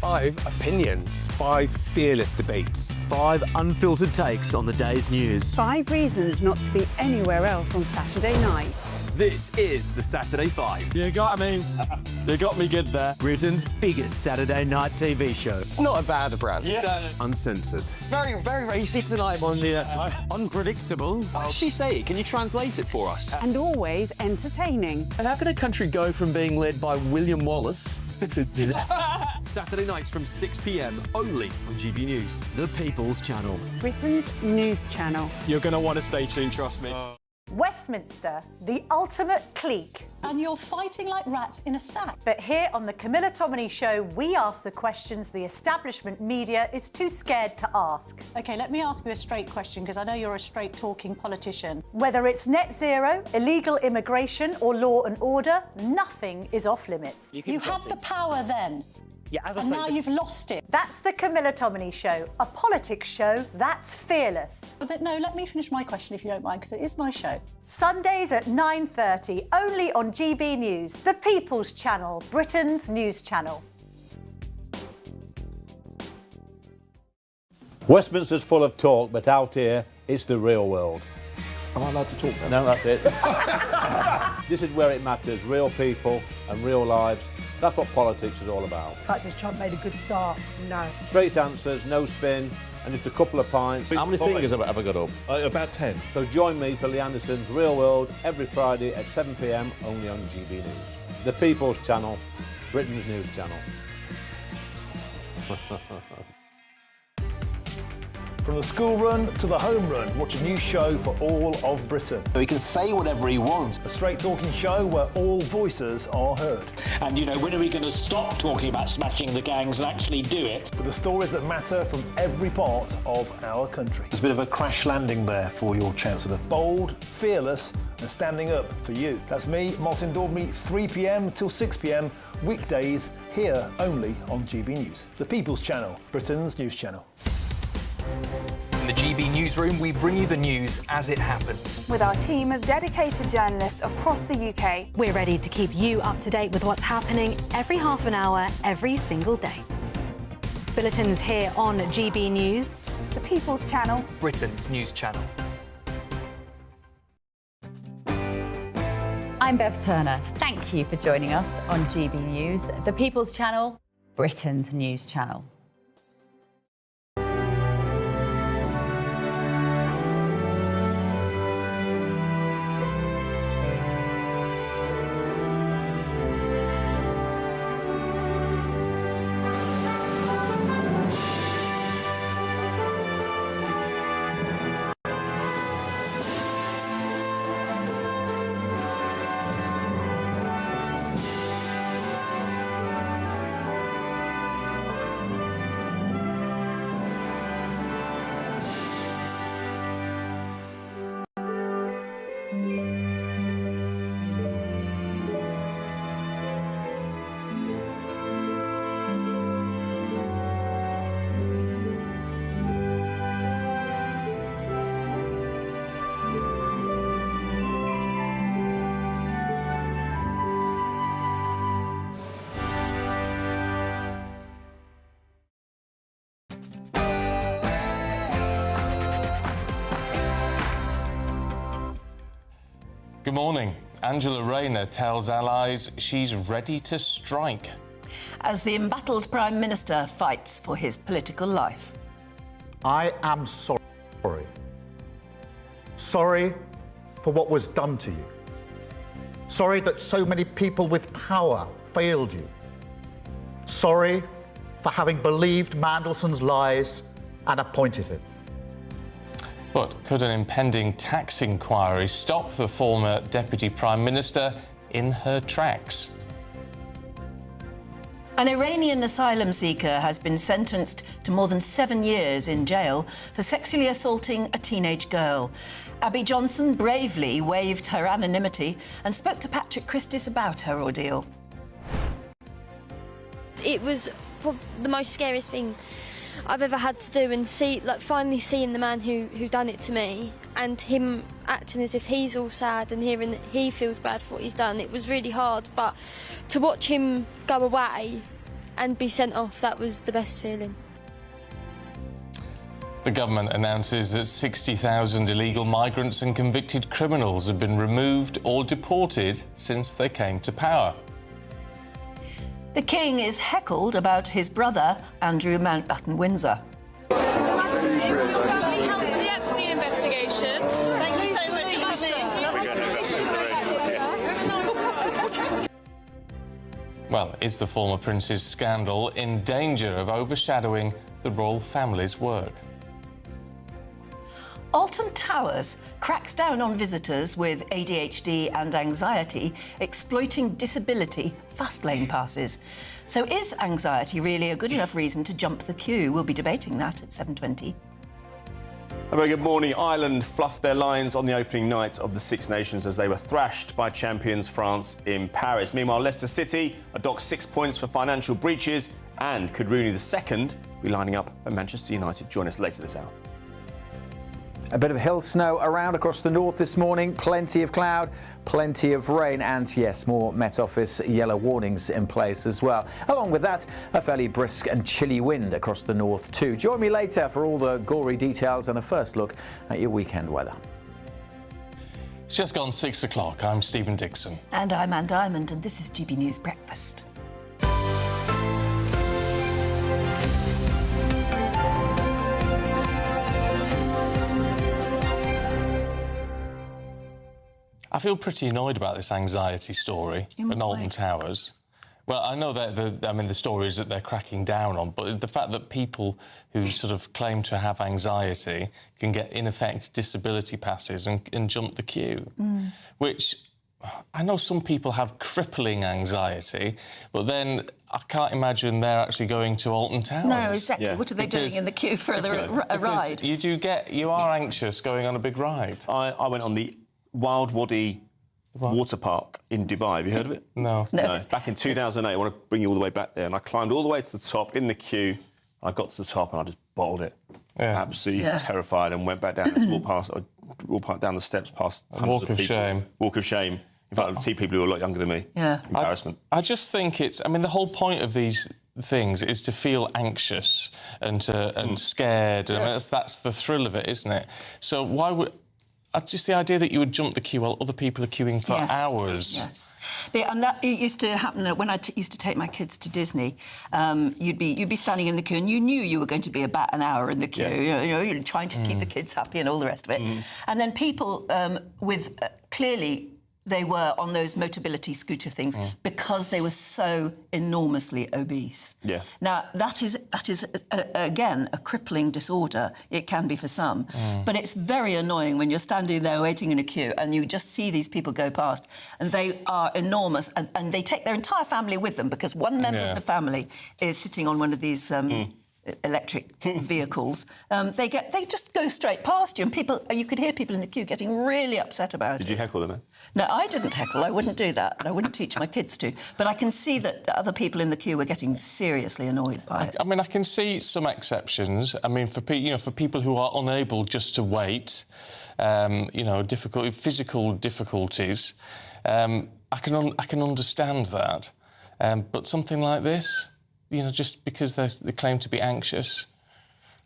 5 opinions. 5 fearless debates. 5 unfiltered takes on the day's news. 5 reasons not to be anywhere else on Saturday night. This is the Saturday 5. You got me good there. Britain's biggest Saturday night TV show. It's not a bad brand. Yeah. Uncensored. Very, very racist tonight on the unpredictable. What did she say? Can you translate it for us? And always entertaining. And how can a country go from being led by William Wallace Saturday nights from 6 p.m. only on GB News. The People's Channel. Britain's news channel. You're going to want to stay tuned, trust me. Westminster, the ultimate clique. And you're fighting like rats in a sack. But here on the Camilla Tominey Show, we ask the questions the establishment media is too scared to ask. OK, let me ask you a straight question, because I know you're a straight-talking politician. Whether it's net zero, illegal immigration or law and order, nothing is off limits. You had the power then. Yeah, as I and say, now you've lost it. That's the Camilla Tominey Show, a politics show that's fearless. But no, let me finish my question if you don't mind, because it is my show. Sundays at 9:30, only on GB News, the People's Channel, Britain's news channel. Westminster's full of talk, but out here, it's the real world. Am I allowed to talk then? No, that's it. This is where it matters, real people and real lives. That's what politics is all about. In fact, has Trump made a good start? No. Straight answers, no spin, and just a couple of pints. How many fingers have I ever got up? About 10. So join me for Lee Anderson's Real World every Friday at 7 p.m. only on GB News. The People's Channel, Britain's news channel. From the school run to the home run, watch a new show for all of Britain. He can say whatever he wants. A straight-talking show where all voices are heard. And, you know, when are we going to stop talking about smashing the gangs and actually do it? With the stories that matter from every part of our country. There's a bit of a crash landing there for your Chancellor. Bold, fearless and standing up for you. That's me, Martin Daubney, 3 p.m. till 6 p.m, weekdays, here only on GB News. The People's Channel, Britain's news channel. In the GB Newsroom, we bring you the news as it happens. With our team of dedicated journalists across the UK, we're ready to keep you up to date with what's happening every half an hour, every single day. Bulletins here on GB News. The People's Channel, Britain's news channel. I'm Bev Turner. Thank you for joining us on GB News, the People's Channel, Britain's news channel. Good morning. Angela Rayner tells allies she's ready to strike. As the embattled Prime Minister fights for his political life. I am sorry. Sorry for what was done to you. Sorry that so many people with power failed you. Sorry for having believed Mandelson's lies and appointed him. But could an impending tax inquiry stop the former Deputy Prime Minister in her tracks? An Iranian asylum seeker has been sentenced to more than 7 years in jail for sexually assaulting a teenage girl. Abby Johnson bravely waived her anonymity and spoke to Patrick Christis about her ordeal. It was the most scariest thing I've ever had to do, and finally seeing the man who done it to me and him acting as if he's all sad and hearing that he feels bad for what he's done. It was really hard, but to watch him go away and be sent off. That was the best feeling. The government announces that 60,000 illegal migrants and convicted criminals have been removed or deported since they came to power. The King is heckled about his brother, Andrew Mountbatten Windsor. The Epstein investigation. Thank you so much. Well, is the former prince's scandal in danger of overshadowing the royal family's work? Alton Towers cracks down on visitors with ADHD and anxiety, exploiting disability fast lane passes. So is anxiety really a good enough reason to jump the queue? We'll be debating that at 7:20. A very good morning. Ireland fluffed their lines on the opening night of the Six Nations as they were thrashed by champions France in Paris. Meanwhile, Leicester City are docked 6 points for financial breaches, and could Rooney II be lining up for Manchester United? Join us later this hour. A bit of hill snow around across the north this morning, plenty of cloud, plenty of rain, and yes, more Met Office yellow warnings in place as well. Along with that, a fairly brisk and chilly wind across the north too. Join me later for all the gory details and a first look at your weekend weather. It's just gone 6 o'clock. I'm Stephen Dixon. And I'm Ann Diamond, and this is GB News Breakfast. I feel pretty annoyed about this anxiety story at Alton Towers. Well, I know that the stories that they're cracking down on, but the fact that people who sort of claim to have anxiety can get, in effect, disability passes and jump the queue, which I know some people have crippling anxiety, but then I can't imagine they're actually going to Alton Towers. No, exactly. Yeah. What are they doing in the queue for a ride? You are anxious going on a big ride. I went on the Wild Wadi water park in Dubai. Have you heard of it? No. Back in 2008, I want to bring you all the way back there, and I climbed all the way to the top in the queue. I got to the top and I just bottled it. Yeah. Absolutely terrified, and went back down and walked down the steps past hundreds of people. Shame. Walk of shame. In fact, two people who were a lot younger than me. Yeah. Embarrassment. I just think it's... I mean, the whole point of these things is to feel anxious and scared. Yeah. I mean, that's the thrill of it, isn't it? So why would... Just the idea that you would jump the queue while other people are queuing for hours. Yes, and that it used to happen when I used to take my kids to Disney. You'd be standing in the queue, and you knew you were going to be about an hour in the queue. Yeah. You're trying to keep the kids happy and all the rest of it. And then people with clearly. They were on those Motability scooter things because they were so enormously obese. Yeah. Now, that is again, a crippling disorder. It can be for some. But it's very annoying when you're standing there waiting in a queue and you just see these people go past and they are enormous and they take their entire family with them because one member of the family is sitting on one of these... electric vehicles, they just go straight past you, and you could hear people in the queue getting really upset about it. Did you heckle them, then? No, I didn't heckle. I wouldn't do that, and I wouldn't teach my kids to. But I can see that other people in the queue were getting seriously annoyed by it. I mean, I can see some exceptions. I mean, for people who are unable just to wait, physical difficulties, I can understand that. But something like this. Just because they claim to be anxious.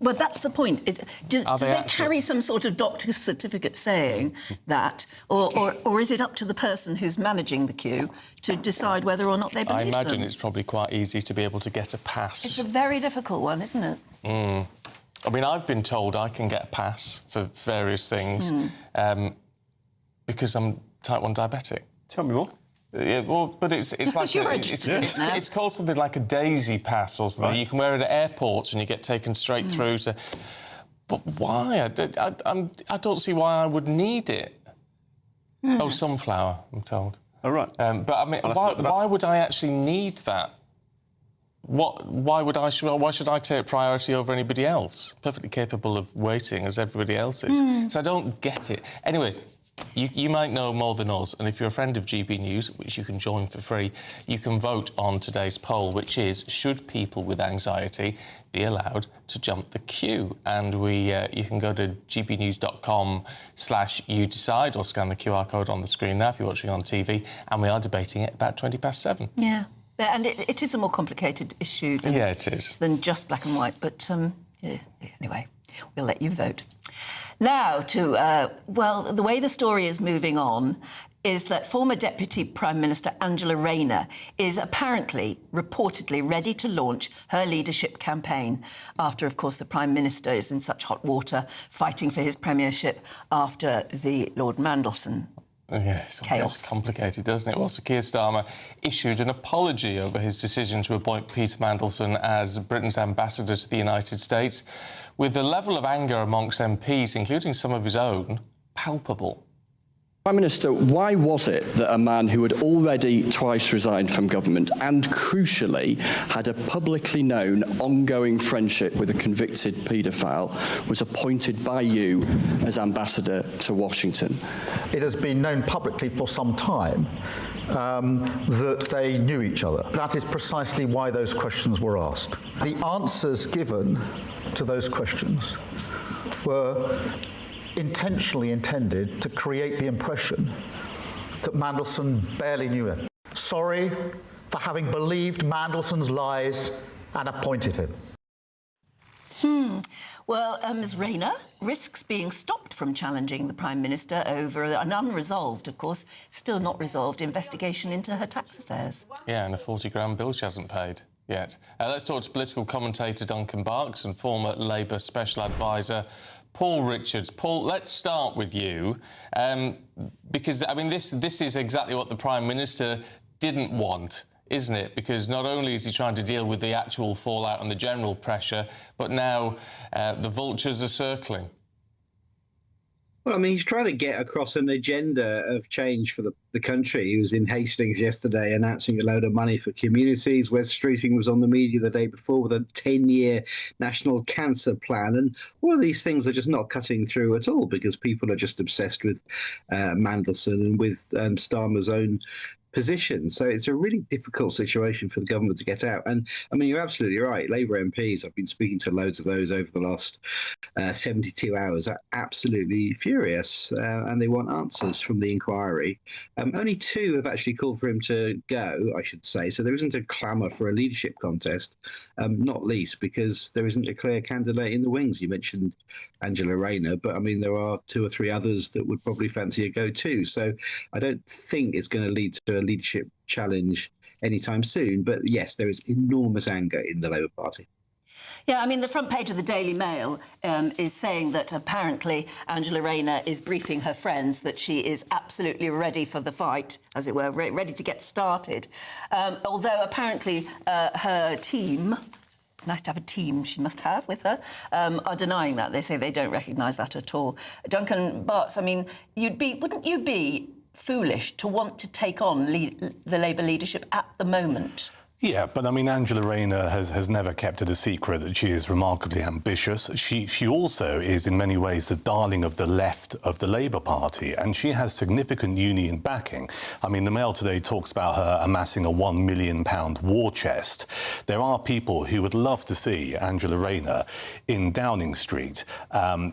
Well, that's the point. Do they carry some sort of doctor's certificate saying that, or is it up to the person who's managing the queue to decide whether or not they believe them? I imagine it's probably quite easy to be able to get a pass. It's a very difficult one, isn't it? I mean, I've been told I can get a pass for various things because I'm type 1 diabetic. Tell me more. Yeah, well, but it's like it's called something like a daisy pass or something. Right. You can wear it at airports and you get taken straight through to. But why? I don't see why I would need it. Oh, sunflower, I'm told. Oh, right. But I mean, why would I actually need that? Why should I take priority over anybody else? Perfectly capable of waiting as everybody else is. So I don't get it. Anyway. You might know more than us, and if you're a friend of GB News, which you can join for free, you can vote on today's poll, which is, should people with anxiety be allowed to jump the queue? And you can go to gbnews.com/youdecide or scan the QR code on the screen now if you're watching on TV, and we are debating it about 7:20. Yeah. And it is a more complicated issue than, it is. than just black and white. But anyway, we'll let you vote. Now to, well, the way the story is moving on is that former Deputy Prime Minister Angela Rayner is apparently, reportedly, ready to launch her leadership campaign after, of course, the Prime Minister is in such hot water fighting for his premiership after the Lord Mandelson Yes, chaos. It's complicated, doesn't it? Well, Sir Keir Starmer issued an apology over his decision to appoint Peter Mandelson as Britain's ambassador to the United States, with the level of anger amongst MPs, including some of his own, palpable. Prime Minister, why was it that a man who had already twice resigned from government and, crucially, had a publicly known ongoing friendship with a convicted paedophile was appointed by you as ambassador to Washington? It has been known publicly for some time that they knew each other. That is precisely why those questions were asked. The answers given to those questions were intentionally intended to create the impression that Mandelson barely knew him. Sorry for having believed Mandelson's lies and appointed him. Well, Ms Rayner risks being stopped from challenging the Prime Minister over an unresolved, of course, still not resolved, investigation into her tax affairs. Yeah, and a 40-grand bill she hasn't paid yet. Let's talk to political commentator Duncan Barks and former Labour Special Advisor Paul Richards. Paul, let's start with you, because, I mean, this is exactly what the Prime Minister didn't want, isn't it? Because not only is he trying to deal with the actual fallout and the general pressure, but now the vultures are circling. Well, I mean, he's trying to get across an agenda of change for the country. He was in Hastings yesterday announcing a load of money for communities. Wes Streeting was on the media the day before with a 10-year national cancer plan. And all of these things are just not cutting through at all because people are just obsessed with Mandelson and with Starmer's own position. So it's a really difficult situation for the government to get out. And I mean, you're absolutely right. Labour MPs, I've been speaking to loads of those over the last 72 hours, are absolutely furious and they want answers from the inquiry. Only 2 have actually called for him to go, I should say. So there isn't a clamour for a leadership contest, not least because there isn't a clear candidate in the wings. You mentioned Angela Rayner, but I mean, there are 2 or 3 others that would probably fancy a go too. So I don't think it's going to lead to a leadership challenge anytime soon. But yes, there is enormous anger in the Labour Party. Yeah, I mean, the front page of the Daily Mail is saying that apparently Angela Rayner is briefing her friends that she is absolutely ready for the fight, as it were, ready to get started. Although apparently her team, it's nice to have a team she must have with her, are denying that. They say they don't recognise that at all. Duncan Barts, I mean, wouldn't you be foolish to want to take on the Labour leadership at the moment? Yeah, but I mean, Angela Rayner has never kept it a secret that she is remarkably ambitious. She also is, in many ways, the darling of the left of the Labour Party, and she has significant union backing. I mean, the Mail today talks about her amassing a £1 million war chest. There are people who would love to see Angela Rayner in Downing Street.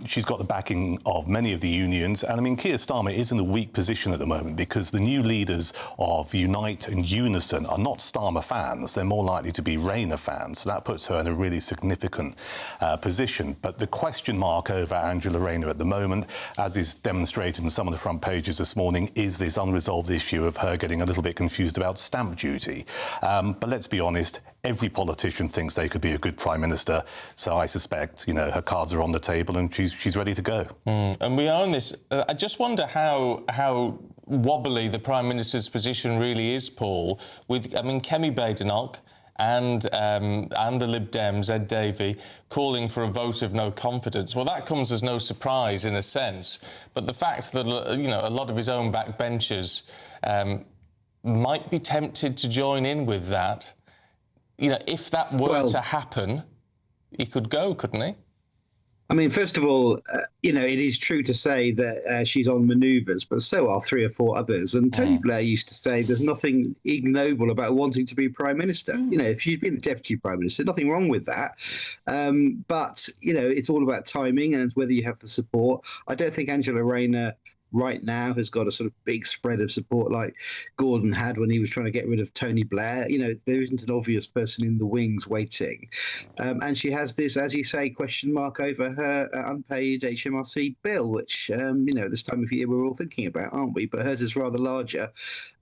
She's got the backing of many of the unions, and I mean, Keir Starmer is in a weak position at the moment because the new leaders of Unite and Unison are not Starmer fans. They're more likely to be Rayner fans, so that puts her in a really significant position. But the question mark over Angela Rayner at the moment, as is demonstrated in some of the front pages this morning, is this unresolved issue of her getting a little bit confused about stamp duty. But let's be honest, every politician thinks they could be a good Prime Minister, so I suspect, you know, her cards are on the table and she's ready to go. And we own this. I just wonder how wobbly the Prime Minister's position really is, Paul, with, I mean, Kemi Badenoch and the Lib Dems, Ed Davey, calling for a vote of no confidence. Well, that comes as no surprise in a sense, but the fact that, you know, a lot of his own backbenchers might be tempted to join in with that, you know, if that were to happen, he could go, couldn't he? I mean, first of all, you know, it is true to say that she's on manoeuvres, but so are 3 or 4 others. And Tony Blair used to say there's nothing ignoble about wanting to be Prime Minister. You know, if you've been the Deputy Prime Minister, nothing wrong with that. But, you know, it's all about timing and whether you have the support. I don't think Angela Rayner right now has got a sort of big spread of support like Gordon had when he was trying to get rid of Tony Blair. You know, there isn't an obvious person in the wings waiting. And she has this, as you say, question mark over her unpaid HMRC bill, which, you know, this time of year we're all thinking about, aren't we? But hers is rather larger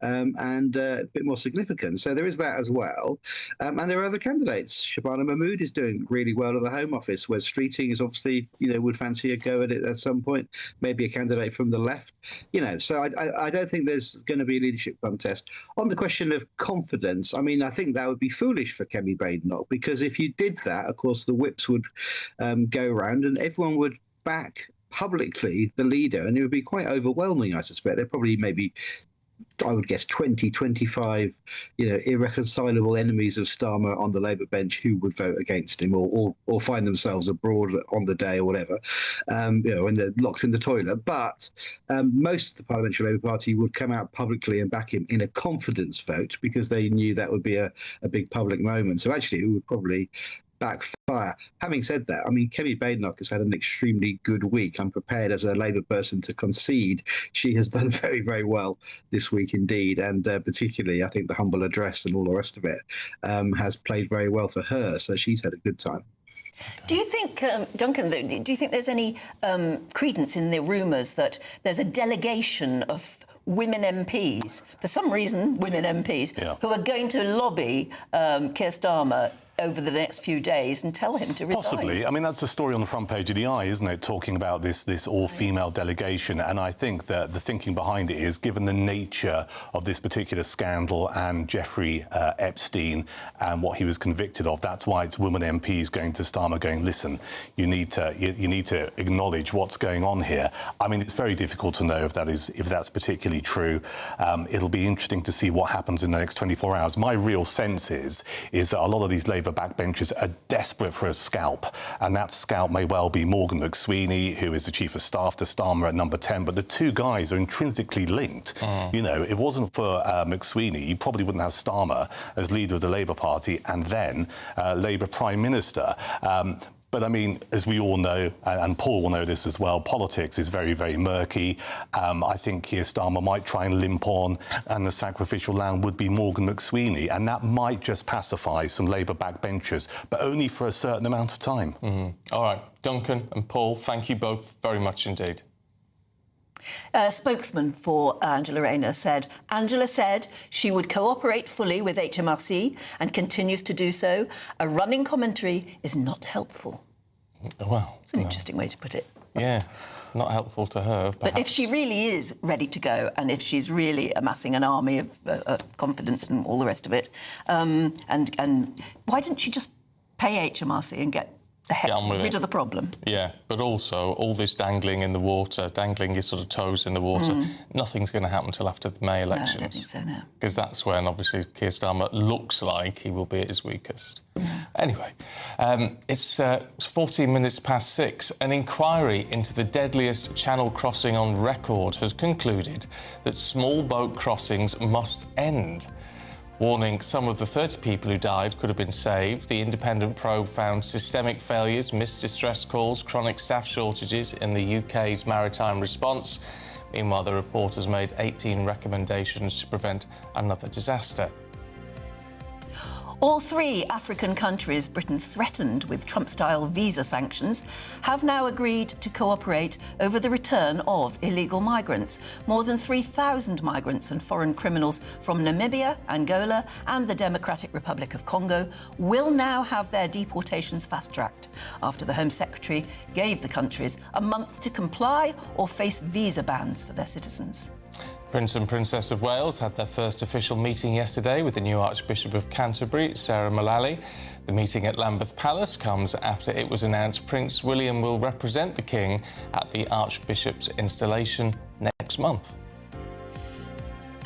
and a bit more significant. So there is that as well. And there are other candidates. Shabana Mahmood is doing really well at the Home Office, where Streeting is obviously, you know, would fancy a go at it at some point, maybe a candidate from the left. You know, so I don't think there's going to be a leadership contest. On the question of confidence, I mean, I think that would be foolish for Kemi Badenoch, because if you did that, of course, the whips would go around and everyone would back publicly the leader, and it would be quite overwhelming, I suspect. They're probably maybe, I would guess, 20, 25, you know, irreconcilable enemies of Starmer on the Labour bench who would vote against him or find themselves abroad on the day or whatever, you know, when they're locked in the toilet. But most of the Parliamentary Labour Party would come out publicly and back him in a confidence vote because they knew that would be a big public moment. So actually it would probably backfire. Having said that, I mean, Kemi Badenoch has had an extremely good week. I'm prepared as a Labour person to concede she has done very, very well this week indeed. And particularly, I think the humble address and all the rest of it has played very well for her. So she's had a good time. Do you think, Duncan, do you think there's any credence in the rumours that there's a delegation of women MPs, for some reason women MPs, who are going to lobby Keir Starmer over the next few days and tell him to resign? Possibly. I mean, that's the story on the front page of the Eye, isn't it? Talking about this all-female delegation. And I think that the thinking behind it is, given the nature of this particular scandal and Jeffrey Epstein and what he was convicted of, that's why it's women MPs going to Starmer going, listen, you need to acknowledge what's going on here. I mean, it's very difficult to know if that's particularly true. It'll be interesting to see what happens in the next 24 hours. My real sense is that a lot of these Labour backbenchers are desperate for a scalp, and that scalp may well be Morgan McSweeney, who is the Chief of Staff to Starmer at number 10, but the two guys are intrinsically linked. You know, if it wasn't for McSweeney, you probably wouldn't have Starmer as leader of the Labour Party and then Labour Prime Minister. But, I mean, as we all know, and Paul will know this as well, politics is very, very murky. I think Keir Starmer might try and limp on, and the sacrificial lamb would be Morgan McSweeney, and that might just pacify some Labour backbenchers, but only for a certain amount of time. All right, Duncan and Paul, thank you both very much indeed. A spokesman for Angela Rayner said, Angela said she would cooperate fully with HMRC and continues to do so. A running commentary is not helpful. Well, it's an interesting way to put it. Yeah, not helpful to her, perhaps. But if she really is ready to go, and if she's really amassing an army of confidence and all the rest of it, and why didn't she just pay HMRC and get rid of the problem? Yeah, but also all this dangling in the water, dangling your sort of toes in the water, nothing's going to happen until after the May elections. No, I don't think so, no. Because that's when, obviously, Keir Starmer looks like he will be at his weakest. Anyway, it's 14 minutes past 6. An inquiry into the deadliest channel crossing on record has concluded that small boat crossings must end. Warning some of the 30 people who died could have been saved. The independent probe found systemic failures, missed distress calls, chronic staff shortages in the UK's maritime response. Meanwhile, the report has made 18 recommendations to prevent another disaster. All three African countries Britain threatened with Trump-style visa sanctions have now agreed to cooperate over the return of illegal migrants. More than 3,000 migrants and foreign criminals from Namibia, Angola and the Democratic Republic of Congo will now have their deportations fast-tracked after the Home Secretary gave the countries a month to comply or face visa bans for their citizens. Prince and Princess of Wales had their first official meeting yesterday with the new Archbishop of Canterbury, Sarah Mullally. The meeting at Lambeth Palace comes after it was announced Prince William will represent the King at the Archbishop's installation next month.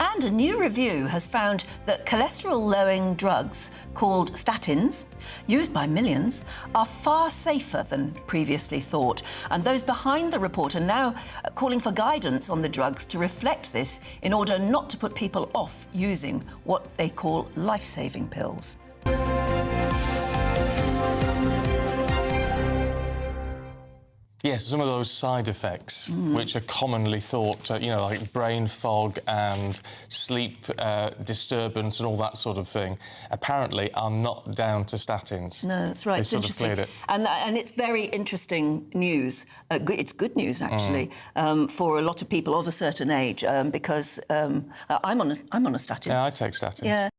And a new review has found that cholesterol-lowering drugs called statins, used by millions, are far safer than previously thought. And those behind the report are now calling for guidance on the drugs to reflect this in order not to put people off using what they call life-saving pills. Yes, some of those side effects, which are commonly thought, like brain fog and sleep disturbance and all that sort of thing, apparently are not down to statins. No, that's right. They It's sort of interesting. cleared it. And it's very interesting news. It's good news, actually, for a lot of people of a certain age, because I'm on a statin. Yeah, I take statins. Yeah.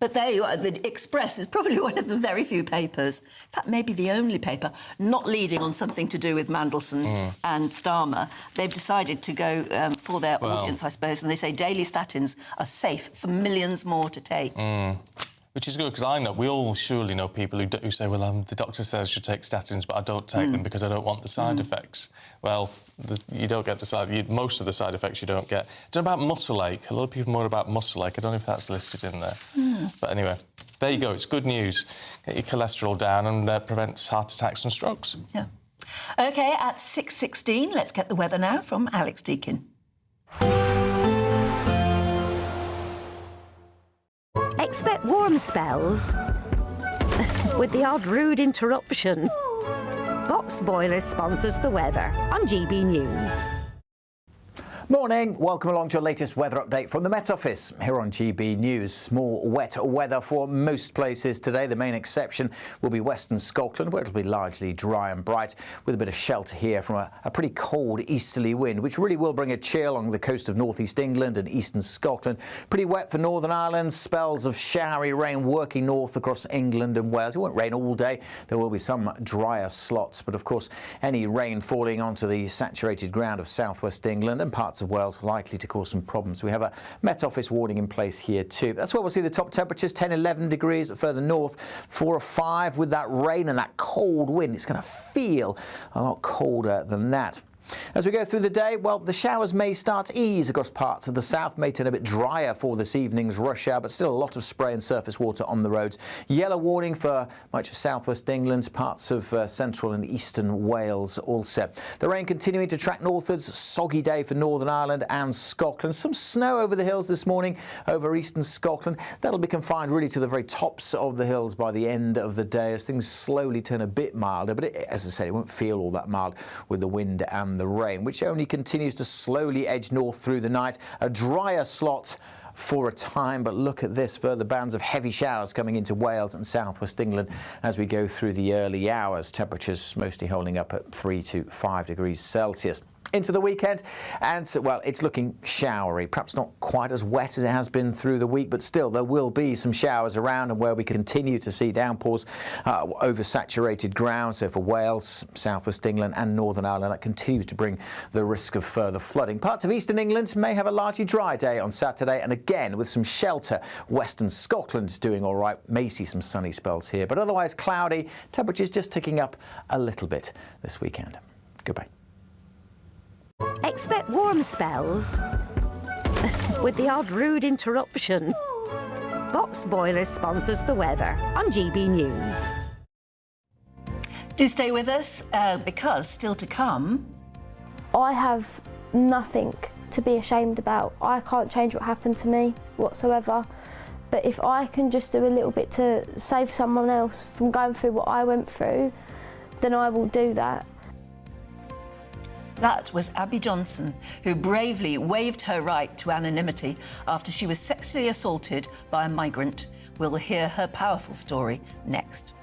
But there you are. The Express is probably one of the very few papers, in fact, maybe the only paper, not leading on something to do with Mandelson and Starmer. They've decided to go for their audience, I suppose, and they say daily statins are safe for millions more to take. Which is good, because we all surely know people who say, well, the doctor says I should take statins, but I don't take them because I don't want the side effects. Well, you don't get most of the side effects you don't get. Don't know about muscle ache. A lot of people more about muscle ache. I don't know if that's listed in there. But anyway, there you go. It's good news. Get your cholesterol down and prevents heart attacks and strokes. Yeah. OK, at 6:16, let's get the weather now from Alex Deakin. Expect warm spells with the odd rude interruption. Box Boiler sponsors the weather on GB News. Morning, welcome along to your latest weather update from the Met Office here on GB News. More wet weather for most places today. The main exception will be Western Scotland, where it'll be largely dry and bright, with a bit of shelter here from a pretty cold easterly wind, which really will bring a chill along the coast of northeast England and eastern Scotland. Pretty wet for Northern Ireland, spells of showery rain working north across England and Wales. It won't rain all day. There will be some drier slots, but of course any rain falling onto the saturated ground of southwest England and parts of Wales likely to cause some problems. We have a Met Office warning in place here too. That's where we'll see the top temperatures, 10, 11 degrees, but further north, 4 or 5 with that rain and that cold wind. It's going to feel a lot colder than that. As we go through the day, well, the showers may start to ease across parts of the south, may turn a bit drier for this evening's rush hour, but still a lot of spray and surface water on the roads. Yellow warning for much of southwest England, parts of central and eastern Wales also. The rain continuing to track northwards, soggy day for Northern Ireland and Scotland. Some snow over the hills this morning over eastern Scotland. That'll be confined really to the very tops of the hills by the end of the day as things slowly turn a bit milder, but as I said, it won't feel all that mild with the wind and the rain, which only continues to slowly edge north through the night. A drier slot for a time, but look at this, further bands of heavy showers coming into Wales and southwest England as we go through the early hours. Temperatures mostly holding up at 3 to 5 degrees Celsius. Into the weekend, and so, well, it's looking showery, perhaps not quite as wet as it has been through the week, but still there will be some showers around, and where we continue to see downpours over saturated ground. So for Wales, southwest England and Northern Ireland, that continues to bring the risk of further flooding. Parts of eastern England may have a largely dry day on Saturday, and again with some shelter. Western Scotland's doing all right, may see some sunny spells here, but otherwise cloudy. Temperatures just ticking up a little bit this weekend. Goodbye. Expect warm spells with the odd rude interruption. Box Boiler sponsors the weather on GB News. Do stay with us because still to come. I have nothing to be ashamed about. I can't change what happened to me whatsoever. But if I can just do a little bit to save someone else from going through what I went through, then I will do that. That was Abby Johnson, who bravely waived her right to anonymity after she was sexually assaulted by a migrant. We'll hear her powerful story next.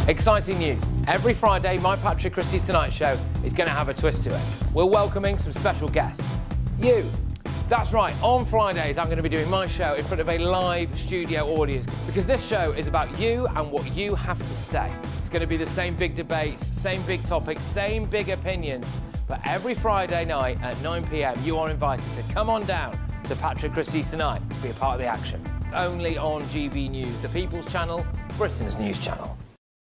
Exciting news. Every Friday, my Patrick Christie's Tonight Show is going to have a twist to it. We're welcoming some special guests. You. That's right, on Fridays I'm going to be doing my show in front of a live studio audience because this show is about you and what you have to say. It's going to be the same big debates, same big topics, same big opinions. But every Friday night at 9 p.m, you are invited to come on down to Patrick Christie's Tonight to be a part of the action. Only on GB News, the People's Channel, Britain's news channel.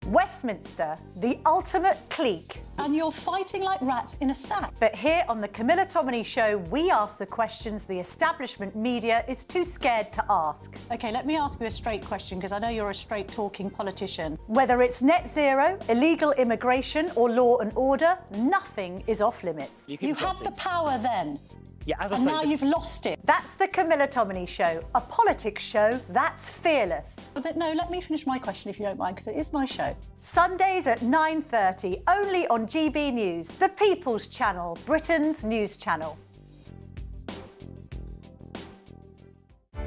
Westminster, the ultimate clique. And you're fighting like rats in a sack. But here on the Camilla Tominey Show, we ask the questions the establishment media is too scared to ask. OK, let me ask you a straight question, because I know you're a straight-talking politician. Whether it's net zero, illegal immigration or law and order, nothing is off limits. You had the power then. Yeah, as I and say, now you've lost it. That's the Camilla Tominey Show, a politics show that's fearless. But no, let me finish my question if you don't mind, because it is my show. Sundays at 9:30, only on GB News, the People's Channel, Britain's news channel.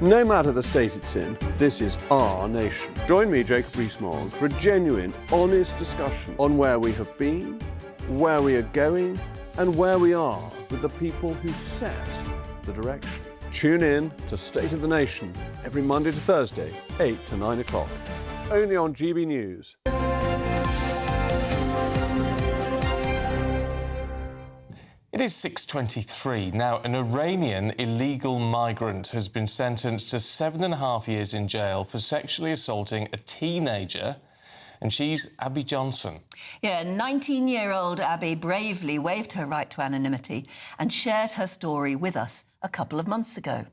No matter the state it's in, this is our nation. Join me, Jacob Rees-Mogg, for a genuine, honest discussion on where we have been, where we are going, and where we are with the people who set the direction. Tune in to State of the Nation every Monday to Thursday, 8 to 9 o'clock. Only on GB News. It is 6:23. Now, an Iranian illegal migrant has been sentenced to 7.5 years in jail for sexually assaulting a teenager, and she's Abby Johnson. Yeah, 19-year-old Abby bravely waived her right to anonymity and shared her story with us a couple of months ago.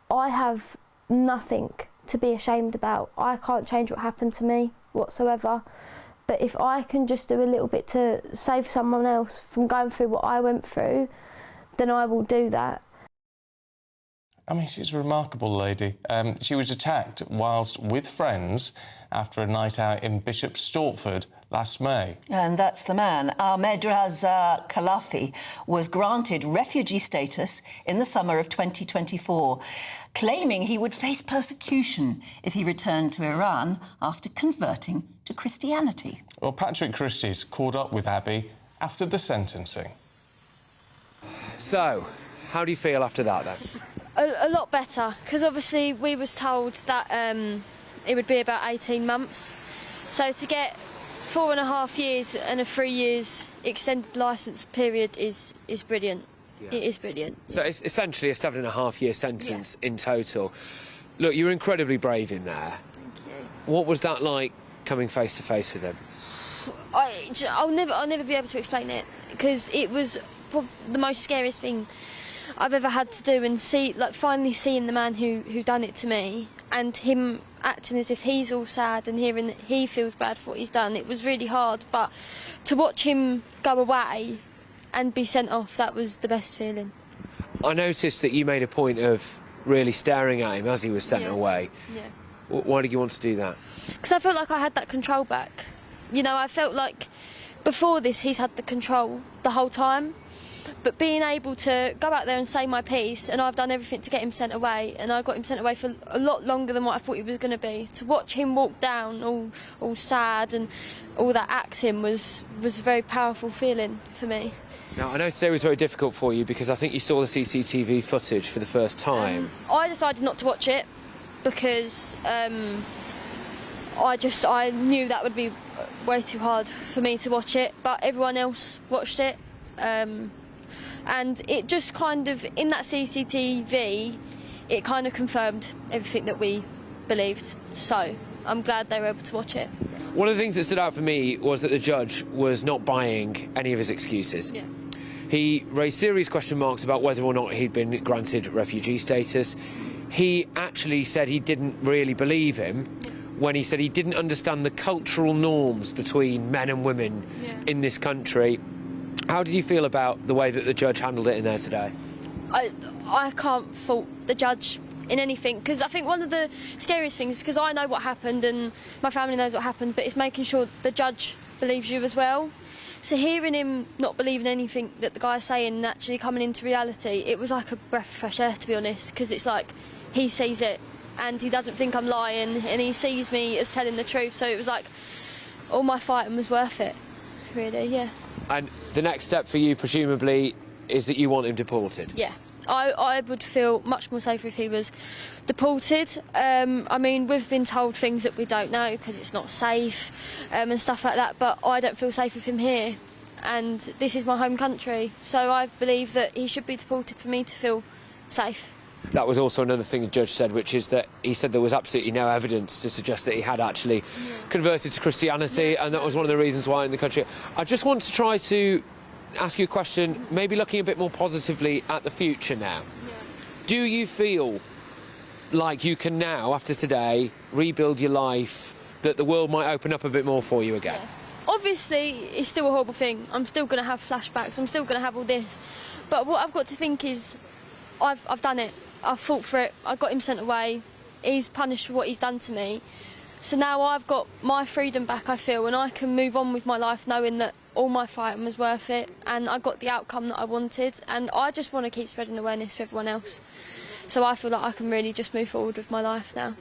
I have nothing to be ashamed about. I can't change what happened to me whatsoever. But if I can just do a little bit to save someone else from going through what I went through, then I will do that. I mean, she's a remarkable lady. She was attacked whilst with friends after a night out in Bishop Stortford last May. And that's the man. Ahmed Raza Khalafi was granted refugee status in the summer of 2024, claiming he would face persecution if he returned to Iran after converting to Christianity. Well, Patrick Christie's caught up with Abby after the sentencing. So, how do you feel after that, then? A lot better, because obviously we was told that it would be about 18 months. So to get 4.5 years and a 3 years extended licence period is brilliant. Yeah. It is brilliant. So it's essentially a 7.5-year sentence in total. Look, you were incredibly brave in there. Thank you. What was that like, coming face to face with him? I'll never be able to explain it, because it was the most scariest thing I've ever had to do, and finally seeing the man who done it to me, and him acting as if he's all sad and hearing that he feels bad for what he's done. It was really hard, but to watch him go away and be sent off, that was the best feeling. I noticed that you made a point of really staring at him as he was sent away. Yeah. Why did you want to do that? Because I felt like I had that control back. You know, I felt like before this he's had the control the whole time. But being able to go out there and say my piece, and I've done everything to get him sent away, and I got him sent away for a lot longer than what I thought he was going to be. To watch him walk down all sad and all that acting was a very powerful feeling for me. Now, I know today was very difficult for you because I think you saw the CCTV footage for the first time. I decided not to watch it because I knew that would be way too hard for me to watch it, but everyone else watched it. And it just kind of, in that CCTV, it kind of confirmed everything that we believed. So I'm glad they were able to watch it. One of the things that stood out for me was that the judge was not buying any of his excuses. Yeah. He raised serious question marks about whether or not he'd been granted refugee status. He actually said he didn't really believe him when he said he didn't understand the cultural norms between men and women in this country. How did you feel about the way that the judge handled it in there today? I can't fault the judge in anything, because I think one of the scariest things is because I know what happened and my family knows what happened, but it's making sure the judge believes you as well. So hearing him not believing anything that the guy's saying and actually coming into reality, it was like a breath of fresh air, to be honest, because it's like he sees it and he doesn't think I'm lying and he sees me as telling the truth. So it was like all my fighting was worth it, really, yeah. And the next step for you, presumably, is that you want him deported? Yeah. I would feel much more safer if he was deported. I mean, we've been told things that we don't know because it's not safe and stuff like that, but I don't feel safe with him here. And this is my home country, so I believe that he should be deported for me to feel safe. That was also another thing the judge said, which is that he said there was absolutely no evidence to suggest that he had actually converted to Christianity, and that was one of the reasons why in the country. I just want to try to ask you a question, maybe looking a bit more positively at the future now. Do you feel like you can now, after today, rebuild your life, that the world might open up a bit more for you again? Obviously, it's still a horrible thing. I'm still going to have flashbacks. I'm still going to have all this. But what I've got to think is, I've done it. I've fought for it. I got him sent away. He's punished for what he's done to me. So now I've got my freedom back, I feel, and I can move on with my life knowing that all my fighting was worth it and I got the outcome that I wanted. And I just want to keep spreading awareness for everyone else. So I feel like I can really just move forward with my life now.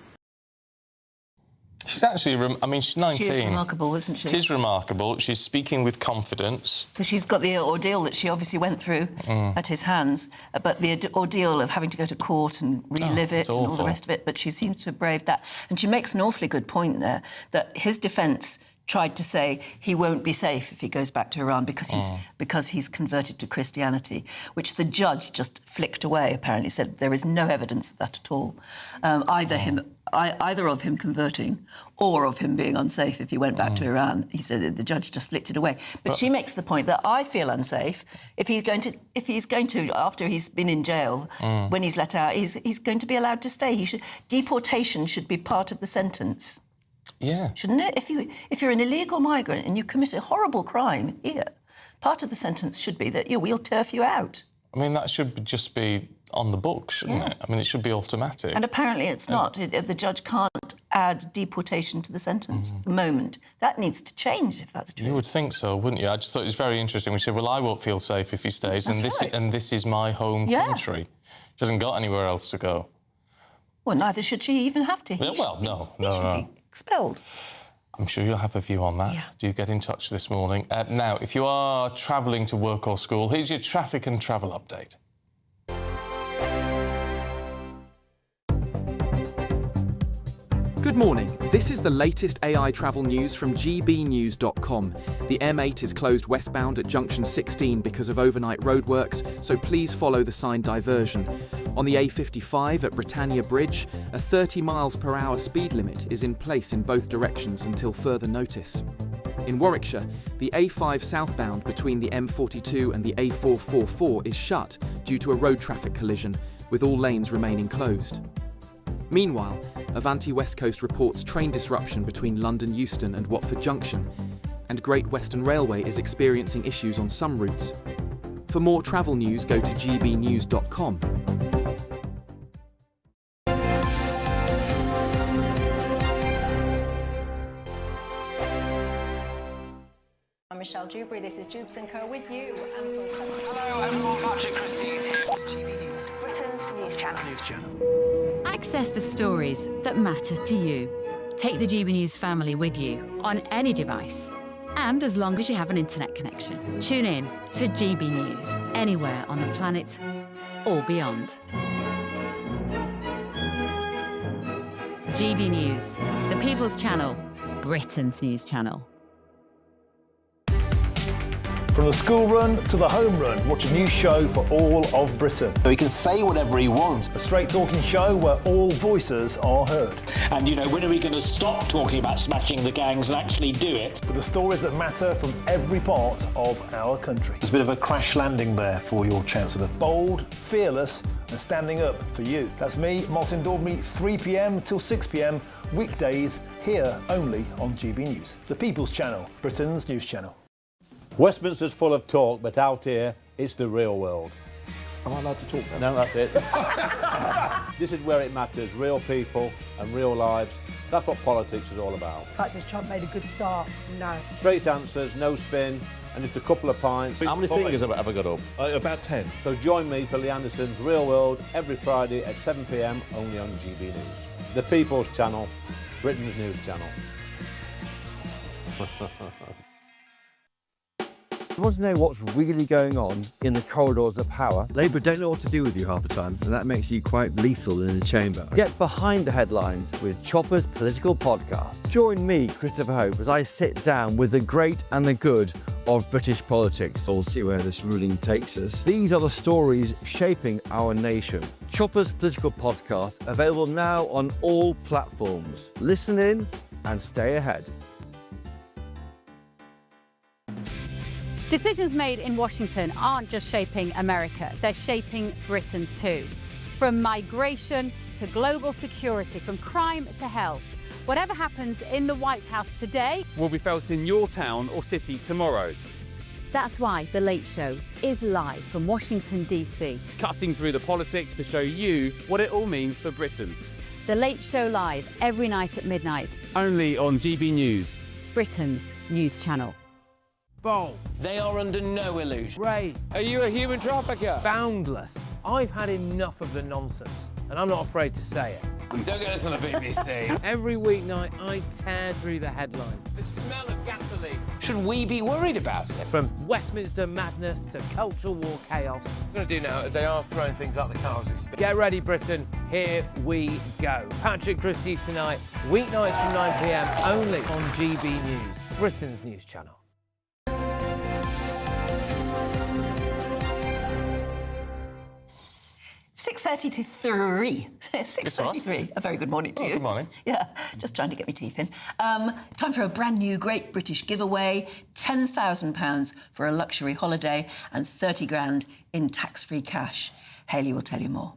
She's actually, I mean, she's 19. She is remarkable, isn't she? It is remarkable. She's speaking with confidence. Because she's got the ordeal that she obviously went through at his hands, but the ordeal of having to go to court and relive it and all the rest of it, but she seems to have braved that. And she makes an awfully good point there, that his defence tried to say he won't be safe if he goes back to Iran because he's converted to Christianity, which the judge just flicked away, apparently, said there is no evidence of that at all. Either of him converting or of him being unsafe if he went back to Iran. He said that the judge just flicked it away. But she makes the point that I feel unsafe if he's going to after he's been in jail, when he's let out, he's going to be allowed to stay. Deportation should be part of the sentence. Yeah. Shouldn't it? If you're an illegal migrant and you commit a horrible crime here, part of the sentence should be that we'll turf you out. I mean, that should just be on the books, shouldn't it? I mean, it should be automatic. And apparently it's not. The judge can't add deportation to the sentence at the moment. That needs to change if that's true. You would think so, wouldn't you? I just thought it was very interesting. We said, well, I won't feel safe if he stays, and this is my home country. She hasn't got anywhere else to go. Well, neither should she even have to. Well, no. Be expelled. I'm sure you'll have a view on that. Yeah. Do get in touch this morning. Now, if you are travelling to work or school, here's your traffic and travel update. Good morning. This is the latest AI travel news from gbnews.com. The M8 is closed westbound at junction 16 because of overnight roadworks, so please follow the signed diversion. On the A55 at Britannia Bridge, a 30 miles per hour speed limit is in place in both directions until further notice. In Warwickshire, the A5 southbound between the M42 and the A444 is shut due to a road traffic collision, with all lanes remaining closed. Meanwhile, Avanti West Coast reports train disruption between London Euston and Watford Junction, and Great Western Railway is experiencing issues on some routes. For more travel news, go to gbnews.com. I'm Michelle Dewberry, this is Jubes & Co with you. Hello everyone, Patrick Christie is here. GB News, Britain's news channel. Access the stories that matter to you. Take the GB News family with you on any device. And as long as you have an internet connection. Tune in to GB News, anywhere on the planet or beyond. GB News, the People's Channel, Britain's news channel. From the school run to the home run, watch a new show for all of Britain. He can say whatever he wants. A straight talking show where all voices are heard. And, you know, when are we going to stop talking about smashing the gangs and actually do it? With the stories that matter from every part of our country. There's a bit of a crash landing there for your Chancellor. Bold, fearless and standing up for you. That's me, Martin Dormy, 3 p.m. till 6 p.m. weekdays here only on GB News. The People's Channel, Britain's news channel. Westminster's full of talk, but out here, it's the real world. Am I allowed to talk now? No, that's it. This is where it matters, real people and real lives. That's what politics is all about. The fact has Trump made a good start? No. Straight answers, no spin, and just a couple of pints. How many fingers have I got up? About 10. So join me for Lee Anderson's Real World every Friday at 7 p.m. only on GB News. The People's Channel, Britain's news channel. You want to know what's really going on in the corridors of power? Labour don't know what to do with you half the time, and that makes you quite lethal in the chamber. Get behind the headlines with Chopper's Political Podcast. Join me, Christopher Hope, as I sit down with the great and the good of British politics. We'll see where this ruling takes us. These are the stories shaping our nation. Chopper's Political Podcast, available now on all platforms. Listen in and stay ahead. Decisions made in Washington aren't just shaping America, they're shaping Britain too. From migration to global security, from crime to health. Whatever happens in the White House today will be felt in your town or city tomorrow. That's why The Late Show is live from Washington, D.C. Cutting through the politics to show you what it all means for Britain. The Late Show live every night at midnight. Only on GB News, Britain's news channel. Bowl. They are under no illusion. Ray, Are you a human trafficker? boundless. I've had enough of the nonsense, and I'm not afraid to say it. Don't get us on the BBC. Every weeknight, I tear through the headlines. The smell of gasoline. Should we be worried about it? From Westminster madness to cultural war chaos. What we're going to do now, they are throwing things out the car as we speak. Get ready, Britain. Here we go. Patrick Christie's tonight, weeknights from 9 p.m, only on GB News, Britain's news channel. 6:33. 6:33. A very good morning to you. Good morning. Yeah, just trying to get my teeth in. Time for a brand new Great British giveaway. £10,000 for a luxury holiday and 30 grand in tax-free cash. Hayley will tell you more.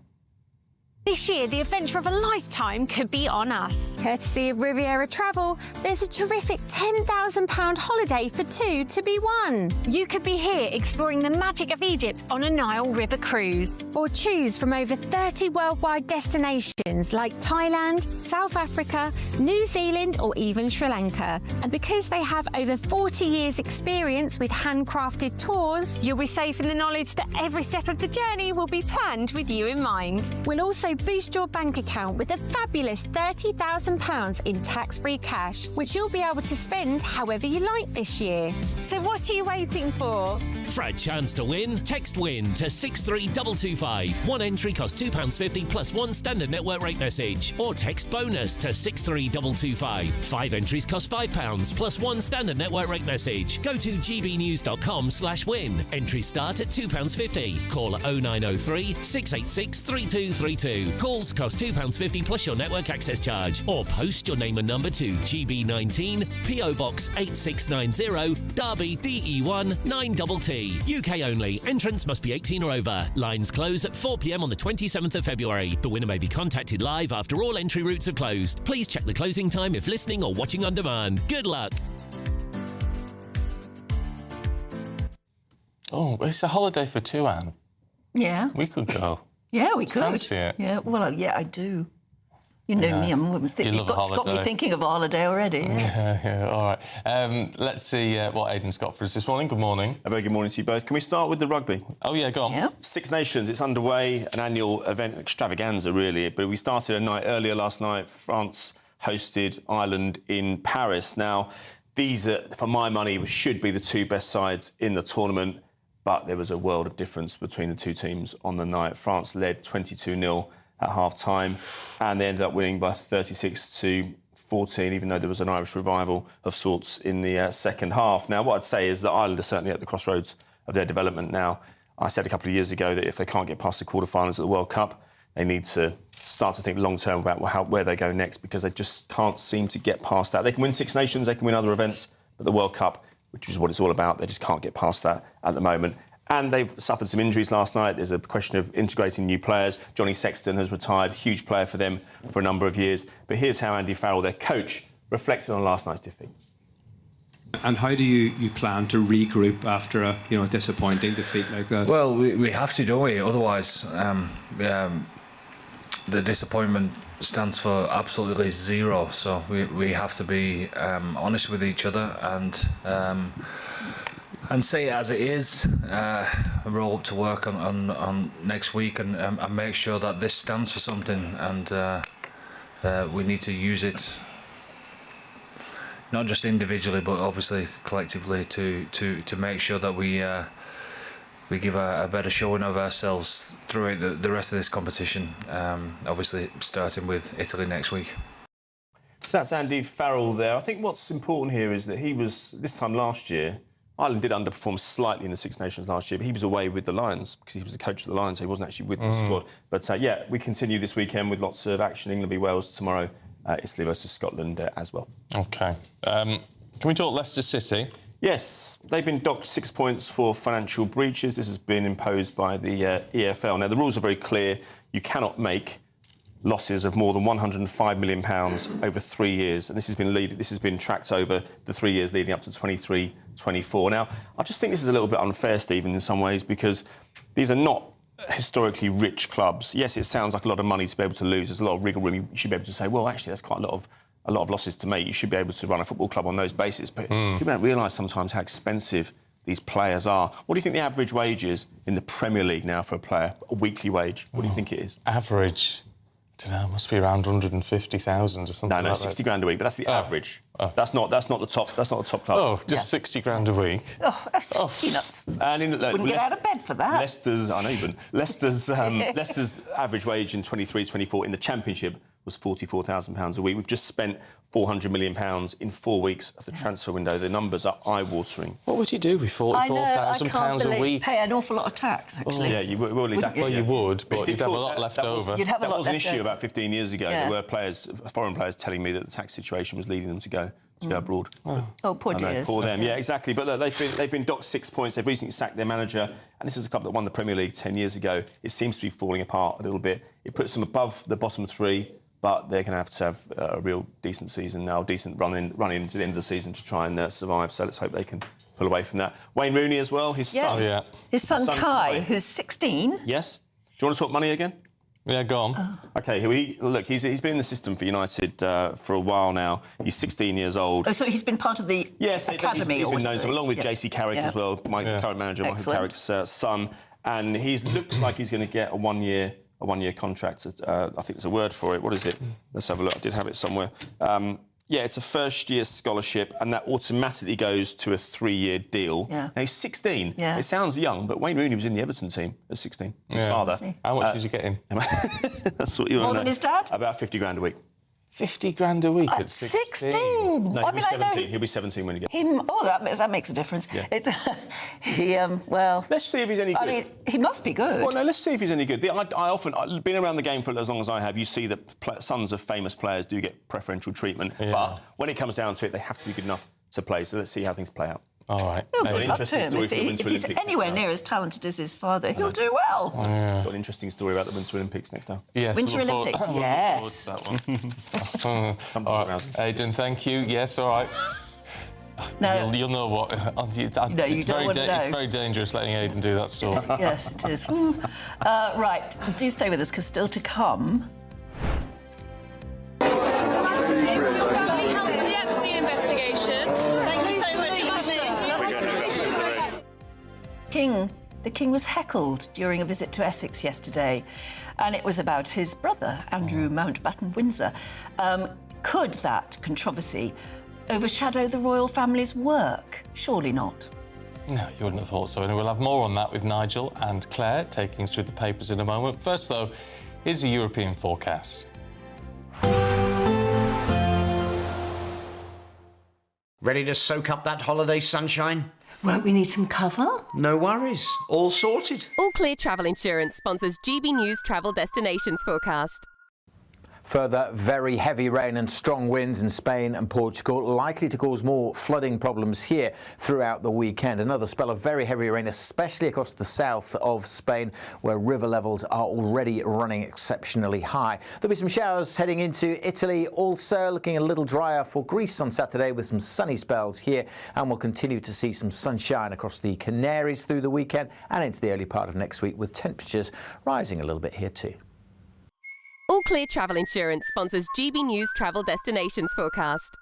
This year, the adventure of a lifetime could be on us. Courtesy of Riviera Travel, there's a terrific £10,000 holiday for two to be won. You could be here exploring the magic of Egypt on a Nile River cruise. Or choose from over 30 worldwide destinations like Thailand, South Africa, New Zealand or even Sri Lanka. And because they have over 40 years experience with handcrafted tours, you'll be safe in the knowledge that every step of the journey will be planned with you in mind. We'll also boost your bank account with a fabulous £30,000 in tax-free cash, which you'll be able to spend however you like this year. So what are you waiting for? For a chance to win, text WIN to 63225. One entry costs £2.50 plus one standard network rate message. Or text BONUS to 63225. 5 entries cost £5 plus one standard network rate message. Go to gbnews.com/win. Entries start at £2.50. Call 0903 686 3232. Calls cost £2.50 plus your network access charge. Or post your name and number to GB19, PO Box 8690, Derby DE1 9TT. UK only. Entrance must be 18 or over. Lines close at 4 p.m. on the 27th of February. The winner may be contacted live after all entry routes have closed. Please check the closing time if listening or watching on demand. Good luck. Oh, it's a holiday for two, Anne. Yeah. We could go. Yeah, we could. Fancy it? Yeah, well, yeah, I do. You know me, You love a got me holiday. thinking of a holiday already. Yeah, all right. Let's see what Aidan's got for us this morning. Good morning. A very good morning to you both. Can we start with the rugby? Oh, yeah, go on. Yeah. Six Nations, it's underway, an annual event, extravaganza, really. But we started a night earlier last night. France hosted Ireland in Paris. Now, these are, for my money, should be the two best sides in the tournament. But there was a world of difference between the two teams on the night. France led 22-0 at half-time, and they ended up winning by 36-14, even though there was an Irish revival of sorts in the second half. Now, what I'd say is that Ireland are certainly at the crossroads of their development now. I said a couple of years ago that if they can't get past the quarterfinals at the World Cup, they need to start to think long-term about where they go next, because they just can't seem to get past that. They can win Six Nations, they can win other events, but the World Cup, which is what it's all about, they just can't get past that at the moment. And they've suffered some injuries last night. There's a question of integrating new players. Johnny Sexton has retired, huge player for them for a number of years. But here's how Andy Farrell, their coach, reflected on last night's defeat. And how do you plan to regroup after a disappointing defeat like that? Well, we have to, don't we? Otherwise, the disappointment stands for absolutely zero. So we have to be honest with each other and say it as it is. Roll up to work on next week and make sure that this stands for something, and we need to use it not just individually but obviously collectively to make sure that we give a better showing of ourselves throughout the rest of this competition, obviously starting with Italy next week. So that's Andy Farrell there. I think what's important here is that he was, this time last year, Ireland did underperform slightly in the Six Nations last year, but he was away with the Lions because he was the coach of the Lions, so he wasn't actually with the squad. But yeah, we continue this weekend with lots of action. England v Wales tomorrow, Italy versus Scotland as well. OK. Can we talk Leicester City? Yes, they've been docked 6 points for financial breaches. This has been imposed by the EFL. Now, the rules are very clear. You cannot make losses of more than £105 million over 3 years, and this has been tracked over the 3 years leading up to 23-24. Now, I just think this is a little bit unfair, Stephen, in some ways, because these are not historically rich clubs. Yes, it sounds like a lot of money to be able to lose. There's a lot of wriggle room. You should be able to say, well, actually, that's quite a lot of losses to make. You should be able to run a football club on those bases. But people don't realise sometimes how expensive these players are. What do you think the average wage is in the Premier League now for a player? A weekly wage? What do you think it is? Average? I don't know, it must be around 150,000 or something. No, 60 grand a week, but that's the average. That's not the top club. Oh, just 60 grand a week. Oh, that's peanuts. And wouldn't get out of bed for that. Leicester's average wage in 23-24 in the Championship was £44,000 a week. We've just spent £400 million in 4 weeks of the transfer window. The numbers are eye-watering. What would you do with £44,000 a week? Pay an awful lot of tax, actually. Yeah, you would, exactly. Well, you would, but you'd have a lot left over. You'd have a lot that was an left issue over. about 15 years ago. Yeah. There were foreign players telling me that the tax situation was leading them to go abroad. Oh, poor dears. Poor them. Yeah, exactly. But look, they've been docked 6 points. They've recently sacked their manager, and this is a club that won the Premier League 10 years ago. It seems to be falling apart a little bit. It puts them above the bottom three, but they're going to have a real decent season now, decent run into the end of the season to try and survive. So let's hope they can pull away from that. Wayne Rooney as well, his son. His son Kai, who's 16. Yes. Do you want to talk money again? Yeah, go on. OK, look, he's been in the system for United for a while now. He's 16 years old. Oh, so he's been part of the academy? He's been known to, along with JC Carrick as well, my current manager, Michael Carrick's son. And he looks like he's going to get a one-year contract. I think there's a word for it. What is it? Let's have a look. I did have it somewhere. Yeah, it's a first-year scholarship, and that automatically goes to a 3-year deal. Yeah. Now, he's 16. Yeah. It sounds young, but Wayne Rooney was in the Everton team at 16. His father. How much did you get him? That's what you want to know. More than his dad? About 50 grand a week. 50 grand a week at 16? No, he'll be 17. He'll be 17 when he gets him. Oh, that makes a difference. Yeah. Well... Let's see if he's any good. I mean, he must be good. Well, no, let's see if he's any good. I've been around the game for as long as I have. You see that sons of famous players do get preferential treatment, but when it comes down to it, they have to be good enough to play. So let's see how things play out. All right. Oh, good luck to him. If he's anywhere near as talented as his father, he'll do well. Got an interesting story about the Winter Olympics next time. Yes, Winter Olympics, yes. All right. Aidan, thank you. Yes, all right. No. You'll know what. It's very dangerous letting Aidan do that story. Yes, it is. Right, do stay with us, because still to come... The King was heckled during a visit to Essex yesterday, and it was about his brother, Andrew Mountbatten Windsor. Could that controversy overshadow the royal family's work? Surely not. No, you wouldn't have thought so. And we'll have more on that with Nigel and Claire taking us through the papers in a moment. First, though, here's a European forecast. Ready to soak up that holiday sunshine? Won't we need some cover? No worries. All sorted. All Clear Travel Insurance sponsors GB News Travel Destinations Forecast. Further very heavy rain and strong winds in Spain and Portugal, likely to cause more flooding problems here throughout the weekend. Another spell of very heavy rain, especially across the south of Spain, where river levels are already running exceptionally high. There'll be some showers heading into Italy, also looking a little drier for Greece on Saturday with some sunny spells here, and we'll continue to see some sunshine across the Canaries through the weekend and into the early part of next week, with temperatures rising a little bit here too. All Clear Travel Insurance sponsors GB News Travel Destinations Forecast.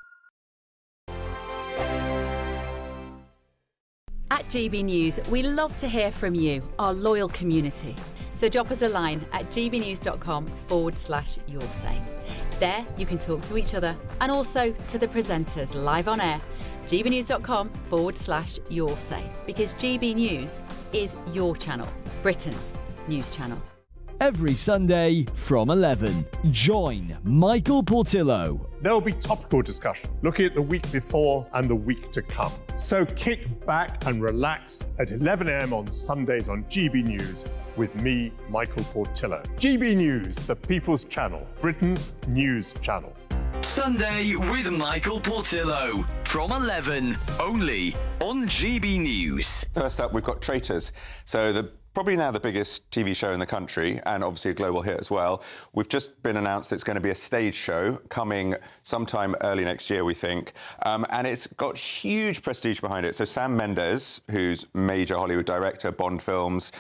At GB News, we love to hear from you, our loyal community. So drop us a line at gbnews.com/yoursay. There, you can talk to each other and also to the presenters live on air. gbnews.com/your say, because GB News is your channel, Britain's news channel. Every Sunday from 11, join Michael Portillo. There will be topical discussion, looking at the week before and the week to come. So kick back and relax at 11 a.m. on Sundays on GB News with me, Michael Portillo. GB News, the People's Channel, Britain's news channel. Sunday with Michael Portillo from 11, only on GB News. First up, we've got Traitors. So probably now the biggest TV show in the country, and obviously a global hit as well. We've just been announced it's going to be a stage show coming sometime early next year, we think. And it's got huge prestige behind it. So Sam Mendes, who's major Hollywood director, Bond films,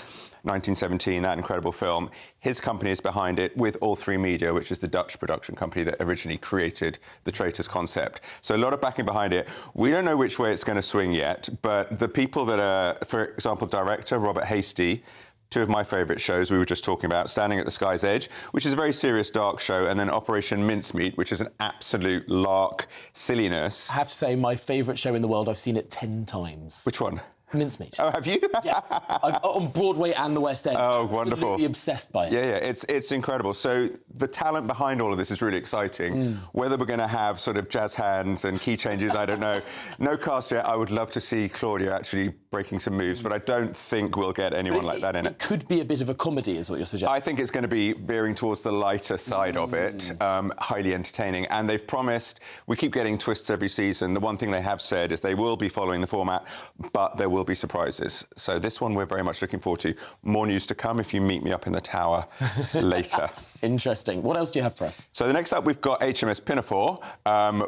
1917, that incredible film, his company is behind it with All3 Media, which is the Dutch production company that originally created the Traitors concept. So a lot of backing behind it. We don't know which way it's going to swing yet, but the people that are, for example, director Robert Hasty, two of my favourite shows we were just talking about, Standing at the Sky's Edge, which is a very serious, dark show, and then Operation Mincemeat, which is an absolute lark silliness. I have to say, my favourite show in the world, I've seen it 10 times. Which one? Mincemeat. Oh, have you? Yes, on Broadway and the West End. Oh, I'm wonderful. absolutely obsessed by it. Yeah, it's incredible. So the talent behind all of this is really exciting. Whether we're going to have sort of jazz hands and key changes, I don't know. No cast yet. I would love to see Claudia actually breaking some moves, but I don't think we'll get anyone like that in it. It could be a bit of a comedy, is what you're suggesting. I think it's going to be veering towards the lighter side of it, highly entertaining. And they've promised, we keep getting twists every season. The one thing they have said is they will be following the format, but there will be surprises. So this one we're very much looking forward to. More news to come if you meet me up in the tower later. Interesting. What else do you have for us? So the next up we've got HMS Pinafore,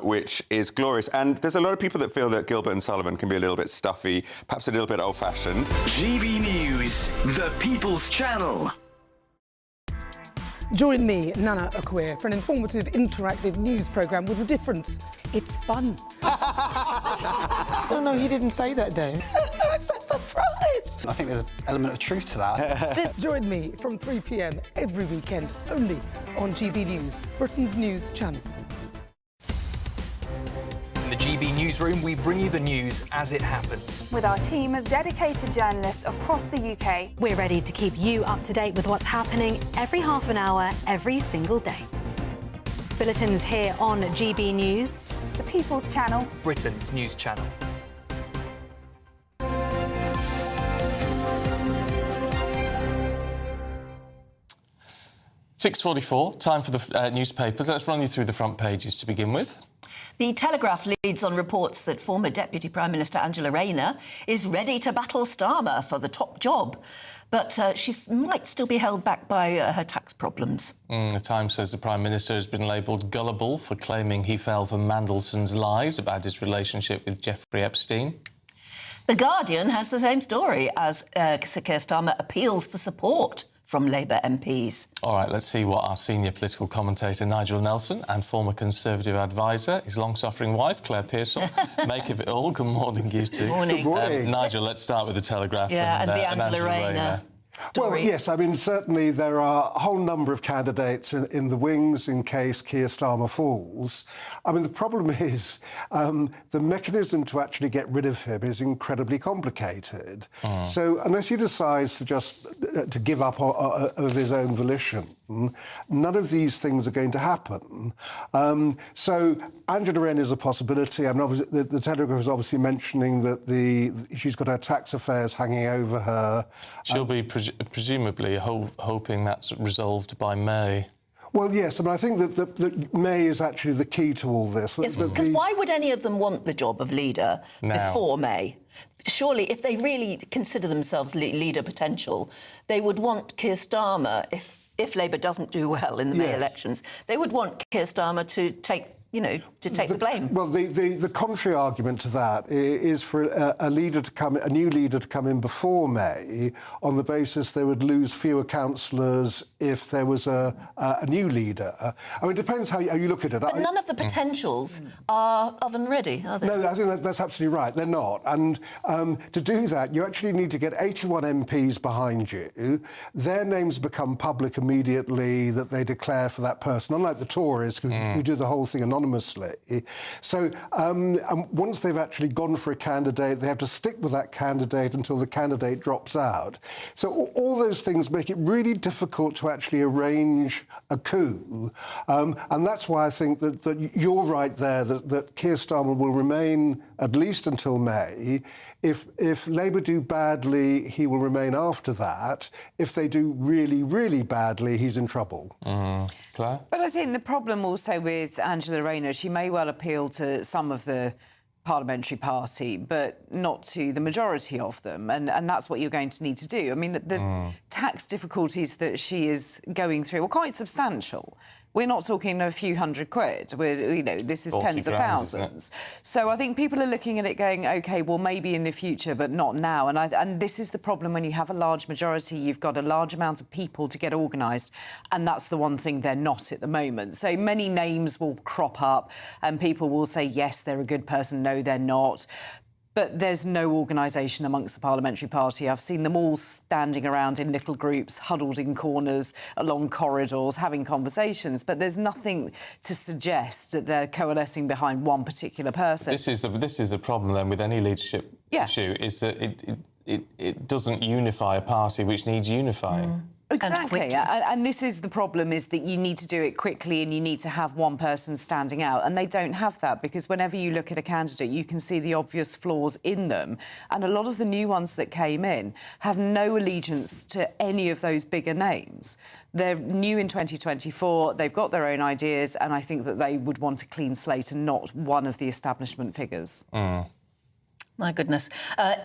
which is glorious. And there's a lot of people that feel that Gilbert and Sullivan can be a little bit stuffy, perhaps a little bit old-fashioned. GB News, the People's Channel. Join me, Nana Akwe, for an informative, interactive news programme with a difference. It's fun. No, he didn't say that, though. I'm so surprised. I think there's an element of truth to that. Join me from 3 p.m. every weekend, only on GB News, Britain's news channel. In the GB Newsroom, we bring you the news as it happens. With our team of dedicated journalists across the UK, we're ready to keep you up to date with what's happening every half an hour, every single day. Bulletins here on GB News, the People's Channel, Britain's news channel. .44, time for the newspapers. Let's run you through the front pages to begin with. The Telegraph leads on reports that former Deputy Prime Minister Angela Rayner is ready to battle Starmer for the top job, but she might still be held back by her tax problems. The Times says the Prime Minister has been labelled gullible for claiming he fell for Mandelson's lies about his relationship with Jeffrey Epstein. The Guardian has the same story as Sir Keir Starmer appeals for support from Labour MPs. All right, let's see what our senior political commentator Nigel Nelson and former Conservative advisor, his long-suffering wife Claire Pearsall, make of it all. Good morning, you two. Good morning. Good morning. Nigel, let's start with the Telegraph and the Angela Rayner. Well, yes, I mean, certainly there are a whole number of candidates in the wings in case Keir Starmer falls. I mean, the problem is the mechanism to actually get rid of him is incredibly complicated. So unless he decides to just to give up of his own volition, none of these things are going to happen. So Angela Rayner is a possibility. I mean, obviously, the Telegraph is obviously mentioning that she's got her tax affairs hanging over her. She'll be presumably hoping that's resolved by May. Well, yes, I mean, I think that May is actually the key to all this. Yes, because why would any of them want the job of leader before May? Surely, if they really consider themselves leader potential, they would want Keir Starmer, if Labour doesn't do well in the May elections, they would want Keir Starmer to take to take the blame. Well, the contrary argument to that is for a new leader to come in before May on the basis they would lose fewer councillors if there was a new leader. I mean, it depends how you look at it. But none of the potentials are oven ready, are they? No, I think that's absolutely right. They're not. And to do that, you actually need to get 81 MPs behind you. Their names become public immediately that they declare for that person, unlike the Tories who do the whole thing anonymously. So once they've actually gone for a candidate, they have to stick with that candidate until the candidate drops out. So all those things make it really difficult to actually arrange a coup. And that's why I think that you're right there, that Keir Starmer will remain at least until May. If Labour do badly, he will remain after that. If they do really, really badly, he's in trouble. Claire? But I think the problem also with Angela Rayner, she may well appeal to some of the parliamentary party, but not to the majority of them, and that's what you're going to need to do. I mean, the tax difficulties that she is going through are quite substantial. We're not talking a few £100. This is tens of thousands. So I think people are looking at it going, OK, well, maybe in the future, but not now. And this is the problem when you have a large majority. You've got a large amount of people to get organised, and that's the one thing they're not at the moment. So many names will crop up, and people will say, yes, they're a good person, no, they're not. But there's no organisation amongst the parliamentary party. I've seen them all standing around in little groups, huddled in corners, along corridors, having conversations. But there's nothing to suggest that they're coalescing behind one particular person. This is the problem then with any leadership issue, is that it doesn't unify a party which needs unifying. Exactly, and this is the problem, is that you need to do it quickly and you need to have one person standing out, and they don't have that, because whenever you look at a candidate you can see the obvious flaws in them, and a lot of the new ones that came in have no allegiance to any of those bigger names. They're new in 2024, they've got their own ideas, and I think that they would want a clean slate and not one of the establishment figures. My goodness.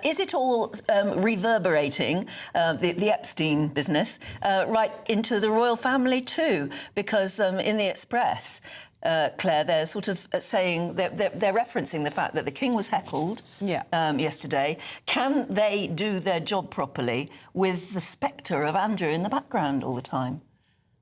Is it all reverberating, the Epstein business, right into the royal family too? Because in the Express, Claire, they're sort of saying, they're referencing the fact that the King was heckled yesterday. Can they do their job properly with the spectre of Andrew in the background all the time?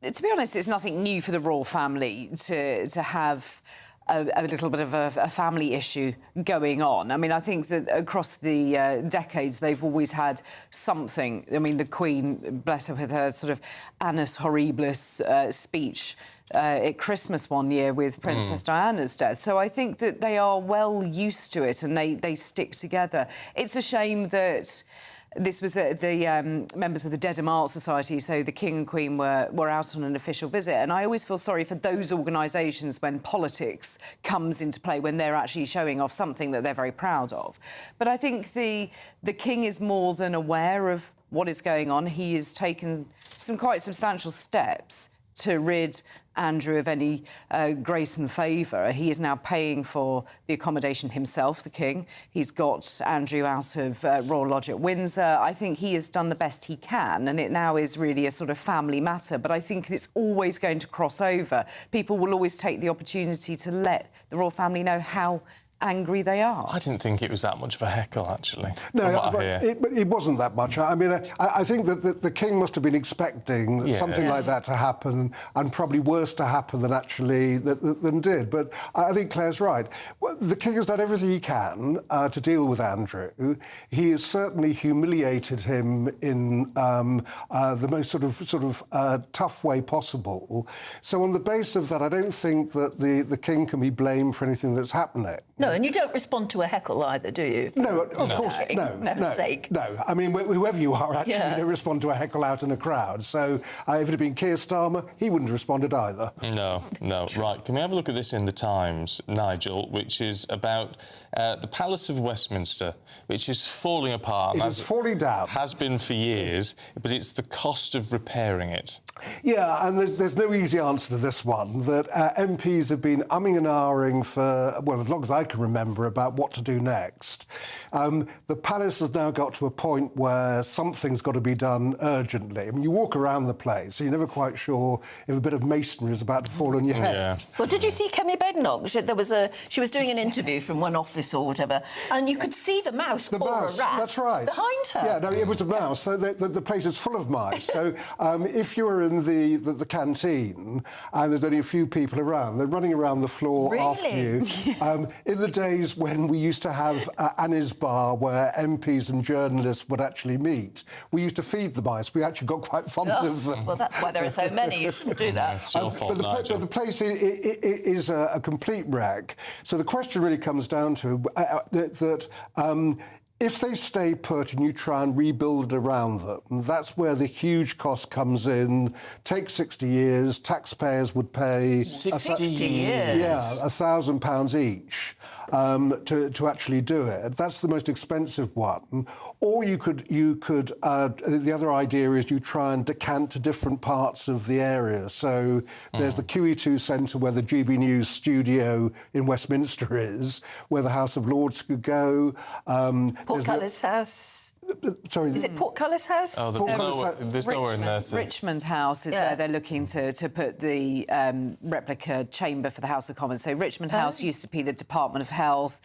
To be honest, it's nothing new for the royal family to have a little bit of a family issue going on. I mean, I think that across the decades, they've always had something. I mean, the Queen, bless her, with her sort of annus horribilis speech at Christmas one year with Princess Diana's death. So I think that they are well used to it and they stick together. It's a shame that this was the members of the Dedham Art Society, so the King and Queen were out on an official visit. And I always feel sorry for those organisations when politics comes into play, when they're actually showing off something that they're very proud of. But I think the King is more than aware of what is going on. He has taken some quite substantial steps to rid Andrew of any grace and favour. He is now paying for the accommodation himself, the King. He's got Andrew out of Royal Lodge at Windsor. I think he has done the best he can, and it now is really a sort of family matter. But I think it's always going to cross over. People will always take the opportunity to let the royal family know how angry they are. I didn't think it was that much of a heckle, actually. No, it wasn't that much. I mean, I think that the King must have been expecting something like that to happen, and probably worse to happen than actually than did. But I think Claire's right. The King has done everything he can to deal with Andrew. He has certainly humiliated him in the most sort of tough way possible. So on the basis of that, I don't think that the King can be blamed for anything that's happening. No, and you don't respond to a heckle either, do you? No, of course, no. I mean, whoever you are, actually, you don't respond to a heckle out in a crowd. So if it had been Keir Starmer, he wouldn't have responded either. No. Right, can we have a look at this in the Times, Nigel, which is about the Palace of Westminster, which is falling apart. It is falling down. Has been for years, but it's the cost of repairing it. Yeah, and there's no easy answer to this one, that MPs have been umming and ahhing for, well, as long as I can remember, about what to do next. The palace has now got to a point where something's got to be done urgently. I mean, you walk around the place, so you're never quite sure if a bit of masonry is about to fall on your head. Well, did you see Kemi Badenoch? She was doing an interview from one office or whatever, and you could see the mouse or a rat that's right. behind her. Yeah, no, it was a mouse. So the place is full of mice. So if you're in the canteen and there's only a few people around, they're running around the floor after you. In the days when we used to have Annie's bar where MPs and journalists would actually meet, we used to feed the mice. We actually got quite fond of them. Well, that's why there are so many. You shouldn't do that. It's your fault, but the place is a complete wreck. So the question really comes down to that if they stay put and you try and rebuild it around them, that's where the huge cost comes in. Take 60 years, taxpayers would pay... 60 years? Yeah, £1,000 each to actually do it. That's the most expensive one. Or you could the other idea is you try and decant to different parts of the area. So there's the QE2 Centre where the GB News studio in Westminster is, where the House of Lords could go. Portcullis House. Sorry. Is it Portcullis House? Oh, there's nowhere in there. Richmond House is where they're looking to put the replica chamber for the House of Commons. So Richmond House used to be the Department of Health.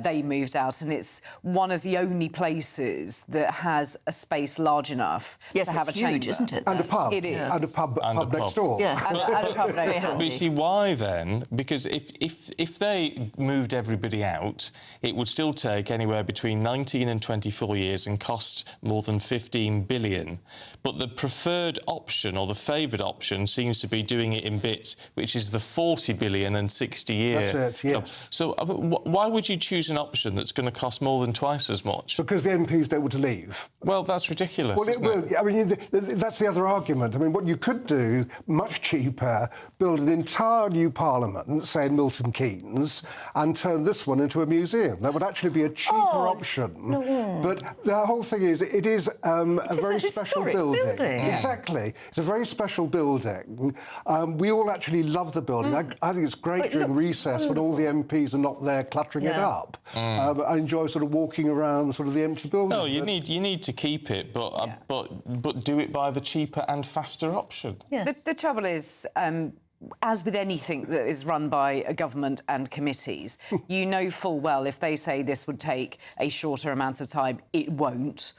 They moved out, and it's one of the only places that has a space large enough to have a chamber. Huge, isn't it? And a pub. It is. And a pub next door. Yeah. and a pub next door. But you see, why then? Because if they moved everybody out, it would still take anywhere between 19 and 24 years and cost more than 15 billion. But the preferred option, or the favoured option, seems to be doing it in bits, which is the 40 billion and 60 years. That's it, yes. So why would you choose an option that's going to cost more than twice as much? Because the MPs don't want to leave. Well, that's ridiculous, Well, isn't it? I mean, that's the other argument. I mean, what you could do, much cheaper, build an entire new parliament, say in Milton Keynes, and turn this one into a museum. That would actually be a cheaper option. No. But the whole thing is, it is a very special building. Yeah. Exactly. It's a very special building. We all actually love the building. I think it's great during recess when all the MPs are not there cluttering it up. I enjoy sort of walking around sort of the empty building. No, you need to keep it, but do it by the cheaper and faster option. Yeah. The trouble is, as with anything that is run by a government and committees, you know full well if they say this would take a shorter amount of time, it won't.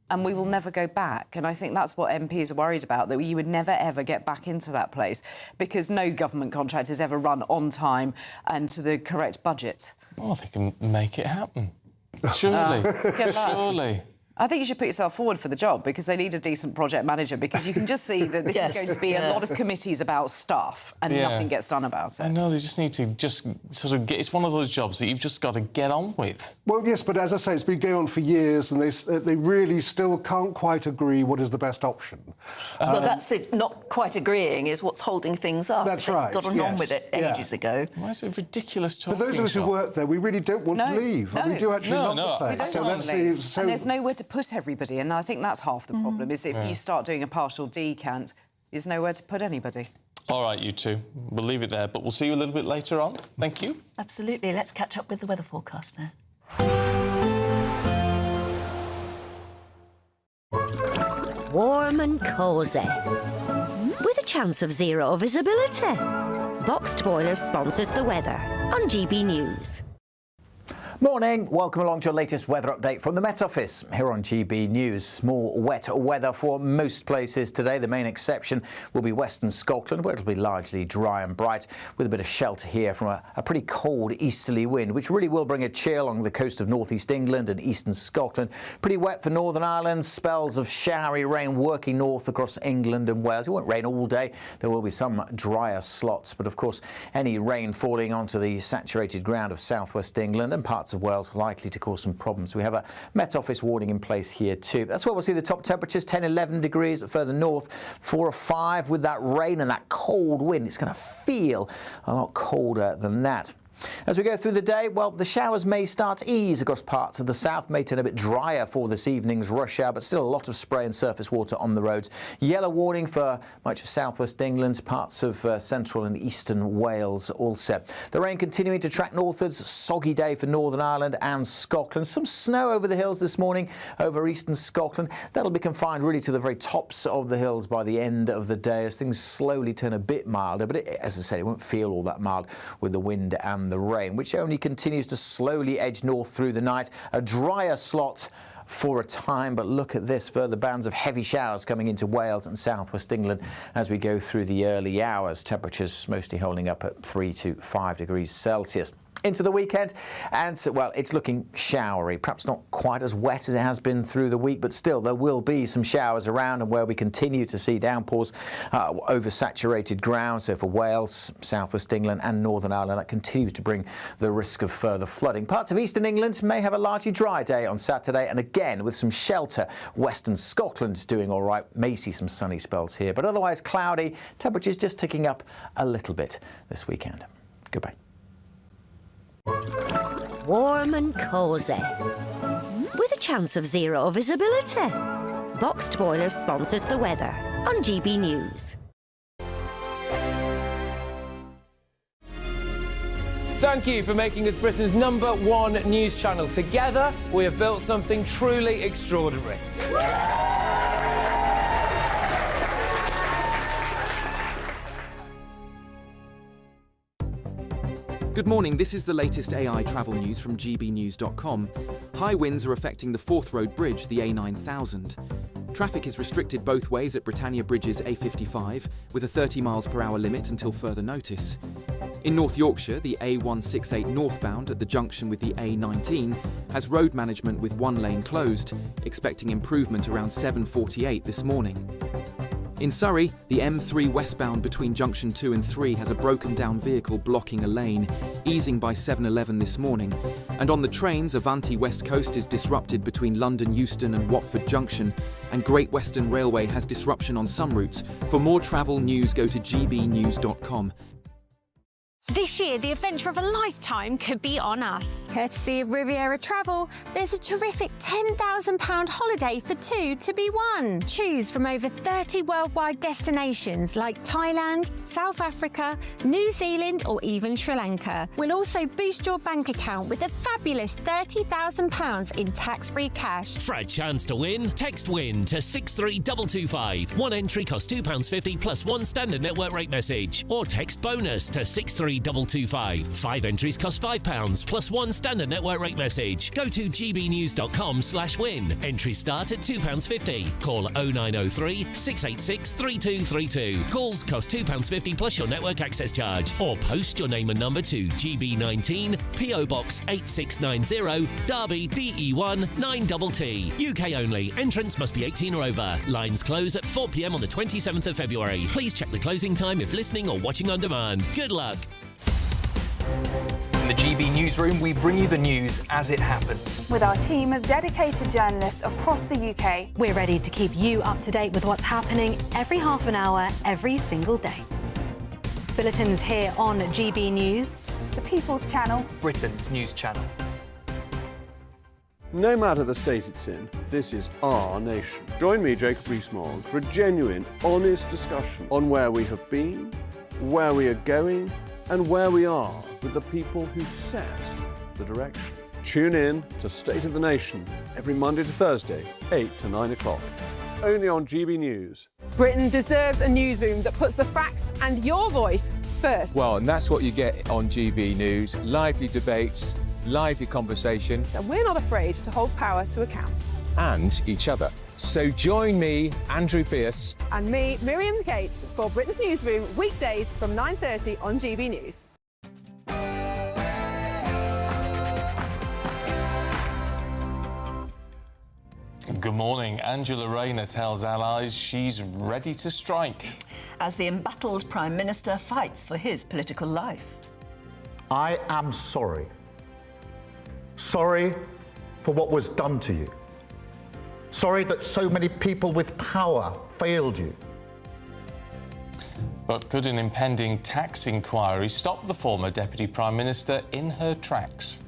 And we will never go back. And I think that's what MPs are worried about, that you would never, ever get back into that place, because no government contract is ever run on time and to the correct budget. Well, they can make it happen. Surely. Surely. I think you should put yourself forward for the job, because they need a decent project manager, because you can just see that this is going to be a lot of committees about stuff and nothing gets done about it. I know, they just need to sort of get... It's one of those jobs that you've just got to get on with. Well, yes, but as I say, it's been going on for years, and they really still can't quite agree what is the best option. Well, that's the not quite agreeing is what's holding things up. That's right. Got on with it ages ago. Why is it ridiculous talking For those of us who work there, we really don't want to leave. No. We do actually love the place. We don't want to leave. And there's nowhere to put everybody, and I think that's half the problem, is if you start doing a partial decant, there's nowhere to put anybody. All right, you two. We'll leave it there, but we'll see you a little bit later on. Thank you. Absolutely. Let's catch up with the weather forecast now. Warm and cosy, with a chance of zero visibility. Boxed Boiler sponsors the weather on GB News. Morning, welcome along to your latest weather update from the Met Office here on GB News. More wet weather for most places today. The main exception will be Western Scotland, where it'll be largely dry and bright, with a bit of shelter here from a pretty cold easterly wind, which really will bring a chill along the coast of northeast England and eastern Scotland. Pretty wet for Northern Ireland, spells of showery rain working north across England and Wales. It won't rain all day. There will be some drier slots, but of course any rain falling onto the saturated ground of southwest England and parts of Wales likely to cause some problems. We have a Met Office warning in place here too. That's where we'll see the top temperatures, 10-11 degrees, but further north 4 or 5 with that rain and that cold wind. It's going to feel a lot colder than that. As we go through the day, well, the showers may start to ease across parts of the south, may turn a bit drier for this evening's rush hour, but still a lot of spray and surface water on the roads. Yellow warning for much of southwest England, parts of central and eastern Wales also. The rain continuing to track northwards, soggy day for Northern Ireland and Scotland. Some snow over the hills this morning over eastern Scotland. That'll be confined really to the very tops of the hills by the end of the day as things slowly turn a bit milder, but as I said, it won't feel all that mild with the wind and the rain, which only continues to slowly edge north through the night. A drier slot for a time, but look at this, further bands of heavy showers coming into Wales and southwest England as we go through the early hours. Temperatures mostly holding up at 3 to 5 degrees Celsius. Into the weekend, and so, well, it's looking showery, perhaps not quite as wet as it has been through the week, but still there will be some showers around, and where we continue to see downpours over saturated ground. So for Wales, southwest England and Northern Ireland, that continues to bring the risk of further flooding. Parts of eastern England may have a largely dry day on Saturday, and again with some shelter. Western Scotland's doing all right, may see some sunny spells here, but otherwise cloudy. Temperatures just ticking up a little bit this weekend. Goodbye. Warm and cosy, with a chance of zero visibility. Boxed Boilers sponsors the weather on GB News. Thank you for making us Britain's #1 news channel. Together, we have built something truly extraordinary. Good morning, this is the latest AI travel news from gbnews.com. High winds are affecting the Forth Road Bridge, the A9000. Traffic is restricted both ways at Britannia Bridge's A55, with a 30 miles per hour limit until further notice. In North Yorkshire, the A168 northbound at the junction with the A19 has road management with one lane closed, expecting improvement around 7:48 this morning. In Surrey, the M3 westbound between junction 2 and 3 has a broken down vehicle blocking a lane, easing by 7:11 this morning. And on the trains, Avanti West Coast is disrupted between London Euston and Watford Junction, and Great Western Railway has disruption on some routes. For more travel news, go to gbnews.com. This year, the adventure of a lifetime could be on us. Courtesy of Riviera Travel, there's a terrific £10,000 holiday for two to be won. Choose from over 30 worldwide destinations like Thailand, South Africa, New Zealand or even Sri Lanka. We'll also boost your bank account with a fabulous £30,000 in tax-free cash. For a chance to win, text WIN to 63225. One entry costs £2.50 plus one standard network rate message. Or text BONUS to 63225. 5 entries cost £5 plus one standard network rate message. Go to gbnews.com/win. Entries start at £2.50. Call 0903 686 3232. Calls cost £2.50 plus your network access charge. Or post your name and number to GB19 PO Box 8690 Derby DE1 9TT. UK only. Entrance must be 18 or over. Lines close at 4 p.m. on the 27th of February. Please check the closing time if listening or watching on demand. Good luck. In the GB Newsroom, we bring you the news as it happens. With our team of dedicated journalists across the UK, we're ready to keep you up to date with what's happening every half an hour, every single day. Bulletins here on GB News, the People's Channel, Britain's news channel. No matter the state it's in, this is our nation. Join me, Jacob Rees-Mogg, for a genuine, honest discussion on where we have been, where we are going, and where we are with the people who set the direction. Tune in to State of the Nation every Monday to Thursday, 8 to 9 o'clock. Only on GB News. Britain deserves a newsroom that puts the facts and your voice first. Well, and that's what you get on GB News. Lively debates, lively conversation. And we're not afraid to hold power to account. And each other. So join me, Andrew Pierce. And me, Miriam Gates, for Britain's Newsroom, weekdays from 9:30 on GB News. Good morning. Angela Rayner tells allies she's ready to strike. As the embattled Prime Minister fights for his political life. I am sorry. Sorry for what was done to you. Sorry that so many people with power failed you. But could an impending tax inquiry stop the former Deputy Prime Minister in her tracks?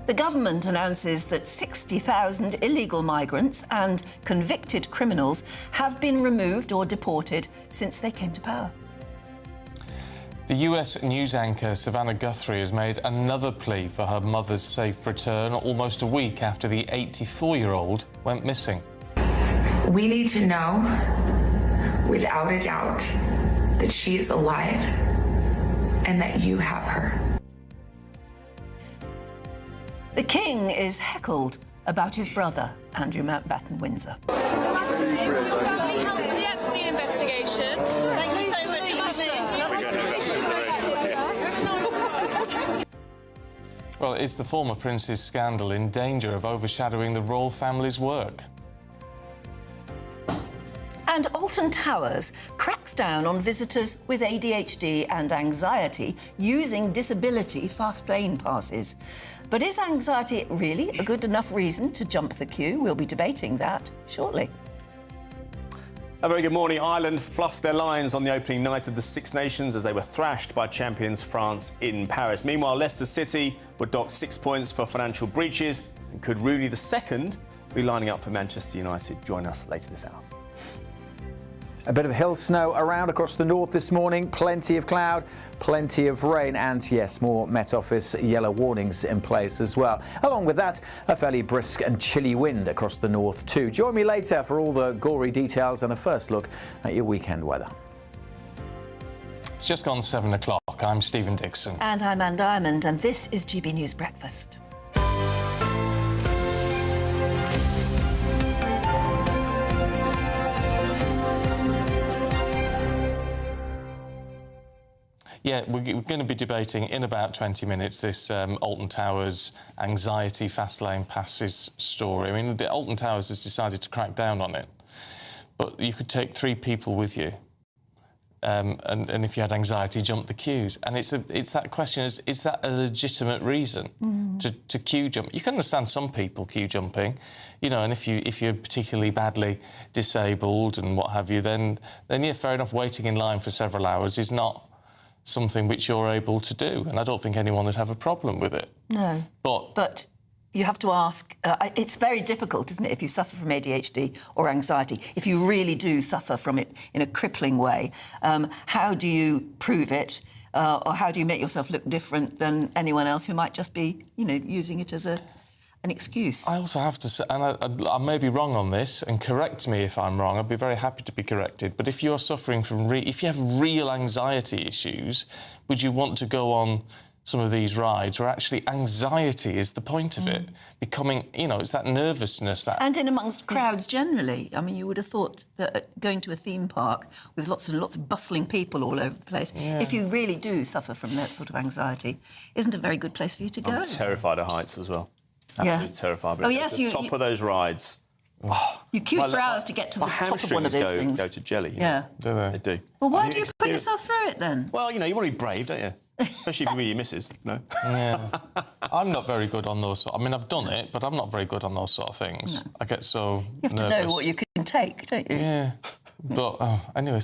The government announces that 60,000 illegal migrants and convicted criminals have been removed or deported since they came to power. The US news anchor Savannah Guthrie has made another plea for her mother's safe return almost a week after the 84-year-old went missing. We need to know, without a doubt, that she is alive and that you have her. The King is heckled about his brother, Andrew Mountbatten Windsor. The Epstein investigation. Thank you so much for coming. Well, is the former prince's scandal in danger of overshadowing the royal family's work? And Alton Towers cracks down on visitors with ADHD and anxiety using disability fast lane passes. But is anxiety really a good enough reason to jump the queue? We'll be debating that shortly. A very good morning. Ireland fluffed their lines on the opening night of the Six Nations as they were thrashed by champions France in Paris. Meanwhile, Leicester City were docked 6 points for financial breaches. And could Rooney II be lining up for Manchester United? Join us later this hour. A bit of hill snow around across the north this morning, plenty of cloud, plenty of rain, and yes, more Met Office yellow warnings in place as well. Along with that, a fairly brisk and chilly wind across the north too. Join me later for all the gory details and a first look at your weekend weather. It's just gone 7 o'clock. I'm Stephen Dixon. And I'm Ann Diamond, and this is GB News Breakfast. Yeah, we're going to be debating in about 20 minutes this Alton Towers anxiety fast lane passes story. I mean, the Alton Towers has decided to crack down on it, but you could take 3 people with you, and if you had anxiety, jump the queues. And it's that question: is that a legitimate reason to queue jump? You can understand some people queue jumping, you know, and if you're particularly badly disabled and what have you, then yeah, fair enough. Waiting in line for several hours is not something which you're able to do, and I don't think anyone would have a problem with it. No. But you have to ask, it's very difficult, isn't it, if you suffer from ADHD or anxiety, if you really do suffer from it in a crippling way, how do you prove it, or how do you make yourself look different than anyone else who might just be, you know, using it as an excuse? I also have to say, and I may be wrong on this, and correct me if I'm wrong, I'd be very happy to be corrected, but if you're suffering from, if you have real anxiety issues, would you want to go on some of these rides where actually anxiety is the point of it, becoming, you know, it's that nervousness. That... And in amongst crowds generally. I mean, you would have thought that going to a theme park with lots and lots of bustling people all over the place, if you really do suffer from that sort of anxiety, isn't a very good place for you to go. I'm terrified of heights as well. Absolutely terrified. Oh, yes, at the top of those rides. You queue for hours to get to the top of one of those things. Go to jelly. Yeah. Do they? They do. Well, why do you put yourself through it then? Well, you know, you want to be brave, don't you? Especially if you're with your missus, no? Yeah. I'm not very good on those. I mean, I've done it, but I'm not very good on those sort of things. No. I get so You have to know what you can take, don't you? Yeah. But anyway,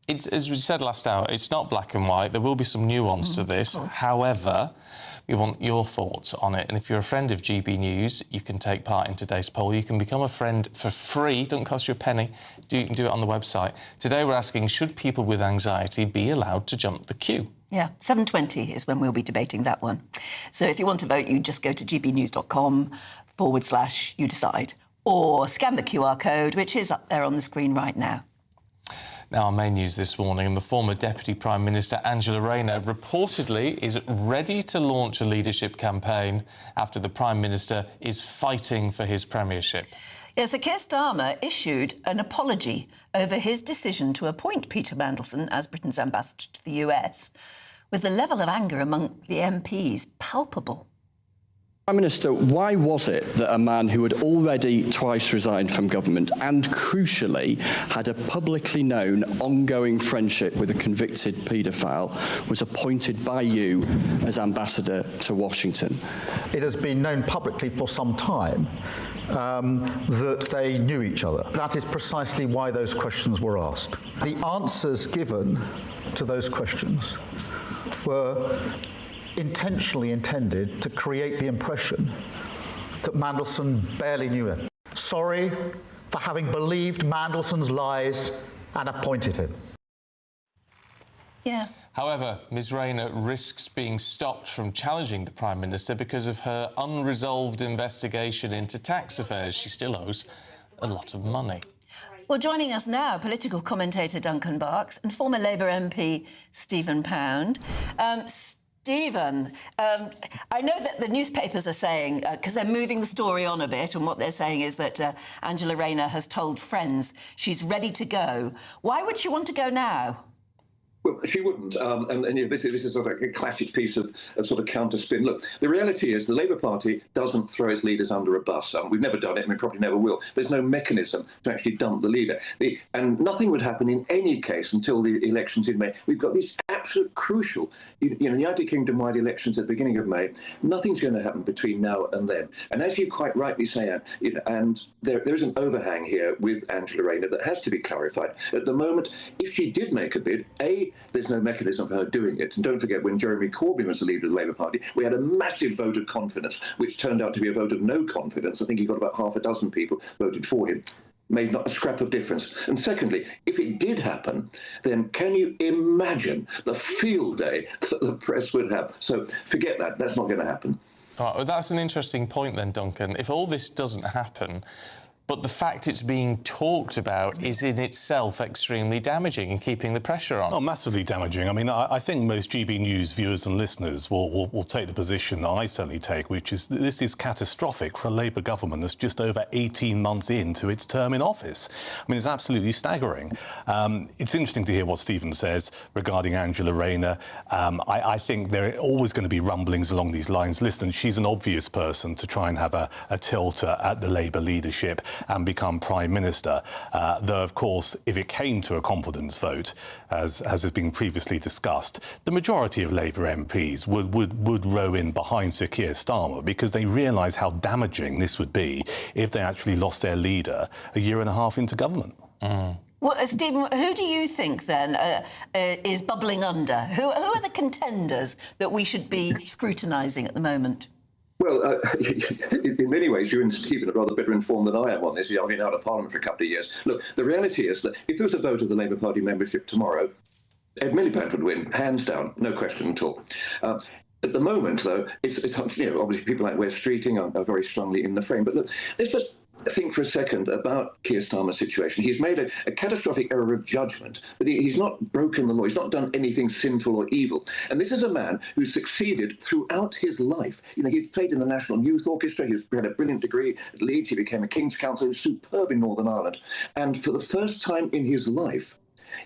it's as we said last hour, it's not black and white. There will be some nuance to this. However, we want your thoughts on it. And if you're a friend of GB News, you can take part in today's poll. You can become a friend for free. Don't cost you a penny. You can do it on the website. Today we're asking, should people with anxiety be allowed to jump the queue? Yeah, 7:20 is when we'll be debating that one. So if you want to vote, you just go to gbnews.com/you decide, or scan the QR code, which is up there on the screen right now. Now, our main news this morning, the former Deputy Prime Minister Angela Rayner reportedly is ready to launch a leadership campaign after the Prime Minister is fighting for his premiership. Yes, so Keir Starmer issued an apology over his decision to appoint Peter Mandelson as Britain's ambassador to the US, with the level of anger among the MPs palpable. Prime Minister, why was it that a man who had already twice resigned from government and, crucially, had a publicly known ongoing friendship with a convicted paedophile was appointed by you as ambassador to Washington? It has been known publicly for some time that they knew each other. That is precisely why those questions were asked. The answers given to those questions were intentionally intended to create the impression that Mandelson barely knew him. Sorry for having believed Mandelson's lies and appointed him. Yeah. However, Ms Rayner risks being stopped from challenging the Prime Minister because of her unresolved investigation into tax affairs. She still owes a lot of money. Well, joining us now, political commentator Duncan Barks and former Labour MP Stephen Pound. Stephen, I know that the newspapers are saying, because they're moving the story on a bit, and what they're saying is that Angela Rayner has told friends she's ready to go. Why would she want to go now? Well, she wouldn't, and you know, this is sort of a classic piece of sort of counter-spin. Look, the reality is the Labour Party doesn't throw its leaders under a bus. We've never done it, and we probably never will. There's no mechanism to actually dump the leader. And nothing would happen in any case until the elections in May. We've got these absolute crucial, United Kingdom-wide elections at the beginning of May. Nothing's going to happen between now and then. And as you quite rightly say, Anne, and there is an overhang here with Angela Rayner that has to be clarified. At the moment, if she did make a bid, there's no mechanism for her doing it. And don't forget, when Jeremy Corbyn was the leader of the Labour Party, we had a massive vote of confidence, which turned out to be a vote of no confidence. I think he got about half a dozen people voted for him. Made not a scrap of difference. And secondly, if it did happen, then can you imagine the field day that the press would have? So forget that. That's not going to happen. Right, well, that's an interesting point then, Duncan. If all this doesn't happen, but the fact it's being talked about is in itself extremely damaging and keeping the pressure on. Oh, massively damaging. I mean, I think most GB News viewers and listeners will take the position that I certainly take, which is that this is catastrophic for a Labour government that's just over 18 months into its term in office. I mean, it's absolutely staggering. It's interesting to hear what Stephen says regarding Angela Rayner. I think there are always going to be rumblings along these lines. Listen, she's an obvious person to try and have a tilt at the Labour leadership and become Prime Minister. Though, of course, if it came to a confidence vote, as has been previously discussed, the majority of Labour MPs would row in behind Sir Keir Starmer because they realise how damaging this would be if they actually lost their leader a year and a half into government. Well, Stephen, who do you think, then, is bubbling under? Who are the contenders that we should be scrutinising at the moment? Well, in many ways, you and Stephen are rather better informed than I am on this. I've been out of Parliament for a couple of years. Look, the reality is that if there was a vote of the Labour Party membership tomorrow, Ed Miliband would win, hands down, no question at all. At the moment, though, it's obviously people like Wes Streeting are very strongly in the frame. But look, let's just think for a second about Keir Starmer's situation. He's made a catastrophic error of judgment, but he's not broken the law. He's not done anything sinful or evil. And this is a man who's succeeded throughout his life. He's played in the National Youth Orchestra. He had a brilliant degree at Leeds. He became a King's Counsellor. He was superb in Northern Ireland. And for the first time in his life,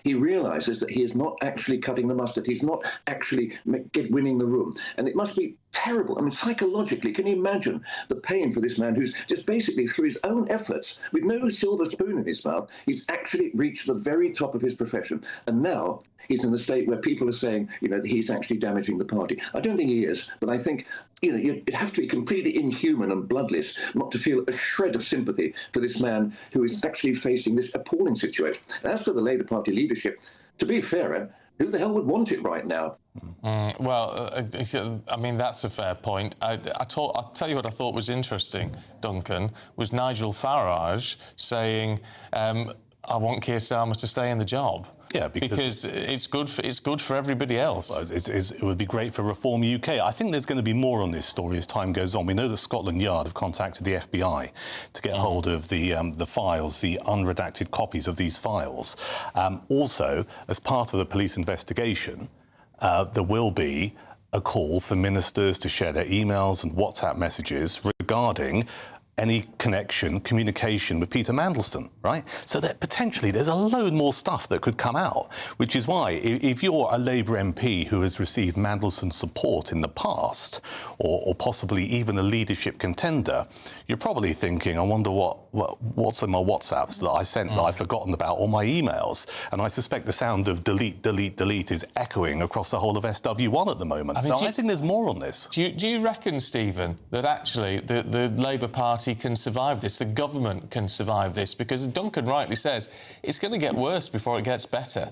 he realises that he is not actually cutting the mustard. He's not actually winning the room. And it must be terrible. I mean, psychologically, can you imagine the pain for this man who's just basically, through his own efforts, with no silver spoon in his mouth, he's actually reached the very top of his profession. And now he's in the state where people are saying, that he's actually damaging the party. I don't think he is, but I think, you'd have to be completely inhuman and bloodless not to feel a shred of sympathy for this man who is actually facing this appalling situation. And as for the Labour Party leadership, to be fair, who the hell would want it right now? Well, I mean, that's a fair point. I'll tell you what I thought was interesting, Duncan, was Nigel Farage saying, I want Keir Starmer to stay in the job. Yeah, because it's good for everybody else. It would be great for Reform UK. I think there's going to be more on this story as time goes on. We know that Scotland Yard have contacted the FBI to get hold of the files, the unredacted copies of these files. Also, as part of the police investigation, there will be a call for ministers to share their emails and WhatsApp messages regarding any communication with Peter Mandelson, right? So that potentially there's a load more stuff that could come out, which is why if you're a Labour MP who has received Mandelson's support in the past, or possibly even a leadership contender, you're probably thinking, I wonder what's in my WhatsApps that I sent that I've forgotten about, or my emails. And I suspect the sound of delete, delete, delete is echoing across the whole of SW1 at the moment. I think there's more on this. Do you reckon, Stephen, that actually the Labour Party party can survive this, the government can survive this, because as Duncan rightly says, it's going to get worse before it gets better.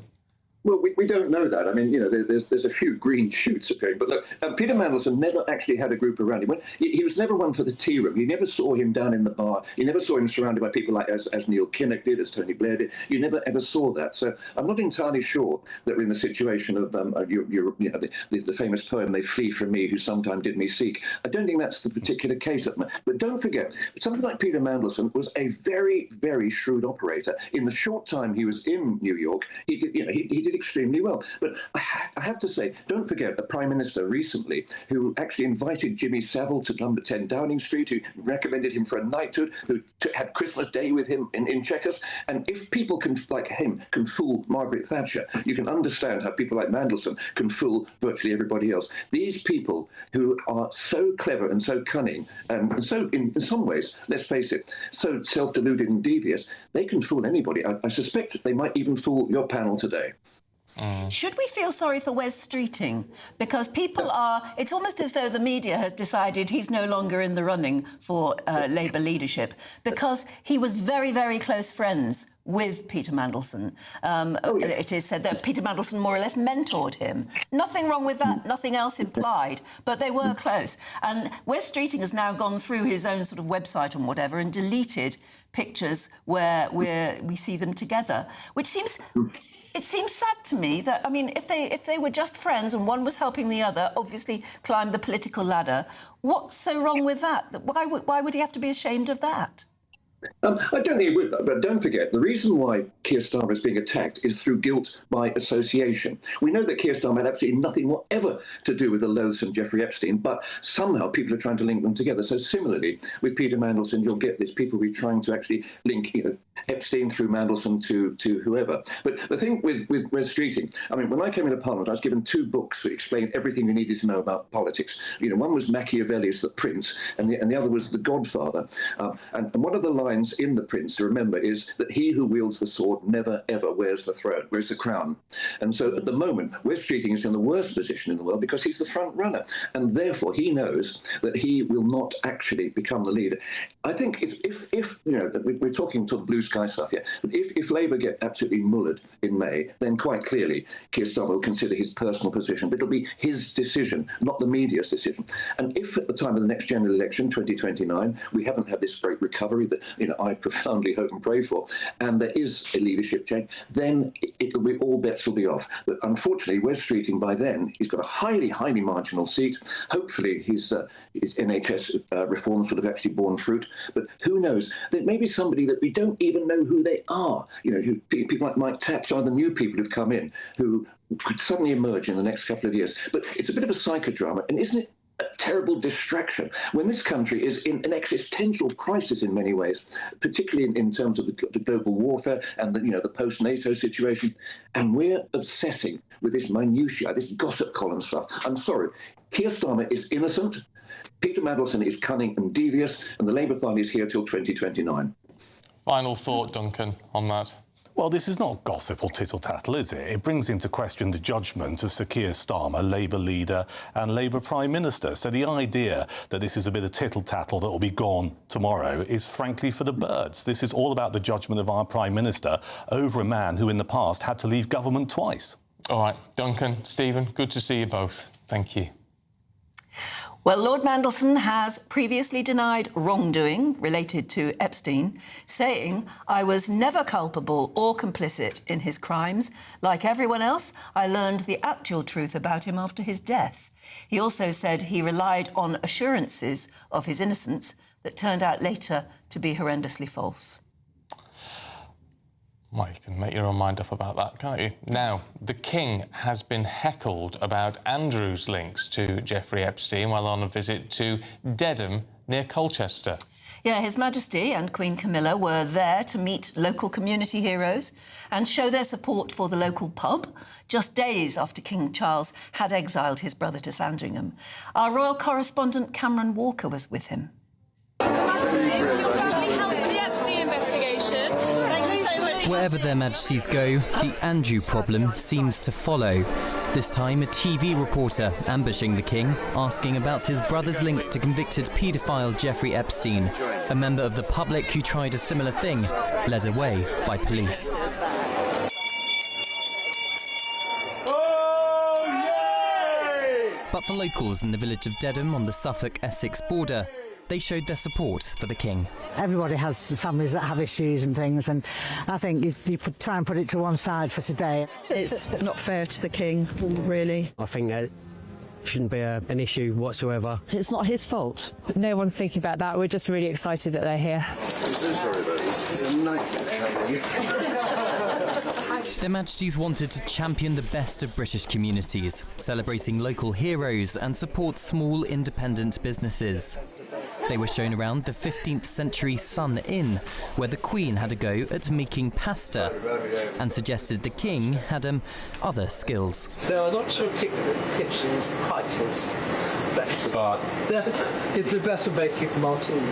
Well, we don't know that. I mean, there's a few green shoots appearing. But look, Peter Mandelson never actually had a group around him. He was never one for the tea room. You never saw him down in the bar. You never saw him surrounded by people like as Neil Kinnock did, as Tony Blair did. You never ever saw that. So I'm not entirely sure that we're in the situation of the famous poem, "They flee from me who sometime did me seek." I don't think that's the particular case at the moment. But don't forget, something like Peter Mandelson was a very, very shrewd operator. In the short time he was in New York, he did extremely well. But I have to say, don't forget a Prime Minister recently who actually invited Jimmy Savile to number 10 Downing Street, who recommended him for a knighthood, who had Christmas Day with him in Chequers. And if people like him can fool Margaret Thatcher, you can understand how people like Mandelson can fool virtually everybody else. These people who are so clever and so cunning, and so, in some ways, let's face it, so self-deluded and devious, they can fool anybody. I suspect that they might even fool your panel today. Should we feel sorry for Wes Streeting? Because people are... It's almost as though the media has decided he's no longer in the running for Labour leadership, because he was very, very close friends with Peter Mandelson. It is said that Peter Mandelson more or less mentored him. Nothing wrong with that, nothing else implied, but they were close. And Wes Streeting has now gone through his own sort of website and whatever and deleted pictures where we see them together, which seems... It seems sad to me that, I mean, if they were just friends and one was helping the other, obviously climb the political ladder, what's so wrong with that? Why would he have to be ashamed of that? I don't think he would, but don't forget, the reason why Keir Starmer is being attacked is through guilt by association. We know that Keir Starmer had absolutely nothing whatever to do with the loathsome Jeffrey Epstein, but somehow people are trying to link them together. So similarly, with Peter Mandelson, you'll get this, people will be trying to actually link, Epstein through Mandelson to whoever. But the thing with Wes Streeting, I mean, when I came into Parliament, I was given 2 books that explained everything you needed to know about politics. One was Machiavelli's The Prince, and the other was The Godfather. And one of the lines in The Prince, to remember, is that he who wields the sword never, ever wears the crown. And so at the moment, Wes Streeting is in the worst position in the world because he's the front runner. And therefore, he knows that he will not actually become the leader. I think if we're talking to the blue sky stuff here, but if Labour get absolutely mullered in May, then quite clearly Keir Starmer will consider his personal position, but it'll be his decision, not the media's decision. And if at the time of the next general election, 2029, we haven't had this great recovery that I profoundly hope and pray for, and there is a leadership change, then it'll be all bets will be off. But unfortunately, Wes Streeting by then, he's got a highly, highly marginal seat. Hopefully his NHS reforms will have actually borne fruit. But who knows? There may be somebody that we don't even know who they are. People like Mike Tapp, some of the new people who've come in, who could suddenly emerge in the next couple of years. But it's a bit of a psychodrama, and isn't it a terrible distraction when this country is in an existential crisis in many ways, particularly in terms of the global warfare and the post-NATO situation, and we're obsessing with this minutiae, this gossip column stuff. I'm sorry, Keir Starmer is innocent, Peter Mandelson is cunning and devious, and the Labour Party is here till 2029. Final thought, Duncan, on that? Well, this is not gossip or tittle-tattle, is it? It brings into question the judgment of Sir Keir Starmer, Labour leader and Labour Prime Minister. So the idea that this is a bit of tittle-tattle that will be gone tomorrow is frankly for the birds. This is all about the judgment of our Prime Minister over a man who in the past had to leave government twice. All right, Duncan, Stephen, good to see you both. Thank you. Well, Lord Mandelson has previously denied wrongdoing related to Epstein, saying, "I was never culpable or complicit in his crimes. Like everyone else, I learned the actual truth about him after his death." He also said he relied on assurances of his innocence that turned out later to be horrendously false. Well, you can make your own mind up about that, can't you? Now, the King has been heckled about Andrew's links to Jeffrey Epstein while on a visit to Dedham near Colchester. Yeah, His Majesty and Queen Camilla were there to meet local community heroes and show their support for the local pub, just days after King Charles had exiled his brother to Sandringham. Our royal correspondent Cameron Walker was with him. Wherever their majesties go, the Andrew problem seems to follow. This time, a TV reporter ambushing the king, asking about his brother's links to convicted paedophile Jeffrey Epstein, a member of the public who tried a similar thing, led away by police. But for locals in the village of Dedham on the Suffolk-Essex border, they showed their support for the king. Everybody has families that have issues and things, and I think you try and put it to one side for today. It's not fair to the king, really. I think that shouldn't be an issue whatsoever. It's not his fault. No one's thinking about that. We're just really excited that they're here. I'm so sorry about this. It's a nightmare. Their Majesties wanted to champion the best of British communities, celebrating local heroes and support small independent businesses. They were shown around the 15th century Sun Inn, where the Queen had a go at making pasta, and suggested the King had other skills. There are lots of kitchens quite his best. It's the best of making Martin.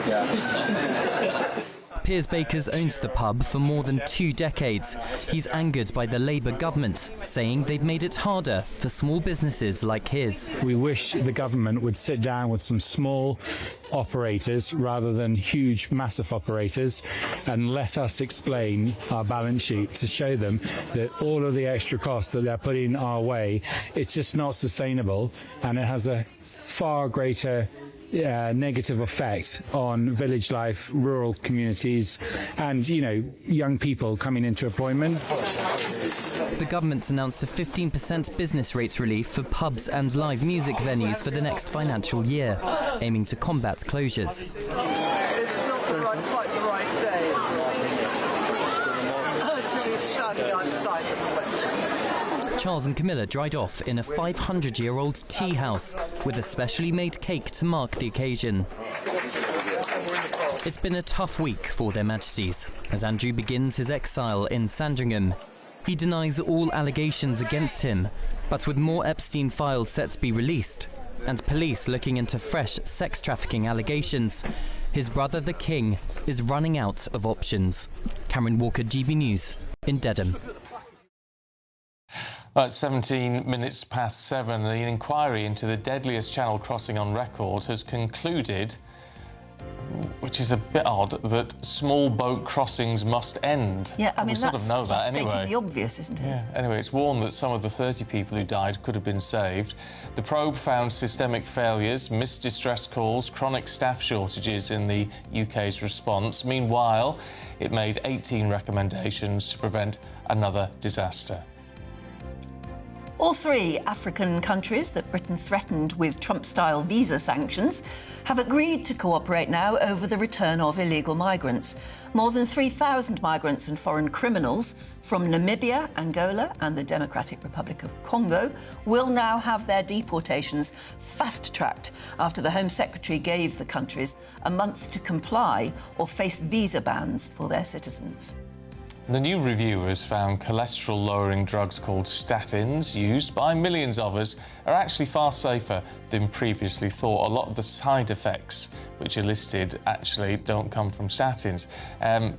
Yeah. Piers Baker's owned the pub for more than 2 decades. He's angered by the Labour government, saying they've made it harder for small businesses like his. We wish the government would sit down with some small operators rather than huge, massive operators and let us explain our balance sheet to show them that all of the extra costs that they're putting our way, it's just not sustainable, and it has a far greater negative effect on village life, rural communities, and, you know, young people coming into employment. The government's announced a 15% business rates relief for pubs and live music venues for the next financial year, aiming to combat closures. It's not quite the right day to be standing outside of the wet. Charles and Camilla dried off in a 500-year-old tea house with a specially made cake to mark the occasion. It's been a tough week for their Majesties as Andrew begins his exile in Sandringham. He denies all allegations against him, but with more Epstein files set to be released and police looking into fresh sex trafficking allegations, his brother the King is running out of options. Cameron Walker, GB News in Dedham. Well, it's 17 minutes past 7. An inquiry into the deadliest channel crossing on record has concluded, which is a bit odd, that small boat crossings must end. Yeah, I mean, we sort of know that stating anyway. the obvious, isn't it? Yeah. Anyway, it's warned that some of the 30 people who died could have been saved. The probe found systemic failures, missed distress calls, chronic staff shortages in the UK's response. Meanwhile, it made 18 recommendations to prevent another disaster. All 3 African countries that Britain threatened with Trump-style visa sanctions have agreed to cooperate now over the return of illegal migrants. More than 3,000 migrants and foreign criminals from Namibia, Angola and the Democratic Republic of Congo will now have their deportations fast-tracked after the Home Secretary gave the countries a month to comply or face visa bans for their citizens. The new review has found cholesterol-lowering drugs called statins, used by millions of us, are actually far safer than previously thought. A lot of the side effects which are listed actually don't come from statins.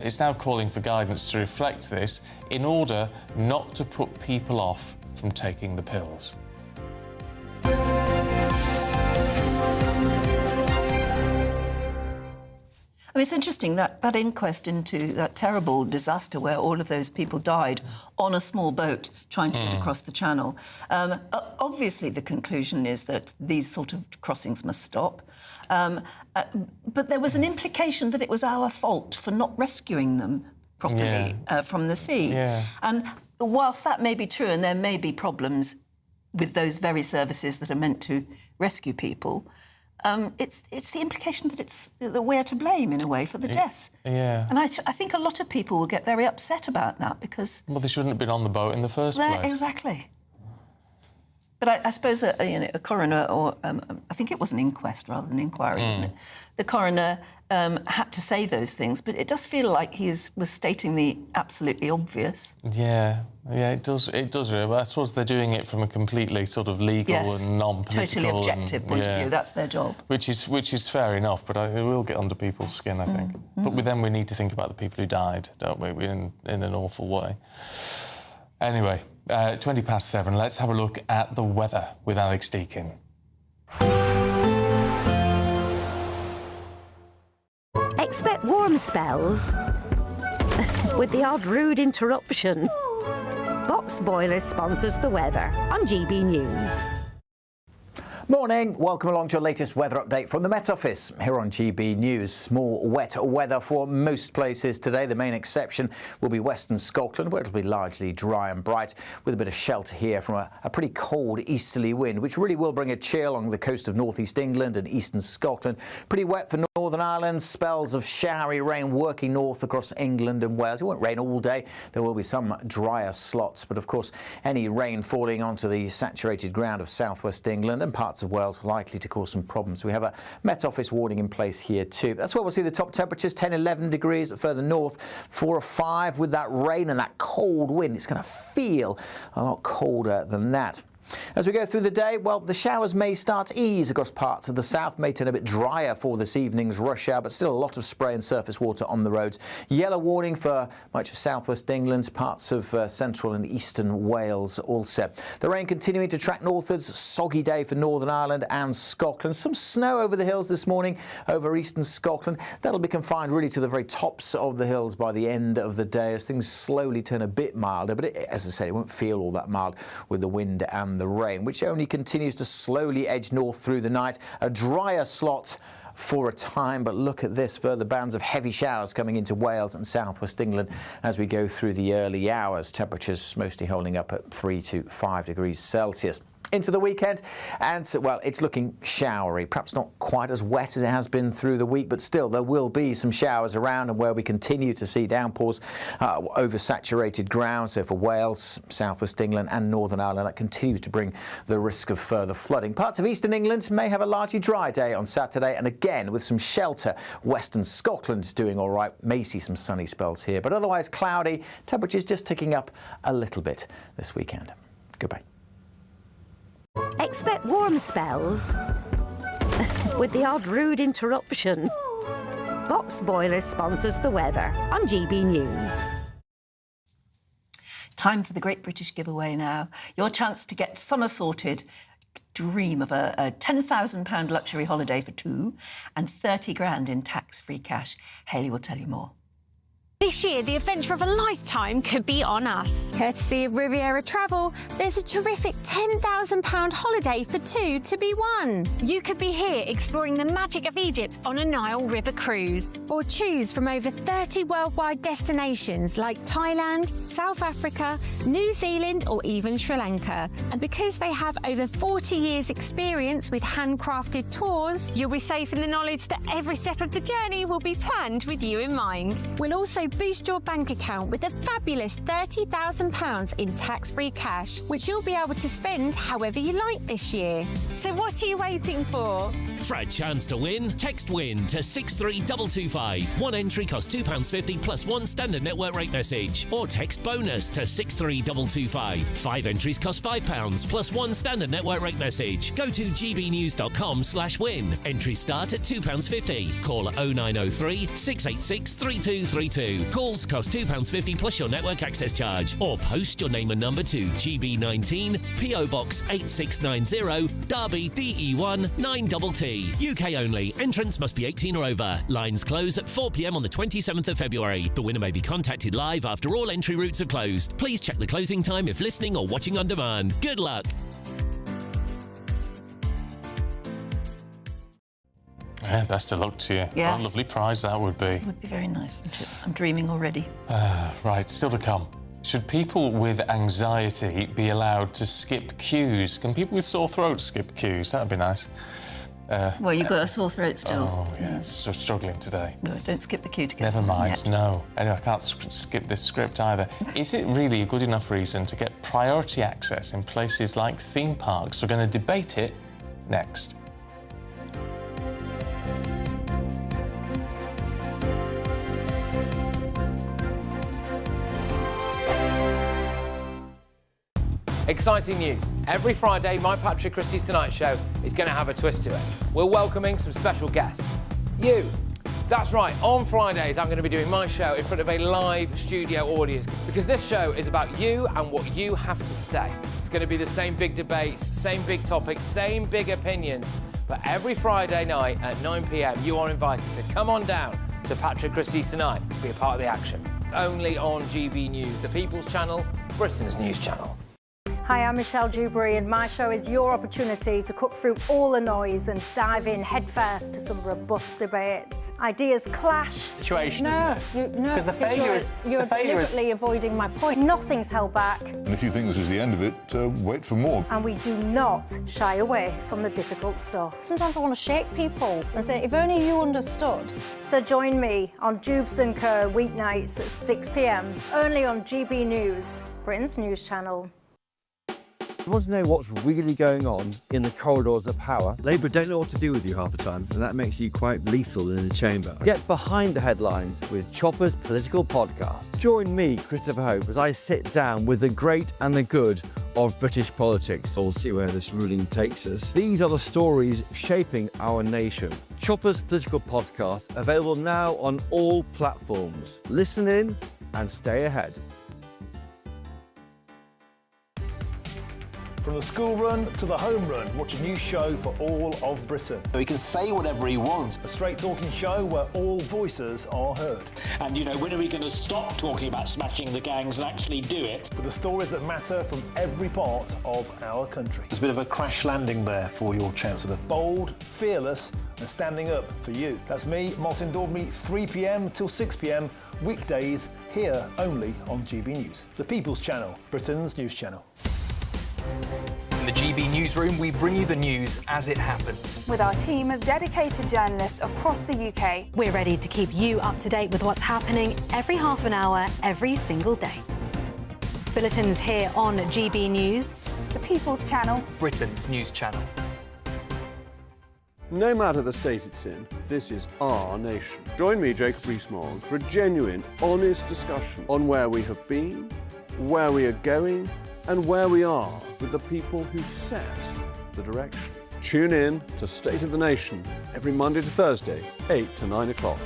It's now calling for guidance to reflect this in order not to put people off from taking the pills. I mean, it's interesting that inquest into that terrible disaster where all of those people died on a small boat trying to get across the channel. Obviously, the conclusion is that these sort of crossings must stop. But there was an implication that it was our fault for not rescuing them properly from the sea. Yeah. And whilst that may be true and there may be problems with those very services that are meant to rescue people, it's the implication that we're to blame, in a way, for the deaths. Yeah. And I think a lot of people will get very upset about that because... Well, they shouldn't have been on the boat in the first place. Exactly. But I suppose a coroner, or I think it was an inquest rather than an inquiry, wasn't it? The coroner had to say those things, but it does feel like he was stating the absolutely obvious. Yeah, it does really. But I suppose they're doing it from a completely sort of legal and non-political... totally objective point of view. That's their job. Which is fair enough, but it will get under people's skin, I think. But then we need to think about the people who died, don't we, in an awful way. Anyway, 7:20. Let's have a look at the weather with Alex Deakin. Expect warm spells with the odd rude interruption. Box Boilers sponsors the weather on GB News. Morning, welcome along to your latest weather update from the Met Office here on GB News. More wet weather for most places today. The main exception will be Western Scotland, where it'll be largely dry and bright, with a bit of shelter here from a pretty cold easterly wind, which really will bring a chill along the coast of northeast England and eastern Scotland. Pretty wet for Northern Ireland, spells of showery rain working north across England and Wales. It won't rain all day. There will be some drier slots, but of course any rain falling onto the saturated ground of southwest England and parts of Wales likely to cause some problems. We have a Met Office warning in place here too. That's where we'll see the top temperatures, 10-11 degrees, but further north 4 or 5 with that rain and that cold wind. It's going to feel a lot colder than that. As we go through the day, well, the showers may start to ease across parts of the south, may turn a bit drier for this evening's rush hour, but still a lot of spray and surface water on the roads. Yellow warning for much of southwest England, parts of central and eastern Wales also. The rain continuing to track northwards, soggy day for Northern Ireland and Scotland. Some snow over the hills this morning over eastern Scotland. That'll be confined really to the very tops of the hills by the end of the day as things slowly turn a bit milder, but as I say, it won't feel all that mild with the wind and the rain, which only continues to slowly edge north through the night. A drier slot for a time, but look at this, further bands of heavy showers coming into Wales and southwest England as we go through the early hours. Temperatures mostly holding up at 3 to 5 degrees Celsius. Into the weekend, and so, well, it's looking showery, perhaps not quite as wet as it has been through the week, but still there will be some showers around, and where we continue to see downpours over saturated ground. So for Wales, southwest England and Northern Ireland, that continues to bring the risk of further flooding. Parts of eastern England may have a largely dry day on Saturday, and again with some shelter. Western Scotland doing all right, may see some sunny spells here, but otherwise cloudy. Temperatures just ticking up a little bit this weekend. Goodbye. Expect warm spells with the odd rude interruption. Box Boilers sponsors the weather on GB News. Time for the Great British Giveaway now. Your chance to get summer sorted. Dream of a £10,000 luxury holiday for two and 30 grand in tax-free cash. Hayley will tell you more. This year, the adventure of a lifetime could be on us. Courtesy of Riviera Travel, there's a terrific £10,000 holiday for two to be won. You could be here exploring the magic of Egypt on a Nile River cruise. Or choose from over 30 worldwide destinations like Thailand, South Africa, New Zealand or even Sri Lanka. And because they have over 40 years experience with handcrafted tours, you'll be safe in the knowledge that every step of the journey will be planned with you in mind. We'll also boost your bank account with a fabulous £30,000 in tax-free cash, which you'll be able to spend however you like this year. So what are you waiting for? For a chance to win, text WIN to 63225. One entry costs £2.50 plus one standard network rate message. Or text BONUS to 63225. 5 entries cost £5 plus one standard network rate message. Go to gbnews.com/win. Entries start at £2.50. Call 0903 686 3232. Calls cost £2.50 plus your network access charge. Or post your name and number to GB19, PO Box 8690, Derby DE1 9TT. UK only. Entrance must be 18 or over. Lines close at 4 p.m. on the 27th of February. The winner may be contacted live after all entry routes have closed. Please check the closing time if listening or watching on demand. Good luck. Yeah, best of luck to you. Yes. What a lovely prize that would be. It would be very nice, wouldn't it? I'm dreaming already. Right, still to come. Should people with anxiety be allowed to skip queues? Can people with sore throats skip queues? That'd be nice. Well, you've got a sore throat still. Oh, yeah, so struggling today. No, don't skip the queue to get Never mind, yet. no. Anyway, I can't skip this script either. Is it really a good enough reason to get priority access in places like theme parks? We're going to debate it next. Exciting news. Every Friday, my Patrick Christie's Tonight Show is going to have a twist to it. We're welcoming some special guests. You. That's right, on Fridays I'm going to be doing my show in front of a live studio audience because this show is about you and what you have to say. It's going to be the same big debates, same big topics, same big opinions. But every Friday night at 9 p.m, you are invited to come on down to Patrick Christie's Tonight to be a part of the action. Only on GB News, the People's Channel, Britain's news channel. Hi, I'm Michelle Dewberry and my show is your opportunity to cut through all the noise and dive in headfirst to some robust debates. Ideas clash. Situation, isn't it? No, because the failure is... You're deliberately avoiding my point. Nothing's held back. And if you think this is the end of it, wait for more. And we do not shy away from the difficult stuff. Sometimes I want to shake people and say, if only you understood. So join me on Jubes & Co weeknights at 6 p.m, only on GB News, Britain's news channel. You want to know what's really going on in the corridors of power? Labour don't know what to do with you half the time, and that makes you quite lethal in the chamber. Get behind the headlines with Chopper's Political Podcast. Join me, Christopher Hope, as I sit down with the great and the good of British politics. We'll see where this ruling takes us. These are the stories shaping our nation. Chopper's Political Podcast, available now on all platforms. Listen in and stay ahead. From the school run to the home run, watch a new show for all of Britain. He can say whatever he wants. A straight talking show where all voices are heard. And, you know, when are we going to stop talking about smashing the gangs and actually do it? With the stories that matter from every part of our country. There's a bit of a crash landing there for your Chancellor. Bold, fearless and standing up for you. That's me, Martin Daubney, 3 p.m. till 6 p.m, weekdays, here only on GB News. The People's Channel, Britain's news channel. In the GB Newsroom, we bring you the news as it happens. With our team of dedicated journalists across the UK, we're ready to keep you up to date with what's happening every half an hour, every single day. Bulletins here on GB News. The People's Channel, Britain's news channel. No matter the state it's in, this is our nation. Join me, Jacob Rees-Mogg, for a genuine, honest discussion on where we have been, where we are going, and where we are with the people who set the direction. Tune in to State of the Nation every Monday to Thursday, 8 to 9 o'clock,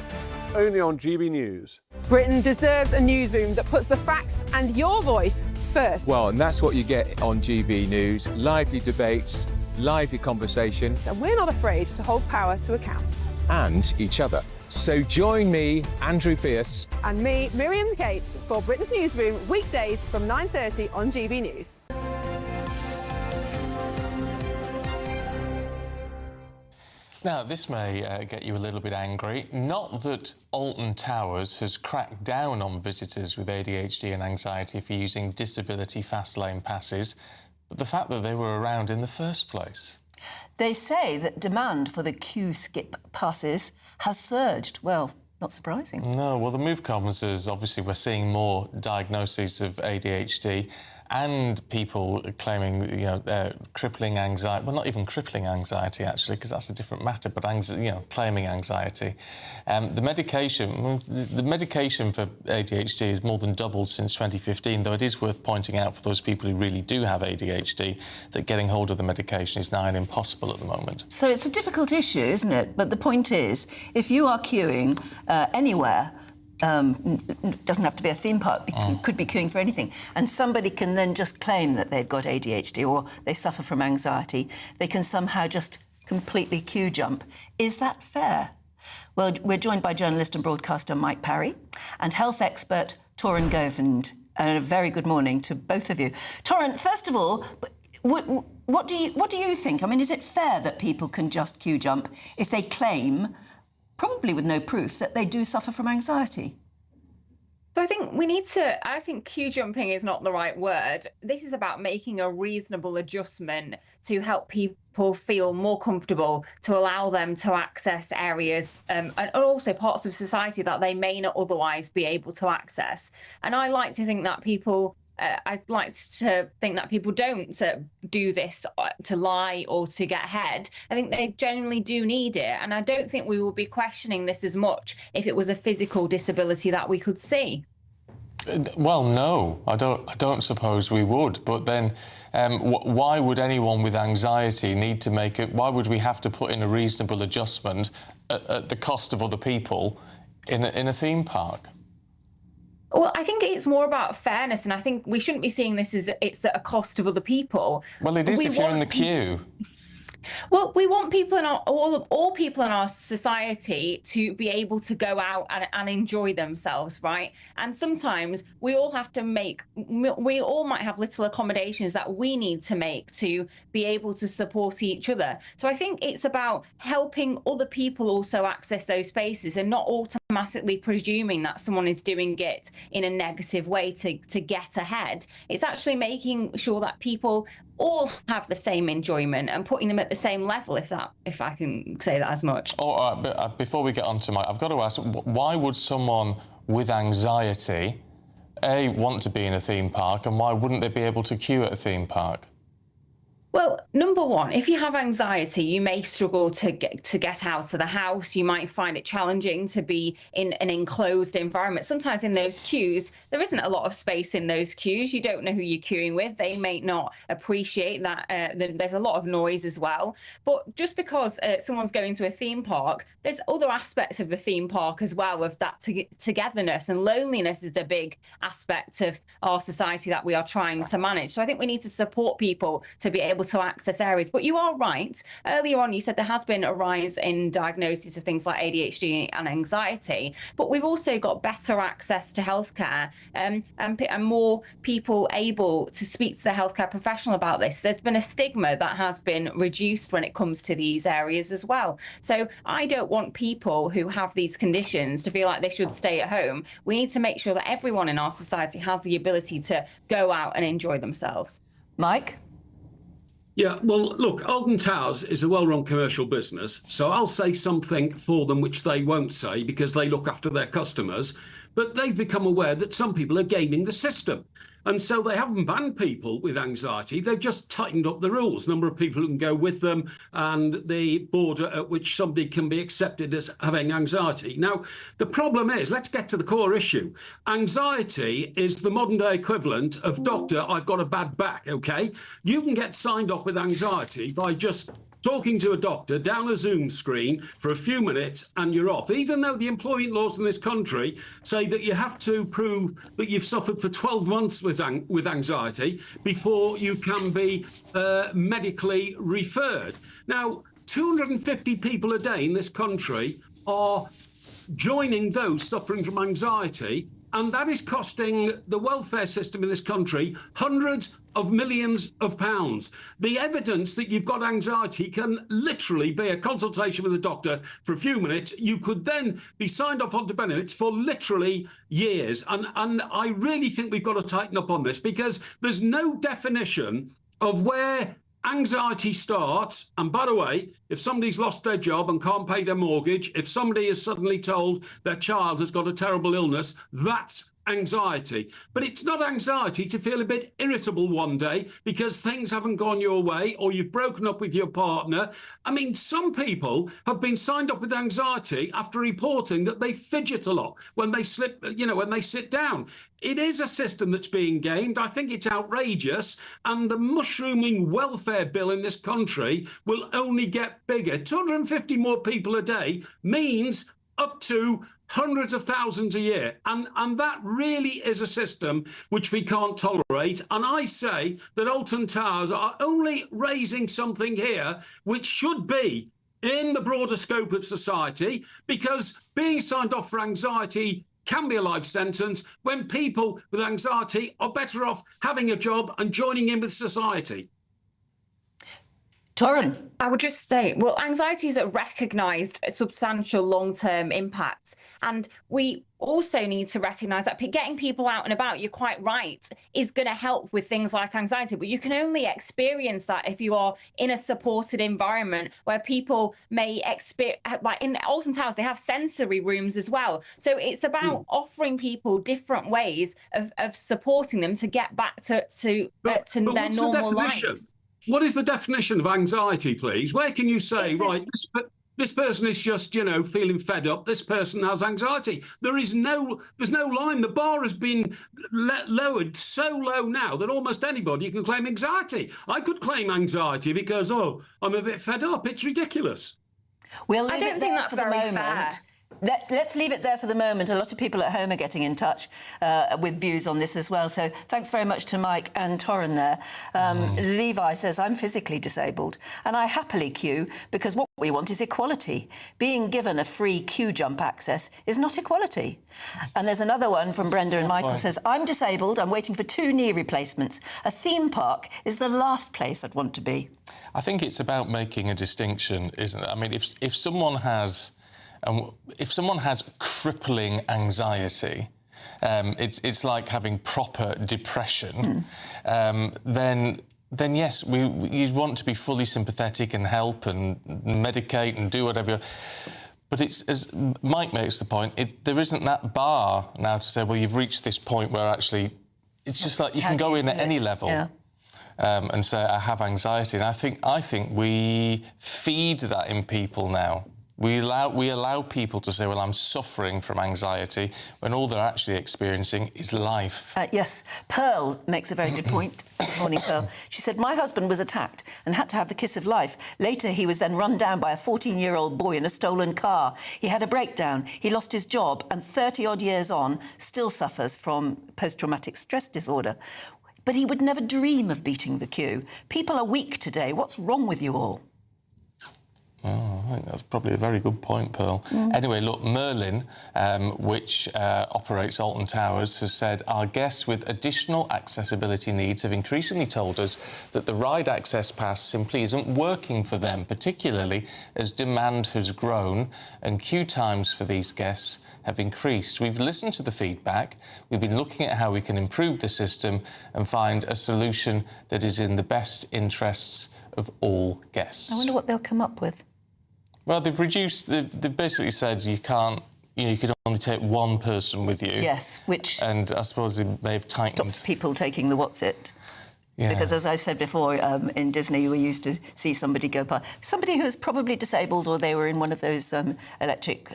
only on GB News. Britain deserves a newsroom that puts the facts and your voice first. Well, and that's what you get on GB News. Lively debates, lively conversation. And we're not afraid to hold power to account. And each other. So join me, Andrew Pearce. And me, Miriam Cates, for Britain's Newsroom, weekdays from 9:30 on GB News. Now, this may get you a little bit angry. Not that Alton Towers has cracked down on visitors with ADHD and anxiety for using disability fast lane passes, but the fact that they were around in the first place. They say that demand for the Q-skip passes has surged. Well, not surprising. No, well, the move comes as obviously we're seeing more diagnoses of ADHD and people claiming, you know, crippling anxiety. Well, not even crippling anxiety, actually, because that's a different matter, but, claiming anxiety. The medication for ADHD has more than doubled since 2015, though it is worth pointing out for those people who really do have ADHD that getting hold of the medication is nigh impossible at the moment. So it's a difficult issue, isn't it? But the point is, if you are queuing anywhere, doesn't have to be a theme park, could be queuing for anything, and somebody can then just claim that they've got ADHD or they suffer from anxiety, they can somehow just completely queue jump. Is that fair? Well, we're joined by journalist and broadcaster Mike Parry and health expert Torrin Govend. A very good morning to both of you. Torrin, first of all, what do you think? I mean, is it fair that people can just queue jump if they claim, probably with no proof, that they do suffer from anxiety? So I think queue jumping is not the right word. This is about making a reasonable adjustment to help people feel more comfortable, to allow them to access areas and also parts of society that they may not otherwise be able to access. And I like to think that people don't do this to lie or to get ahead. I think they genuinely do need it. And I don't think we will be questioning this as much if it was a physical disability that we could see. Well, no, I don't suppose we would. But then, why would anyone with anxiety need to make it? Why would we have to put in a reasonable adjustment at the cost of other people in a theme park? Well, I think it's more about fairness, and I think we shouldn't be seeing this as it's at a cost of other people. Well, it is if you're in the queue. Well, we want people in all people in our society to be able to go out and enjoy themselves, right? And sometimes we all might have little accommodations that we need to make to be able to support each other. So I think it's about helping other people also access those spaces and not automatically presuming that someone is doing it in a negative way to get ahead. It's actually making sure that people all have the same enjoyment and putting them at the same level, if I can say that as much. But before we get on to I've got to ask, why would someone with anxiety, A, want to be in a theme park, and why wouldn't they be able to queue at a theme park? Well, number one, if you have anxiety, you may struggle to get out of the house. You might find it challenging to be in an enclosed environment. Sometimes in those queues, there isn't a lot of space in those queues. You don't know who you're queuing with. They may not appreciate that. There's a lot of noise as well. But just because someone's going to a theme park, there's other aspects of the theme park as well, of that togetherness, and loneliness is a big aspect of our society that we are trying to manage. So I think we need to support people to be able to access areas. But you are right. Earlier on, you said there has been a rise in diagnosis of things like ADHD and anxiety, but we've also got better access to healthcare and more people able to speak to the healthcare professional about this. There's been a stigma that has been reduced when it comes to these areas as well. So I don't want people who have these conditions to feel like they should stay at home. We need to make sure that everyone in our society has the ability to go out and enjoy themselves. Mike? Yeah, well, look, Alton Towers is a well-run commercial business, so I'll say something for them which they won't say because they look after their customers, but they've become aware that some people are gaming the system. And so they haven't banned people with anxiety, they've just tightened up the rules, number of people who can go with them and the border at which somebody can be accepted as having anxiety. Now, the problem is, let's get to the core issue. Anxiety is the modern day equivalent of, doctor, I've got a bad back, okay? You can get signed off with anxiety by just talking to a doctor down a Zoom screen for a few minutes and you're off, even though the employment laws in this country say that you have to prove that you've suffered for 12 months with anxiety before you can be medically referred. Now, 250 people a day in this country are joining those suffering from anxiety, and that is costing the welfare system in this country hundreds of millions of pounds. The evidence that you've got anxiety can literally be a consultation with a doctor for a few minutes. You could then be signed off onto benefits for literally years. And I really think we've got to tighten up on this, because there's no definition of where anxiety starts. And by the way, if somebody's lost their job and can't pay their mortgage, if somebody is suddenly told their child has got a terrible illness, that's anxiety. But it's not anxiety to feel a bit irritable one day because things haven't gone your way or you've broken up with your partner. I mean, some people have been signed up with anxiety after reporting that they fidget a lot when they when they sit down. It is a system that's being gamed. I think it's outrageous. And the mushrooming welfare bill in this country will only get bigger. 250 more people a day means up to hundreds of thousands a year. And that really is a system which we can't tolerate. And I say that Alton Towers are only raising something here which should be in the broader scope of society, because being signed off for anxiety can be a life sentence when people with anxiety are better off having a job and joining in with society. Torren. I would just say, well, anxiety is a recognised substantial long-term impact. And we also need to recognise that getting people out and about, you're quite right, is going to help with things like anxiety. But you can only experience that if you are in a supported environment where people may experience, like in Alton Towers, they have sensory rooms as well. So it's about offering people different ways of supporting them to get back to their normal lives. What is the definition of anxiety, please? Where can you say, right, This person is just, feeling fed up. This person has anxiety. There's no line. The bar has been lowered so low now that almost anybody can claim anxiety. I could claim anxiety because, I'm a bit fed up. It's ridiculous. We'll I leave don't it think there that's for the very moment. fair. Let's leave it there for the moment. A lot of people at home are getting in touch with views on this as well. So thanks very much to Mike and Torrin there. Levi says, I'm physically disabled and I happily queue because what we want is equality. Being given a free queue jump access is not equality. And there's another one from Brenda and Michael says, I'm disabled. I'm waiting for 2 knee replacements. A theme park is the last place I'd want to be. I think it's about making a distinction, isn't it? I mean, if someone has crippling anxiety, it's like having proper depression, then yes, you want to be fully sympathetic and help and medicate and do whatever. But it's, as Mike makes the point, there isn't that bar now to say, well, you've reached this point where actually it's just like you can go in at any level. Yeah. And say, I have anxiety. And I think we feed that in people now. We allow people to say, well, I'm suffering from anxiety, when all they're actually experiencing is life. Yes, Pearl makes a very good point. Good morning, Pearl. She said, my husband was attacked and had to have the kiss of life. Later, he was then run down by a 14-year-old boy in a stolen car. He had a breakdown, he lost his job, and 30-odd years on, still suffers from post-traumatic stress disorder. But he would never dream of beating the queue. People are weak today. What's wrong with you all? Oh, I think that's probably a very good point, Pearl. Anyway, look, Merlin, which operates Alton Towers, has said, our guests with additional accessibility needs have increasingly told us that the ride access pass simply isn't working for them, particularly as demand has grown and queue times for these guests have increased. We've listened to the feedback, we've been looking at how we can improve the system and find a solution that is in the best interests of all guests. I wonder what they'll come up with. Well, they've basically said you can't, you could only take one person with you. Yes, which... And I suppose they may have tightened... Stops people taking the what's it. Yeah. Because, as I said before, in Disney, we used to see somebody go by. Somebody who was probably disabled or they were in one of those electric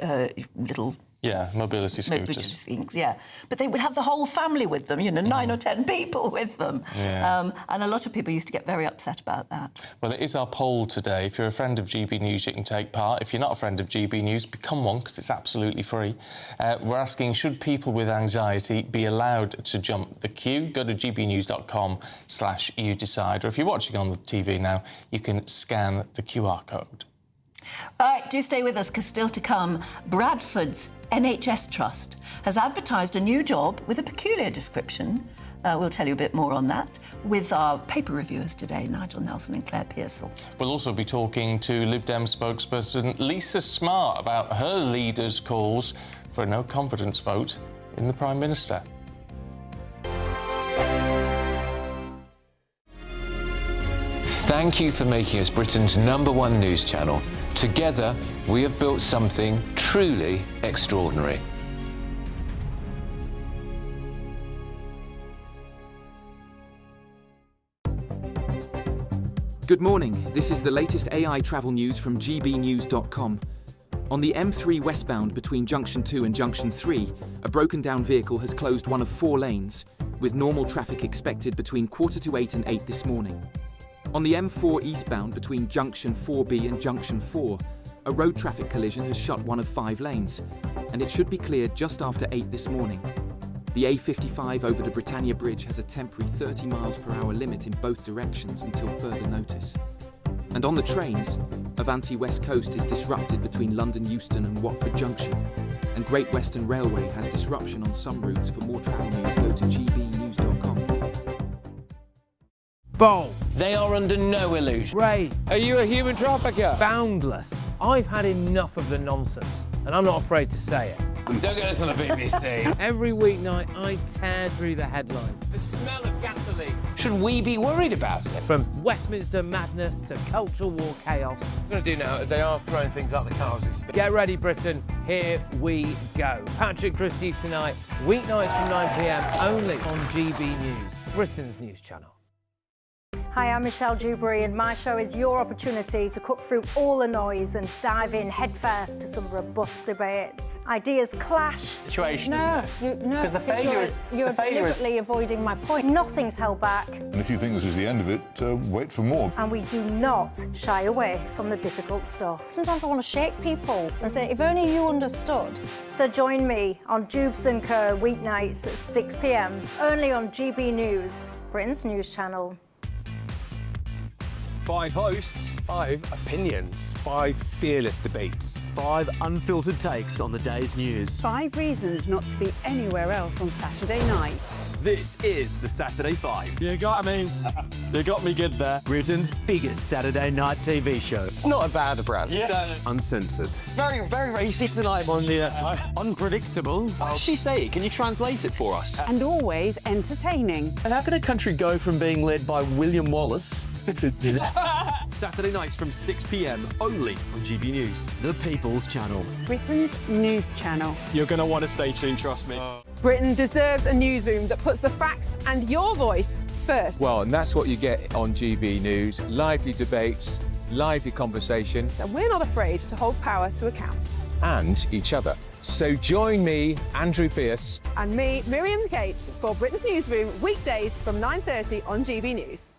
little... Yeah, mobility scooters. Things, yeah. But they would have the whole family with them, 9 or 10 people with them. Yeah. And a lot of people used to get very upset about that. Well, it is our poll today. If you're a friend of GB News, you can take part. If you're not a friend of GB News, become one, because it's absolutely free. We're asking, should people with anxiety be allowed to jump the queue? Go to gbnews.com/youdecide. Or if you're watching on the TV now, you can scan the QR code. All right, do stay with us, because still to come, Bradford's NHS Trust has advertised a new job with a peculiar description. We'll tell you a bit more on that with our paper reviewers today, Nigel Nelson and Claire Pearsall. We'll also be talking to Lib Dem spokesperson Lisa Smart about her leader's calls for a no-confidence vote in the Prime Minister. Thank you for making us Britain's #1 news channel. Together, we have built something truly extraordinary. Good morning. This is the latest AI travel news from gbnews.com. On the M3 westbound between Junction 2 and Junction 3, a broken-down vehicle has closed one of 4 lanes, with normal traffic expected between 7:45 and 8 this morning. On the M4 eastbound between Junction 4B and Junction 4, a road traffic collision has shut one of 5 lanes, and it should be cleared just after 8 this morning. The A55 over the Britannia Bridge has a temporary 30 miles per hour limit in both directions until further notice. And on the trains, Avanti West Coast is disrupted between London Euston and Watford Junction, and Great Western Railway has disruption on some routes. For more travel news, go to gbnews.com. Bold. They are under no illusion. Ray. Are you a human trafficker? Boundless. I've had enough of the nonsense, and I'm not afraid to say it. Don't get this on the BBC. Every weeknight, I tear through the headlines. The smell of gasoline. Should we be worried about it? From Westminster madness to cultural war chaos. What I'm going to do now, they are throwing things out the car as we speak. Get ready, Britain. Here we go. Patrick Christie tonight, weeknights from 9 p.m, only on GB News, Britain's news channel. Hi, I'm Michelle Dewberry, and my show is your opportunity to cut through all the noise and dive in headfirst to some robust debates. Ideas clash. Situation, isn't it? No, because the failure is you're deliberately avoiding my point. Nothing's held back. And if you think this is the end of it, wait for more. And we do not shy away from the difficult stuff. Sometimes I want to shake people and say, if only you understood. So join me on Dixon weeknights at 6 p.m, only on GB News, Britain's news channel. 5 hosts, 5 opinions, 5 fearless debates, 5 unfiltered takes on the day's news. 5 reasons not to be anywhere else on Saturday night. This is the Saturday 5. You got me. You got me good there. Britain's biggest Saturday night TV show. It's not a bad brand. Yeah. Uncensored. Very, very racy tonight. On the unpredictable. What did she say? Can you translate it for us? And always entertaining. And how can a country go from being led by William Wallace Saturday nights from 6 p.m. only on GB News. The People's Channel. Britain's news channel. You're going to want to stay tuned, trust me. Britain deserves a newsroom that puts the facts and your voice first. Well, and that's what you get on GB News. Lively debates, lively conversation. And we're not afraid to hold power to account. And each other. So join me, Andrew Pierce. And me, Miriam Cates, for Britain's Newsroom, weekdays from 9:30 on GB News.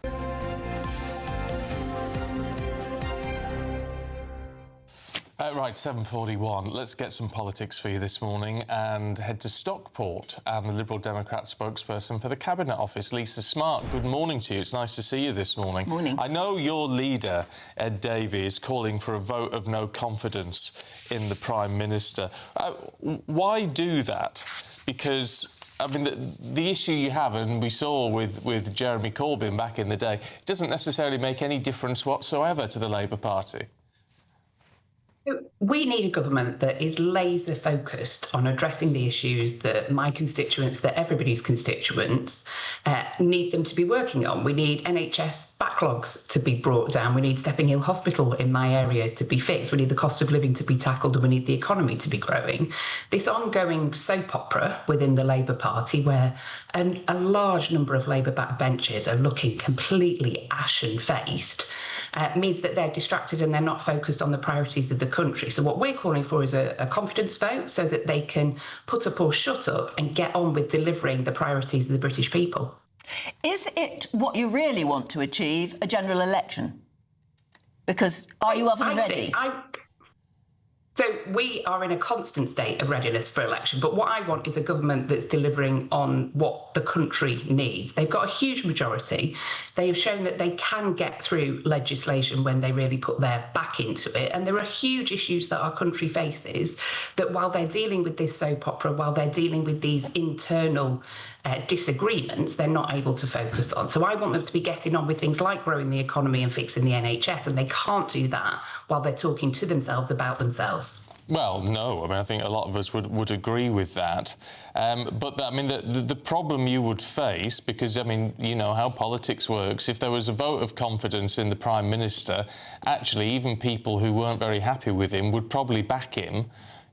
Right, 7:41. Let's get some politics for you this morning and head to Stockport and the Liberal Democrat spokesperson for the Cabinet Office, Lisa Smart. Good morning to you. It's nice to see you this morning. Morning. I know your leader, Ed Davey, is calling for a vote of no confidence in the Prime Minister. Why do that? Because I mean, the issue you have, and we saw with Jeremy Corbyn back in the day, it doesn't necessarily make any difference whatsoever to the Labour Party. We need a government that is laser focused on addressing the issues that my constituents, that everybody's constituents, need them to be working on. We need NHS backlogs to be brought down. We need Stepping Hill Hospital in my area to be fixed. We need the cost of living to be tackled, and we need the economy to be growing. This ongoing soap opera within the Labour Party, where a large number of Labour backbenchers are looking completely ashen-faced, means that they're distracted and they're not focused on the priorities of the country. So what we're calling for is a confidence vote so that they can put up or shut up and get on with delivering the priorities of the British people. Is it what you really want to achieve, a general election? Because are you oven ready? So we are in a constant state of readiness for election, but what I want is a government that's delivering on what the country needs. They've got a huge majority. They have shown that they can get through legislation when they really put their back into it. And there are huge issues that our country faces that while they're dealing with this soap opera, while they're dealing with these internal disagreements, they're not able to focus on. So I want them to be getting on with things like growing the economy and fixing the NHS, and they can't do that while they're talking to themselves about themselves. Well, no. I mean, I think a lot of us would agree with that. But, I mean, the problem you would face, because, I mean, you know how politics works, if there was a vote of confidence in the Prime Minister, actually, even people who weren't very happy with him would probably back him,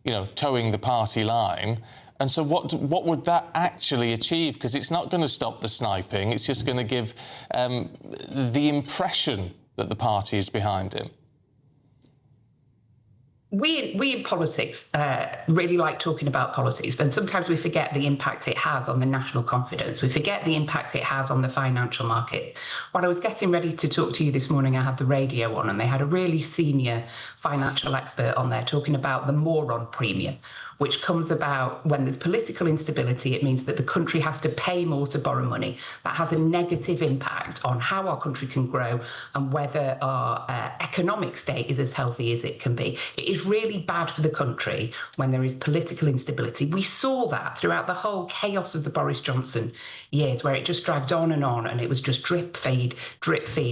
you know, towing the party line. And so what would that actually achieve? Because it's not going to stop the sniping. It's just going to give the impression that the party is behind him. We in politics really like talking about politics, but sometimes we forget the impact it has on the national confidence. We forget the impact it has on the financial market. While I was getting ready to talk to you this morning, I had the radio on, and they had a really senior financial expert on there talking about the moron premium, which comes about when there's political instability. It means that the country has to pay more to borrow money. That has a negative impact on how our country can grow and whether our economic state is as healthy as it can be. It is really bad for the country when there is political instability. We saw that throughout the whole chaos of the Boris Johnson years, where it just dragged on, and it was just drip feed,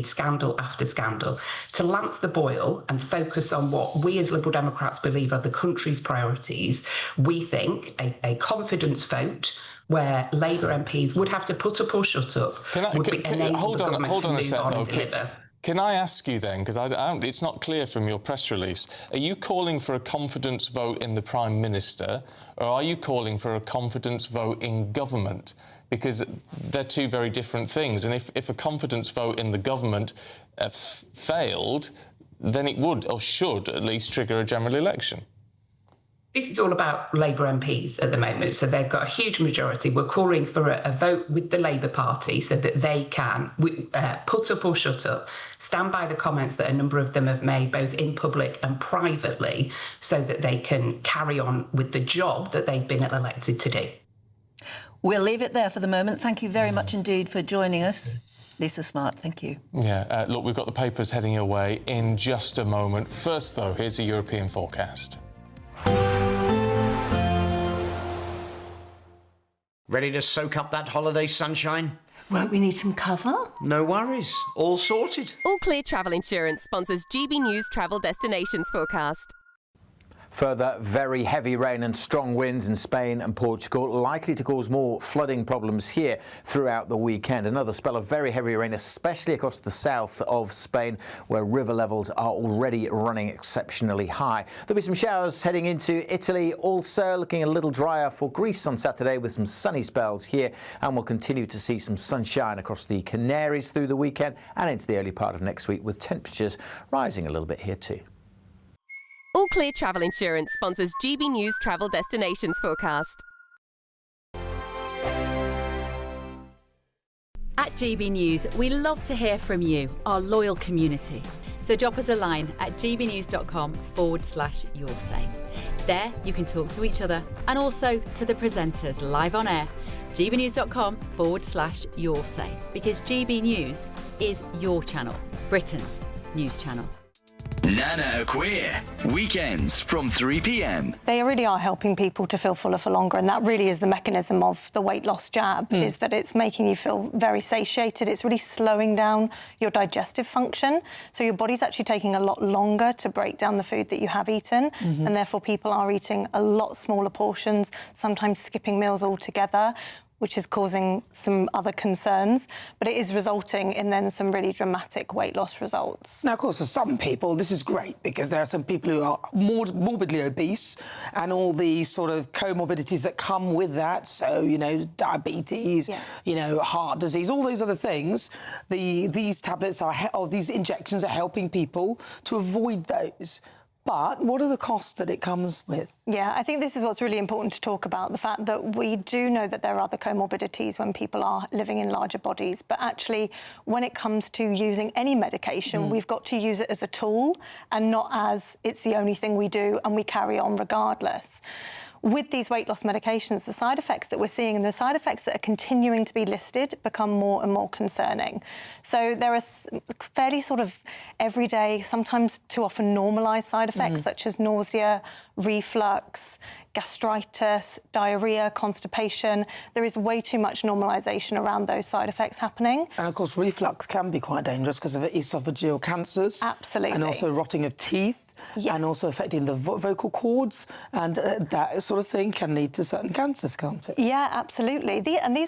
scandal after scandal. To lance the boil and focus on what we as Liberal Democrats believe are the country's priorities, we think a confidence vote where Labour MPs would have to put up or shut up would enable hold the on government to a move sec, on though. and deliver. Can I ask you then, because it's not clear from your press release, are you calling for a confidence vote in the Prime Minister, or are you calling for a confidence vote in government? because they're two very different things. And if a confidence vote in the government failed, then it would, or should at least, trigger a general election. This is all about Labour MPs at the moment, so they've got a huge majority. We're calling for a vote with the Labour Party so that they can put up or shut up, stand by the comments that a number of them have made, both in public and privately, so that they can carry on with the job that they've been elected to do. We'll leave it there for the moment. Thank you very much indeed for joining us. Lisa Smart, thank you. Yeah, look, we've got the papers heading your way in just a moment. First, though, here's a European forecast. Ready to soak up that holiday sunshine? Won't we need some cover? No worries. All sorted. All Clear Travel Insurance sponsors GB News Travel Destinations forecast. Further very heavy rain and strong winds in Spain and Portugal, likely to cause more flooding problems here throughout the weekend. Another spell of very heavy rain, especially across the south of Spain, where river levels are already running exceptionally high. There'll be some showers heading into Italy, also looking a little drier for Greece on Saturday with some sunny spells here, and we'll continue to see some sunshine across the Canaries through the weekend and into the early part of next week, with temperatures rising a little bit here too. All Clear Travel Insurance sponsors GB News Travel Destinations forecast. At GB News, we love to hear from you, our loyal community. So drop us a line at gbnews.com/yoursay. There you can talk to each other and also to the presenters live on air. gbnews.com/yoursay, because GB News is your channel, Britain's news channel. Nana Queer, weekends from 3 p.m. They really are helping people to feel fuller for longer, and that really is the mechanism of the weight loss jab, is that it's making you feel very satiated. It's really slowing down your digestive function, so your body's actually taking a lot longer to break down the food that you have eaten, and therefore people are eating a lot smaller portions, sometimes skipping meals altogether, which is causing some other concerns, but it is resulting in then some really dramatic weight loss results. Now, of course, for some people, this is great because there are some people who are morbidly obese and all the sort of comorbidities that come with that. So, you know, diabetes, you know, heart disease, all those other things. These tablets or these injections are helping people to avoid those. But what are the costs that it comes with? Yeah, I think this is what's really important to talk about, the fact that we do know that there are other comorbidities when people are living in larger bodies, but actually when it comes to using any medication, we've got to use it as a tool and not as it's the only thing we do and we carry on regardless. With these weight loss medications, the side effects that we're seeing and the side effects that are continuing to be listed become more and more concerning. So there are fairly sort of everyday, sometimes too often normalised side effects such as nausea, reflux, gastritis, diarrhea, constipation. There is way too much normalisation around those side effects happening. And of course, reflux can be quite dangerous because of esophageal cancers. Absolutely. And also rotting of teeth. Yes. And also affecting the vocal cords, and that sort of thing can lead to certain cancers, can't it? Yeah, absolutely.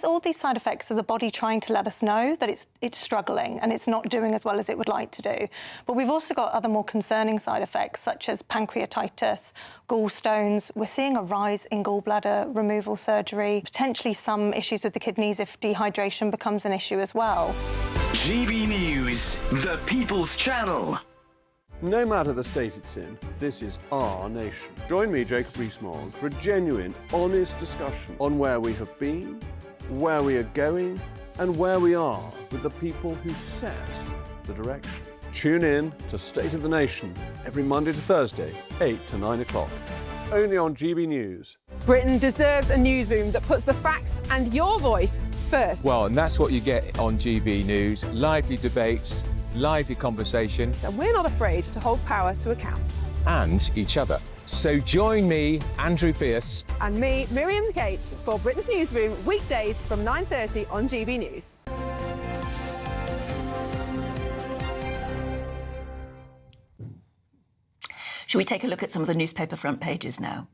All these side effects are the body trying to let us know that it's struggling and it's not doing as well as it would like to do. But we've also got other more concerning side effects such as pancreatitis, gallstones. We're seeing a rise in gallbladder removal surgery, potentially some issues with the kidneys if dehydration becomes an issue as well. GB News, the People's Channel. No matter the state it's in, this is our nation. Join me, Jacob Rees-Mogg, for a genuine, honest discussion on where we have been, where we are going, and where we are with the people who set the direction. Tune in to State of the Nation every Monday to Thursday, 8 to 9 o'clock. Only on GB News. Britain deserves a newsroom that puts the facts and your voice first. Well, and that's what you get on GB News. Lively debates, lively conversation. And we're not afraid to hold power to account. And each other. So join me, Andrew Pierce. And me, Miriam Gates, for Britain's Newsroom, weekdays from 9:30 on GB News. Shall we take a look at some of the newspaper front pages now?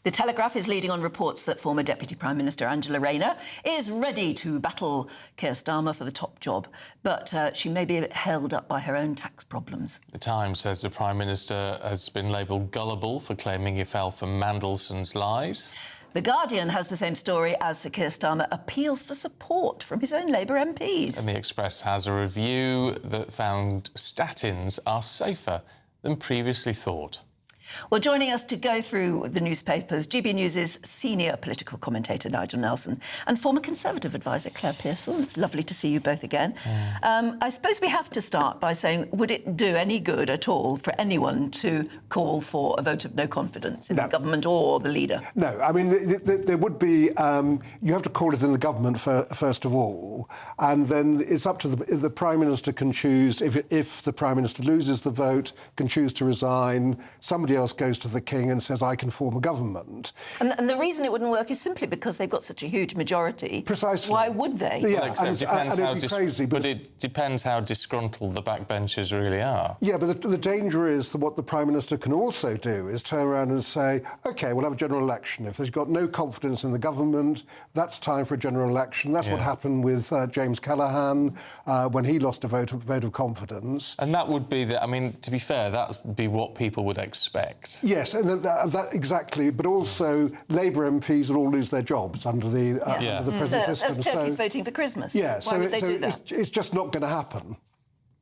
The Telegraph is leading on reports that former Deputy Prime Minister Angela Rayner is ready to battle Keir Starmer for the top job, but she may be held up by her own tax problems. The Times says the Prime Minister has been labelled gullible for claiming he fell for Mandelson's lies. The Guardian has the same story as Sir Keir Starmer appeals for support from his own Labour MPs. And the Express has a review that found statins are safer than previously thought. Well, joining us to go through the newspapers, GB News' senior political commentator Nigel Nelson and former Conservative advisor Claire Pearsall. It's lovely to see you both again. I suppose we have to start by saying, would it do any good at all for anyone to call for a vote of no confidence in the government or the leader? No, I mean, there would be... you have to call it in the government first of all, and then it's up to the Prime Minister can choose, if the Prime Minister loses the vote, can choose to resign. Somebody else goes to the King and says, I can form a government. And the reason it wouldn't work is simply because they've got such a huge majority. Precisely. Why would they? Yeah, it depends how disgruntled the backbenchers really are. Yeah, but the danger is that what the Prime Minister can also do is turn around and say, OK, we'll have a general election. If there's got no confidence in the government, that's time for a general election. That's what happened with James Callaghan when he lost a vote of confidence. And that would be, I mean, to be fair, that would be what people would expect. Yes, and that exactly. But also, Labour MPs will all lose their jobs under the present system. As Turkey's voting for Christmas. Yeah, Why would they do that? It's just not going to happen.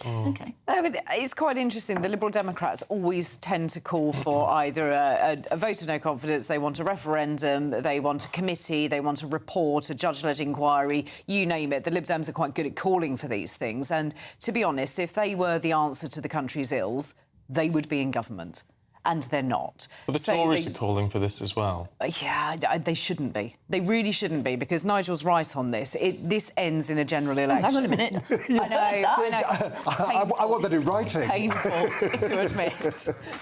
OK. It's quite interesting. The Liberal Democrats always tend to call for either a vote of no confidence, they want a referendum, they want a committee, they want a report, a judge-led inquiry, you name it. The Lib Dems are quite good at calling for these things. And to be honest, if they were the answer to the country's ills, they would be in government. And they're not. But the Tories are calling for this as well. Yeah, they shouldn't be. They really shouldn't be, because Nigel's right on this. This ends in a general election. Hang on a minute. I want that in writing. Painful to admit,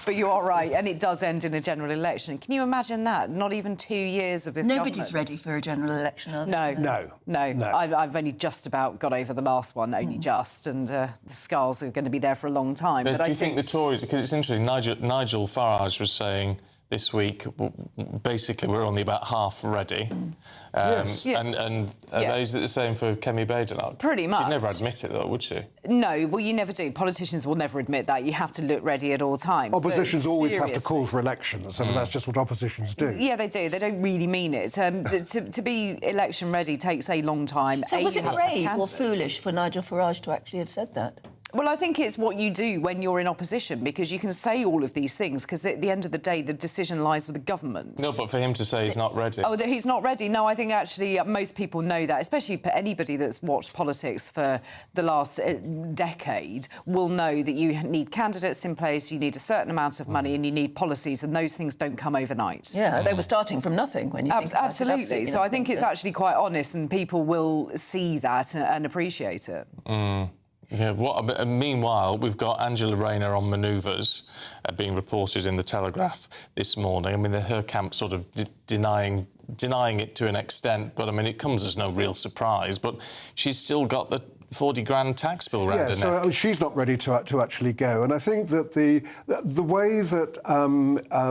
but you are right, and it does end in a general election. Can you imagine that? Not even 2 years of this Nobody's ready for a general election, are they? No. I've only just about got over the last one, only just, and the scars are going to be there for a long time. But do you think the Tories... Because it's interesting, Nigel Farage was saying this week, basically, we're only about half ready. Yes. And is it the same for Kemi Badenoch? Pretty much. She'd never admit it, though, would she? No, well, you never do. Politicians will never admit that. You have to look ready at all times. Oppositions always have to call for elections, and that's just what oppositions do. Yeah, they do. They don't really mean it. To be election ready takes a long time. So was it brave or foolish for Nigel Farage to actually have said that? Well, I think it's what you do when you're in opposition, because you can say all of these things, because at the end of the day, the decision lies with the government. No, but for him to say he's not ready... Oh, that he's not ready? No, I think actually most people know that, especially anybody that's watched politics for the last decade will know that you need candidates in place, you need a certain amount of money and you need policies, and those things don't come overnight. Yeah, they were starting from nothing when you think about it. Absolutely. So I think it's actually quite honest, and people will see that and appreciate it. Yeah, meanwhile, we've got Angela Rayner on manoeuvres being reported in the Telegraph this morning. I mean, her camp sort of denying it to an extent, but, I mean, it comes as no real surprise. But she's still got the 40 grand tax bill around her neck. So she's not ready to actually go. And I think that the way that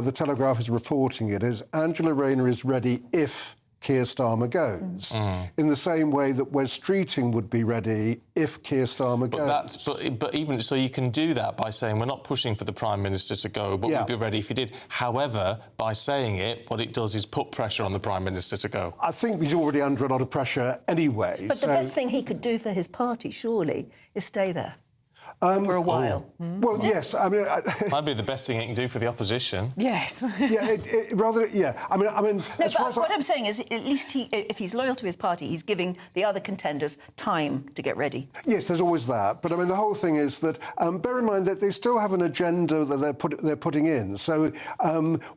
the Telegraph is reporting it is Angela Rayner is ready if Keir Starmer goes, in the same way that Wes Streeting would be ready if Keir Starmer goes. But even so, you can do that by saying we're not pushing for the Prime Minister to go, but we'd be ready if he did. However, by saying it, what it does is put pressure on the Prime Minister to go. I think he's already under a lot of pressure anyway. But the best thing he could do for his party, surely, is stay there. For a while. Well, yes. I mean, might be the best thing it can do for the opposition. Yes. I mean. No, but what I'm saying is, at least if he's loyal to his party, he's giving the other contenders time to get ready. Yes, there's always that. But I mean, the whole thing is that bear in mind that they still have an agenda that they're putting in. So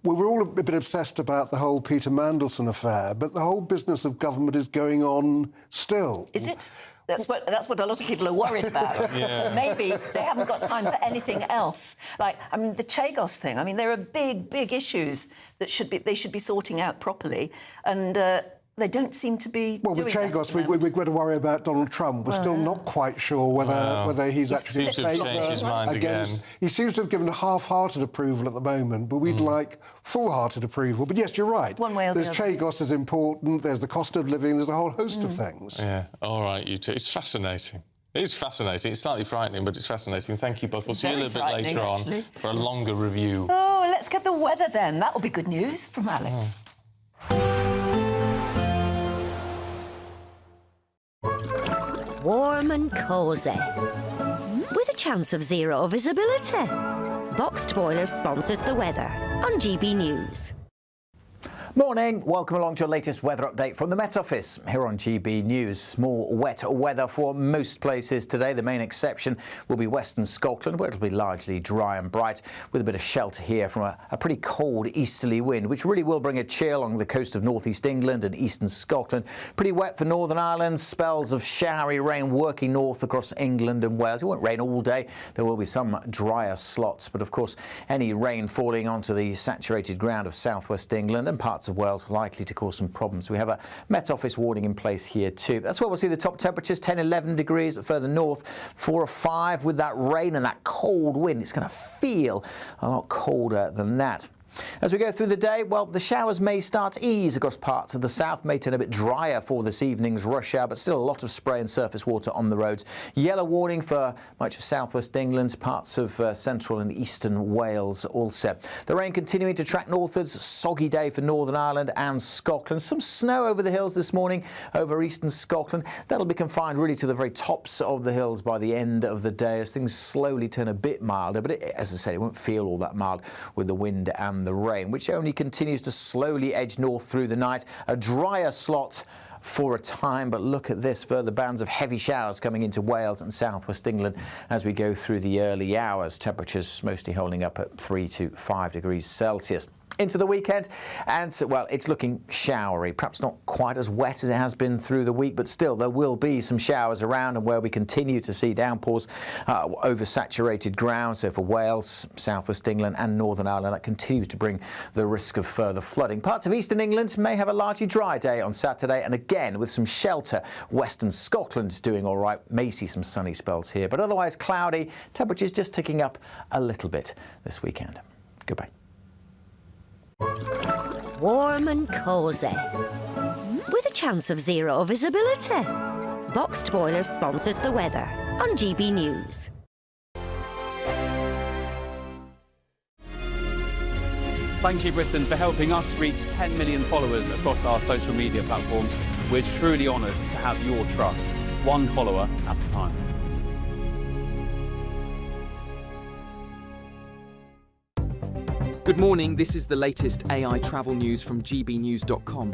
we're all a bit obsessed about the whole Peter Mandelson affair, but the whole business of government is going on still. Is it? That's what a lot of people are worried about. Maybe they haven't got time for anything else. Like, I mean, the Chagos thing. I mean, there are big issues that they should be sorting out properly, and they don't seem to be. Well, with Chagos, we've got to worry about Donald Trump. We're still not quite sure whether he's actually seems to have changed his mind again. He seems to have given a half-hearted approval at the moment, but we'd like full-hearted approval. But yes, you're right. One way or the other. Chagos is important. There's the cost of living. There's a whole host of things. Yeah. All right, you two. It's fascinating. It's fascinating. It's slightly frightening, but it's fascinating. Thank you both. We'll see you a little bit later on for a longer review. Oh, let's get the weather then. That'll be good news from Alex. Warm and cosy, with a chance of zero visibility. Boxed Boilers sponsors the weather on GB News. Morning, welcome along to your latest weather update from the Met Office here on GB News. More wet weather for most places today. The main exception will be Western Scotland, where it'll be largely dry and bright, with a bit of shelter here from a pretty cold easterly wind, which really will bring a chill along the coast of northeast England and eastern Scotland. Pretty wet for Northern Ireland, spells of showery rain working north across England and Wales. It won't rain all day. There will be some drier slots, but of course any rain falling onto the saturated ground of southwest England and parts of Wales likely to cause some problems. We have a Met Office warning in place here too. That's where we'll see the top temperatures, 10, 11 degrees, but further north, 4 or 5 with that rain and that cold wind. It's going to feel a lot colder than that. As we go through the day, well, the showers may start to ease across parts of the south, may turn a bit drier for this evening's rush hour, but still a lot of spray and surface water on the roads. Yellow warning for much of southwest England, parts of central and eastern Wales also. The rain continuing to track northwards, soggy day for Northern Ireland and Scotland. Some snow over the hills this morning over eastern Scotland. That'll be confined really to the very tops of the hills by the end of the day as things slowly turn a bit milder, but as I said, it won't feel all that mild with the wind and the rain, which only continues to slowly edge north through the night. A drier slot for a time, but look at this, further bands of heavy showers coming into Wales and southwest England as we go through the early hours. Temperatures mostly holding up at 3 to 5 degrees Celsius. Into the weekend, and so, well, it's looking showery, perhaps not quite as wet as it has been through the week, but still there will be some showers around, and where we continue to see downpours over saturated ground. So for Wales, southwest England and Northern Ireland, that continues to bring the risk of further flooding. Parts of eastern England may have a largely dry day on Saturday, and again with some shelter. Western Scotland doing all right, may see some sunny spells here, but otherwise cloudy. Temperatures just ticking up a little bit this weekend. Goodbye. Warm and cosy, with a chance of zero visibility. Boxed Boilers sponsors the weather on GB News. Thank you, Britain, for helping us reach 10 million followers across our social media platforms. We're truly honoured to have your trust, one follower at a time. Good morning, this is the latest AI travel news from gbnews.com.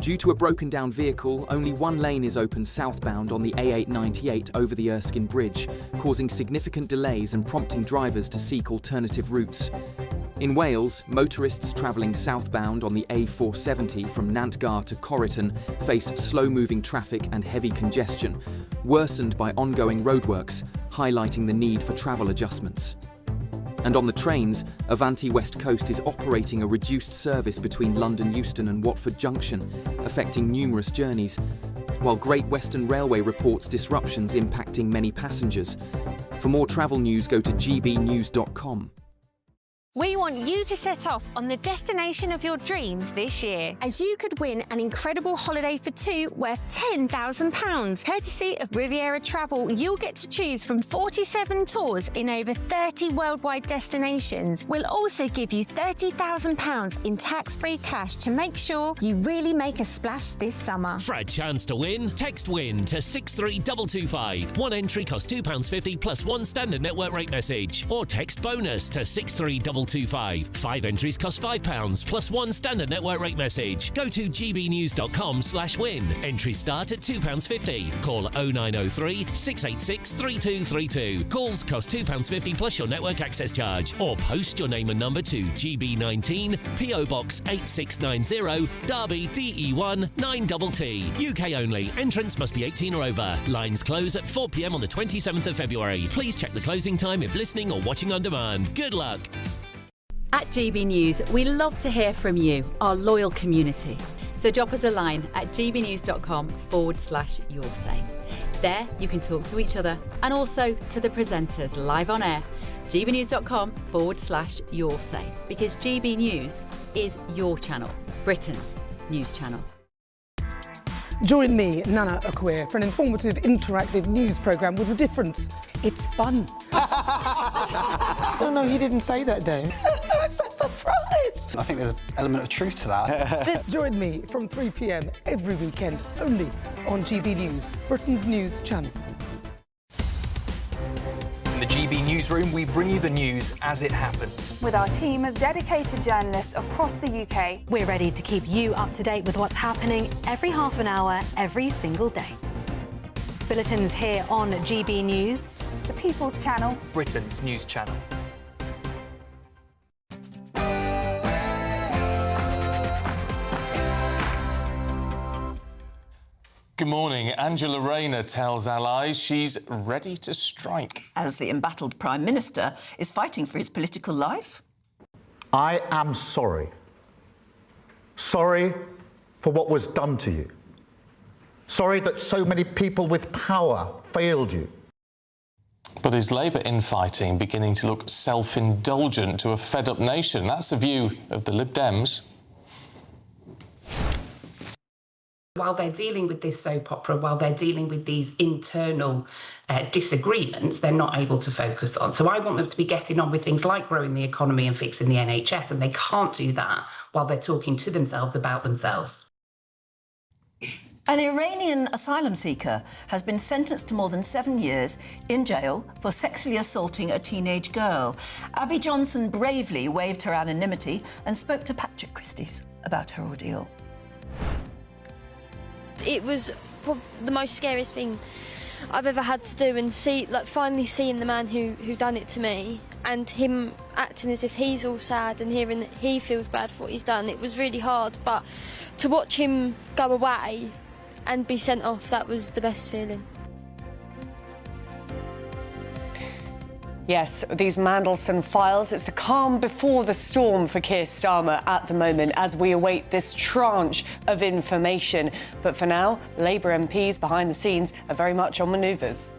Due to a broken down vehicle, only one lane is open southbound on the A898 over the Erskine Bridge, causing significant delays and prompting drivers to seek alternative routes. In Wales, motorists travelling southbound on the A470 from Nantgar to Corriton face slow-moving traffic and heavy congestion, worsened by ongoing roadworks, highlighting the need for travel adjustments. And on the trains, Avanti West Coast is operating a reduced service between London Euston and Watford Junction, affecting numerous journeys, while Great Western Railway reports disruptions impacting many passengers. For more travel news, go to gbnews.com. We want you to set off on the destination of your dreams this year, as you could win an incredible holiday for two worth £10,000. Courtesy of Riviera Travel, you'll get to choose from 47 tours in over 30 worldwide destinations. We'll also give you £30,000 in tax-free cash to make sure you really make a splash this summer. For a chance to win, text WIN to 63225. One entry costs £2.50 plus one standard network rate message. Or text BONUS to 63225. 5 entries cost £5 plus one standard network rate message. Go to gbnews.com/win. Entries start at £2.50. Call 0903 686 3232. Calls cost £2.50 plus your network access charge. Or post your name and number to GB19 PO Box 8690 Derby DE1 9TT. UK only. Entrance must be 18 or over. Lines close at 4 p.m. on the 27th of February. Please check the closing time if listening or watching on demand. Good luck. At GB News, we love to hear from you, our loyal community. So drop us a line at gbnews.com/yoursay. There you can talk to each other and also to the presenters live on air. gbnews.com/yoursay, because GB News is your channel, Britain's news channel. Join me, Nana Okwir, for an informative, interactive news programme with a difference. It's fun. No, he didn't say that, Dave. I'm so surprised. I think there's an element of truth to that. Join me from 3 p.m. every weekend, only on GB News, Britain's news channel. In the GB Newsroom, we bring you the news as it happens. With our team of dedicated journalists across the UK, we're ready to keep you up to date with what's happening every half an hour, every single day. Bulletins here on GB News, the People's Channel, Britain's news channel. Good morning. Angela Rayner tells allies she's ready to strike. As the embattled Prime Minister is fighting for his political life. I am sorry. Sorry for what was done to you. Sorry that so many people with power failed you. But is Labour infighting beginning to look self-indulgent to a fed-up nation? That's the view of the Lib Dems. While they're dealing with this soap opera, while they're dealing with these internal disagreements, they're not able to focus on. So I want them to be getting on with things like growing the economy and fixing the NHS, and they can't do that while they're talking to themselves about themselves. An Iranian asylum seeker has been sentenced to more than 7 years in jail for sexually assaulting a teenage girl. Abby Johnson bravely waived her anonymity and spoke to Patrick Christie's about her ordeal. It was the most scariest thing I've ever had to do, and finally seeing the man who done it to me and him acting as if he's all sad and hearing that he feels bad for what he's done. It was really hard, but to watch him go away and be sent off, that was the best feeling. Yes, these Mandelson files, it's the calm before the storm for Keir Starmer at the moment as we await this tranche of information. But for now, Labour MPs behind the scenes are very much on manoeuvres.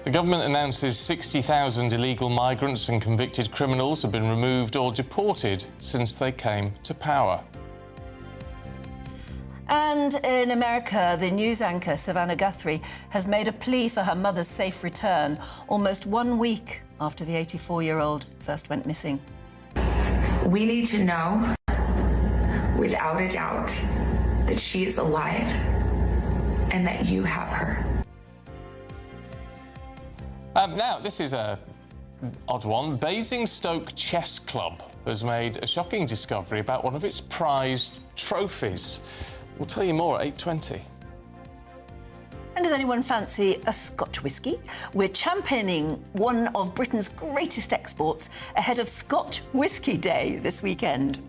The government announces 60,000 illegal migrants and convicted criminals have been removed or deported since they came to power. And in America, the news anchor Savannah Guthrie has made a plea for her mother's safe return almost 1 week after the 84-year-old first went missing. We need to know, without a doubt, that she is alive and that you have her. Now, this is a odd one. Basingstoke Chess Club has made a shocking discovery about one of its prized trophies. We'll tell you more at 8:20. And does anyone fancy a Scotch Whiskey? We're championing one of Britain's greatest exports ahead of Scotch Whiskey Day this weekend.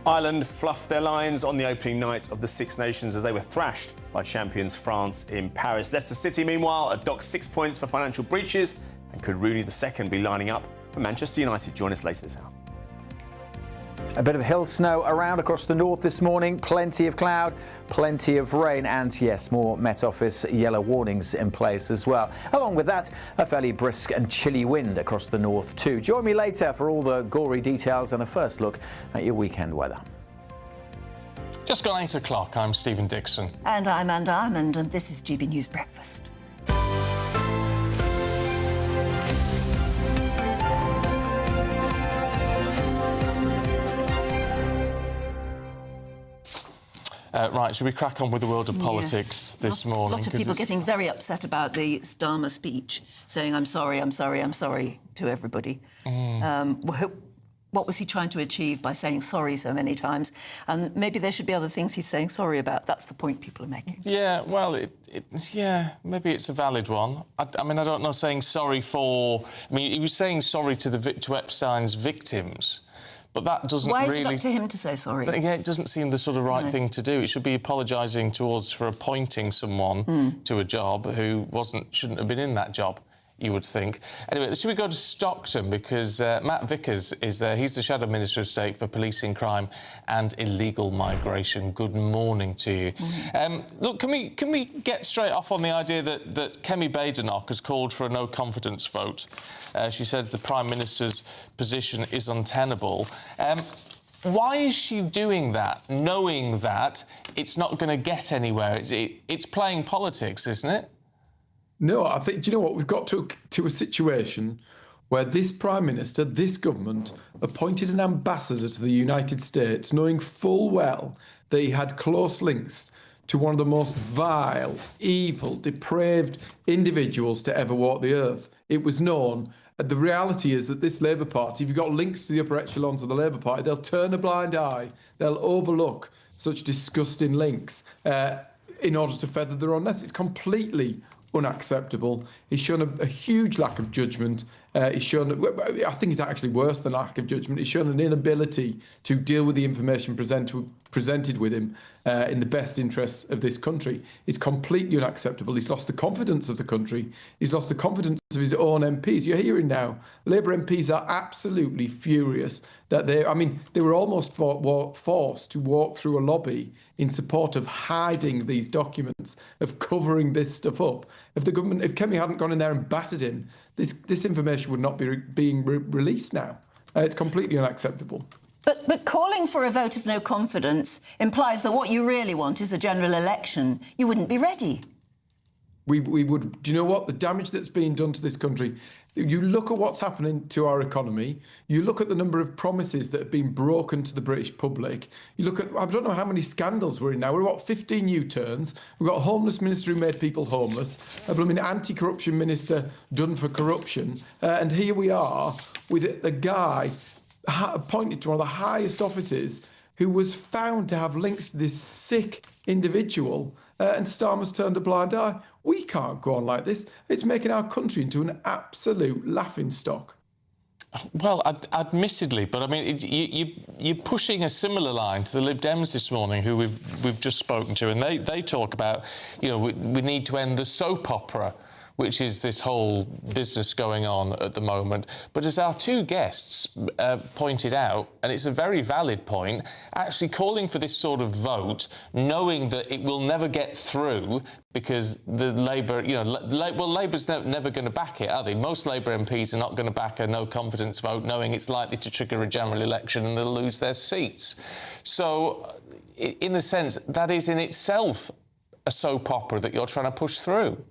Ireland fluffed their lines on the opening night of the Six Nations as they were thrashed by champions France in Paris. Leicester City, meanwhile, are docked 6 points for financial breaches. And could Rooney II be lining up for Manchester United? Join us later this hour. A bit of hill snow around across the north this morning, plenty of cloud, plenty of rain, and yes, more Met Office yellow warnings in place as well. Along with that, a fairly brisk and chilly wind across the north too. Join me later for all the gory details and a first look at your weekend weather. Just gone 8 o'clock, I'm Stephen Dixon. And I'm Anne Diamond, and this is GB News Breakfast. Right, should we crack on with the world of politics this morning? A lot of people getting very upset about the Starmer speech, saying, I'm sorry to everybody. What was he trying to achieve by saying sorry so many times? And maybe there should be other things he's saying sorry about. That's the point people are making. Yeah, well, maybe it's a valid one. I mean, I don't know, saying sorry for... I mean, he was saying sorry to Epstein's victims. But that doesn't really... Why is it up to him to say sorry? Yeah, it doesn't seem the sort of right thing to do. It should be apologising to us for appointing someone to a job who shouldn't have been in that job, you would think. Anyway, should we go to Stockton, because Matt Vickers is there. He's the Shadow Minister of State for Policing Crime and Illegal Migration. Good morning to you. Look, can we get straight off on the idea that Kemi Badenoch has called for a no-confidence vote? She said the Prime Minister's position is untenable. Why is she doing that, knowing that it's not going to get anywhere? It's playing politics, isn't it? No, I think, do you know what? We've got to a situation where this Prime Minister, this government, appointed an ambassador to the United States, knowing full well that he had close links to one of the most vile, evil, depraved individuals to ever walk the earth. It was known. The reality is that this Labour Party, if you've got links to the upper echelons of the Labour Party, they'll turn a blind eye. They'll overlook such disgusting links in order to feather their own nest. It's completely unacceptable. He's shown a huge lack of judgment. He's shown, I think it's actually worse than lack of judgment. He's shown an inability to deal with the information presented with him in the best interests of this country. It's completely unacceptable. He's lost the confidence of the country. He's lost the confidence of his own MPs. You're hearing now, Labour MPs are absolutely furious that they were almost forced to walk through a lobby in support of hiding these documents, of covering this stuff up. If Kemi hadn't gone in there and battered him, this information would not be being released now. It's completely unacceptable. But calling for a vote of no confidence implies that what you really want is a general election. You wouldn't be ready. We would. Do you know what? The damage that's being done to this country, you look at what's happening to our economy, you look at the number of promises that have been broken to the British public, you look at, I don't know how many scandals we're in now. We're what, 15 U-turns. We've got a homeless minister who made people homeless, a blooming anti-corruption minister done for corruption, and here we are with a guy appointed to one of the highest offices who was found to have links to this sick individual, and Starmer's turned a blind eye. We can't go on like this. It's making our country into an absolute laughingstock. Well, admittedly, but I mean, you're pushing a similar line to the Lib Dems this morning, who we've just spoken to, and they talk about, we need to end the soap opera, which is this whole business going on at the moment. But as our two guests pointed out, and it's a very valid point, actually calling for this sort of vote, knowing that it will never get through because the Labour, Labour's never going to back it, are they? Most Labour MPs are not going to back a no-confidence vote, knowing it's likely to trigger a general election and they'll lose their seats. So, in a sense, that is in itself a soap opera that you're trying to push through.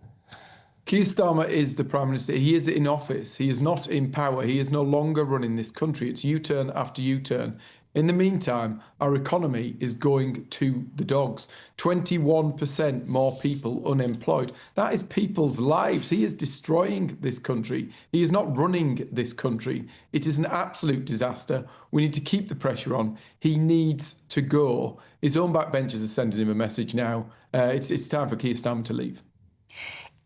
Keir Starmer is the Prime Minister. He is in office. He is not in power. He is no longer running this country. It's U-turn after U-turn. In the meantime, our economy is going to the dogs. 21% more people unemployed. That is people's lives. He is destroying this country. He is not running this country. It is an absolute disaster. We need to keep the pressure on. He needs to go. His own backbenchers are sending him a message now. It's time for Keir Starmer to leave.